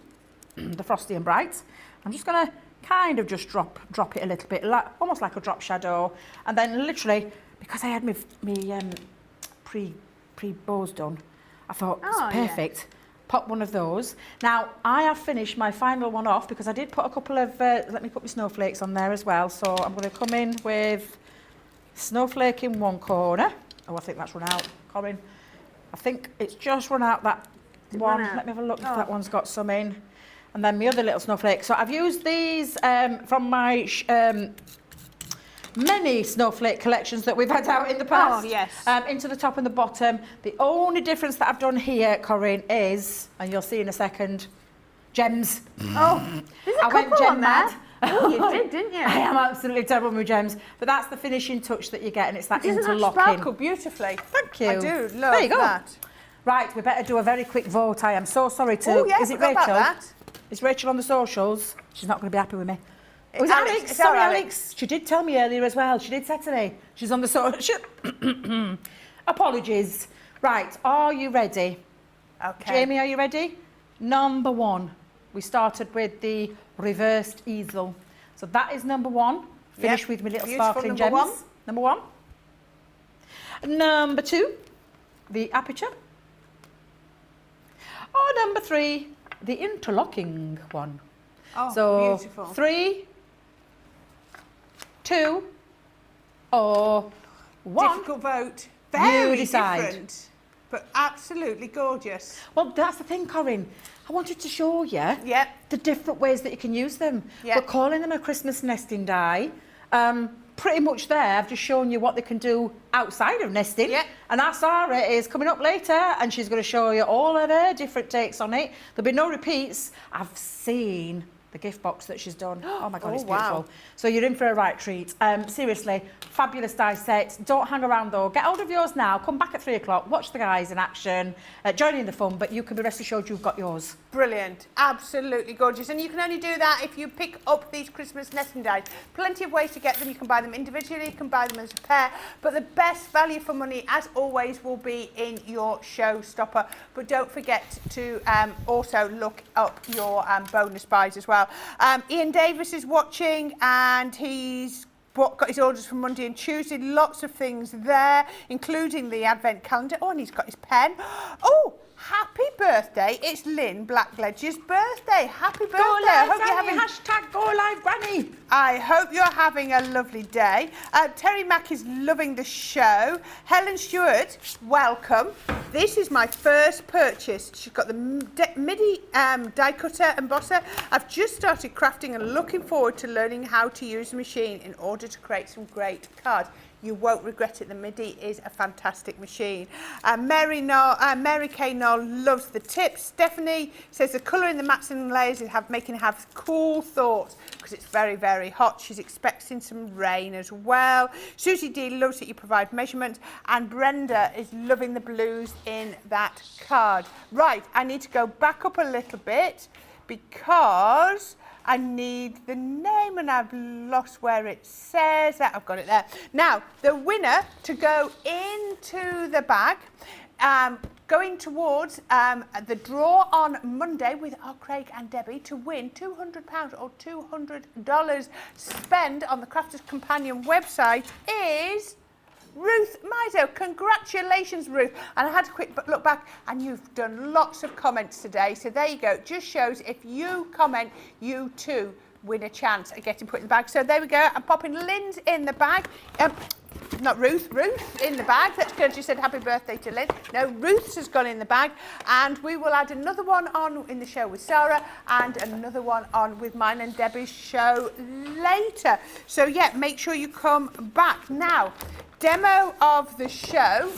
the Frosty and Bright. I'm just going to kind of just drop it a little bit, almost like a drop shadow, and then literally because I had my pre-bows done, I thought it's perfect. Pop one of those. Now, I have finished my final one off because I did put a couple of, let me put my snowflakes on there as well. So I'm going to come in with snowflake in one corner. Oh, I think that's run out, Corrine. I think it's just run out that one. Let me have a look if that one's got some in. And then my other little snowflake. So I've used these from my many snowflake collections that we've had out in the past.
Oh, yes.
Into the top and the bottom. The only difference that I've done here, Corrine, is, and you'll see in a second, gems.
Oh, there's a couple on there. Oh, you did, didn't you?
I am absolutely terrible with gems, but that's the finishing touch that you get, and it's that
Doesn't
interlocking.
that sparkle beautifully?
Thank you.
I do love
there you go.
that.
Right, we better do a very quick vote. I am so sorry to.
Oh, yeah,
is it
forgot
Rachel?
about that.
Is Rachel on the socials? She's not going to be happy with me. Oh,
It's
Alex.
Alex. It's
Sorry,
our
Alex. She did tell me earlier as well. She did say to me. She's on the social. Apologies. Right, are you ready?
Okay.
Jamie, are you ready? Number one. We started with the reversed easel. So that is number one. Finish with my little
Beautiful
sparkling
number
gems.
one.
Number one. Number two, the aperture. Or number three, the interlocking one.
Oh,
so
beautiful.
3, 2, or 1.
Difficult vote. Very
You decide.
different, but absolutely gorgeous.
Well, that's the thing, Corrine. I wanted to show you the different ways that you can use them. We're calling them a Christmas nesting die. Pretty much there, I've just shown you what they can do outside of nesting. And our Sarah is coming up later and she's going to show you all of her different takes on it. There'll be no repeats. I've seen the gift box that she's done. Oh my God, it's beautiful.
Wow.
So you're in for a right treat. Seriously, fabulous die set. Don't hang around though. Get hold of yours now. Come back at 3 o'clock. Watch the guys in action. Join in the fun, but you can be rest assured you've got yours.
Brilliant. Absolutely gorgeous. And you can only do that if you pick up these Christmas nesting dies. Plenty of ways to get them. You can buy them individually, you can buy them as a pair, but the best value for money, as always, will be in your Showstopper. But don't forget to also look up your bonus buys as well. Ian Davis is watching and he's got his orders for Monday and Tuesday. Lots of things there, including the advent calendar. Oh, and he's got his pen. Oh, happy birthday. It's Lynn Blackledge's birthday. Happy birthday.
Go live,
I hope you're
Granny. Hashtag go live, Granny.
I hope you're having a lovely day. Terry Mack is loving the show. Helen Stewart, welcome. This is my first purchase. She's got the MIDI die cutter embosser. I've just started crafting and looking forward to learning how to use the machine in order to create some great cards. You won't regret it. The MIDI is a fantastic machine. Mary Kay Knoll loves the tips. Stephanie says the colour in the mats and layers is making her have cool thoughts because it's very, very hot. She's expecting some rain as well. Susie D loves that you provide measurements. And Brenda is loving the blues in that card. Right, I need to go back up a little bit because I need the name and I've lost where it says that. I've got it there. Now, the winner to go into the bag, going towards the draw on Monday with our Craig and Debbie to win £200 or $200 spend on the Crafters Companion website is Ruth Mizo. Congratulations, Ruth. And I had a quick look back and you've done lots of comments today. So there you go. It just shows if you comment, you too win a chance at getting put in the bag. So there we go. I'm popping Lynn's in the bag. Not Ruth, Ruth in the bag. That's good. She said happy birthday to Lynn. No, Ruth's has gone in the bag. And we will add another one on in the show with Sarah and another one on with mine and Debbie's show later. So yeah, make sure you come back. Now, demo of the show,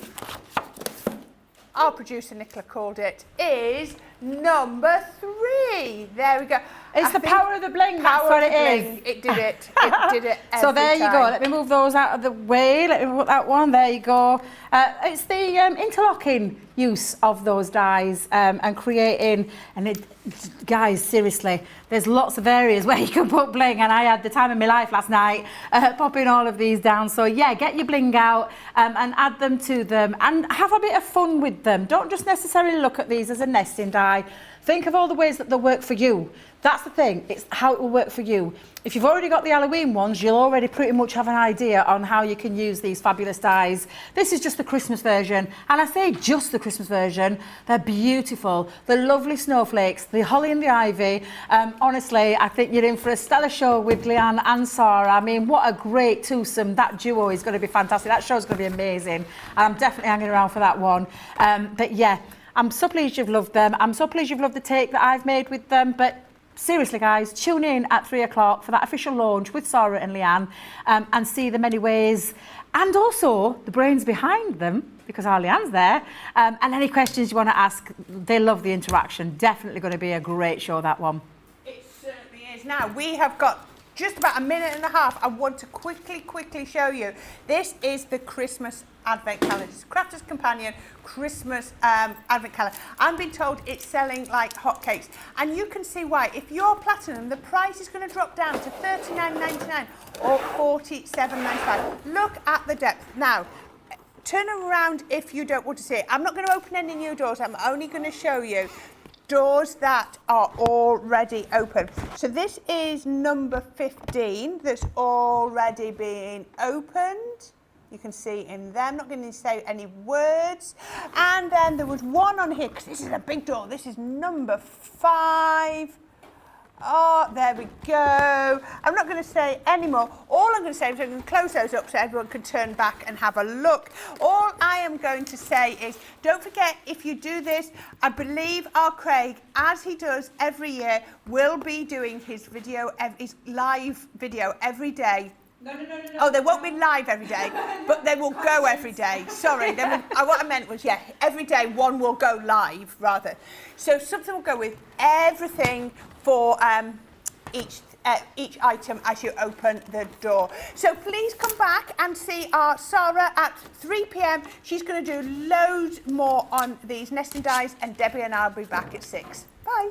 our producer Nicola called it, is number 3. There we go.
It's the power of the bling, that's what it is.
It did it. It did it every
So there you go.
time.
Let me move those out of the way. Let me put that one. There you go. It's the interlocking use of those dies and creating, and guys, seriously, there's lots of areas where you can put bling, and I had the time of my life last night popping all of these down. So yeah, get your bling out and add them to them and have a bit of fun with them. Don't just necessarily look at these as a nesting die. Think of all the ways that they'll work for you. That's the thing, it's how it will work for you. If you've already got the Halloween ones, you'll already pretty much have an idea on how you can use these fabulous dies. This is just the Christmas version, and I say just the Christmas version. They're beautiful, the lovely snowflakes, the holly and the ivy. Honestly, I think you're in for a stellar show with Leanne and Sarah. I mean, what a great twosome. That duo is going to be fantastic. That show's going to be amazing, and I'm definitely hanging around for that one. But yeah, I'm so pleased you've loved them. I'm so pleased you've loved the take that I've made with them. But seriously, guys, tune in at 3 o'clock for that official launch with Sarah and Leanne, and see them anyways. And also the brains behind them, because our Leanne's there. And any questions you want to ask, they love the interaction. Definitely going to be a great show, that one.
It certainly is. Now, we have got just about a minute and a half. I want to quickly show you. This is the Christmas Advent Calendar. It's Crafter's Companion Christmas Advent Calendar. I'm being told it's selling like hotcakes. And you can see why. If you're platinum, the price is going to drop down to $39.99 or $47.95. Look at the depth. Now, turn around if you don't want to see it. I'm not going to open any new doors. I'm only going to show you doors that are already open. So this is number 15 that's already been opened. You can see in there. I'm not going to say any words. And then there was one on here, because this is a big door. This is number 5. Oh, there we go. I'm not going to say any more. All I'm going to say is I'm going to close those up so everyone can turn back and have a look. All I am going to say is, don't forget, if you do this, I believe our Craig, as he does every year, will be doing his video, his live video every day. No. Oh, they won't be live every day, but they will go every day. Sorry, what I meant was, yeah, every day one will go live, rather. So something will go with everything for each item as you open the door. So please come back and see our Sarah at 3 p.m. She's going to do loads more on these nesting dies, and Debbie and I will be back at 6. Bye.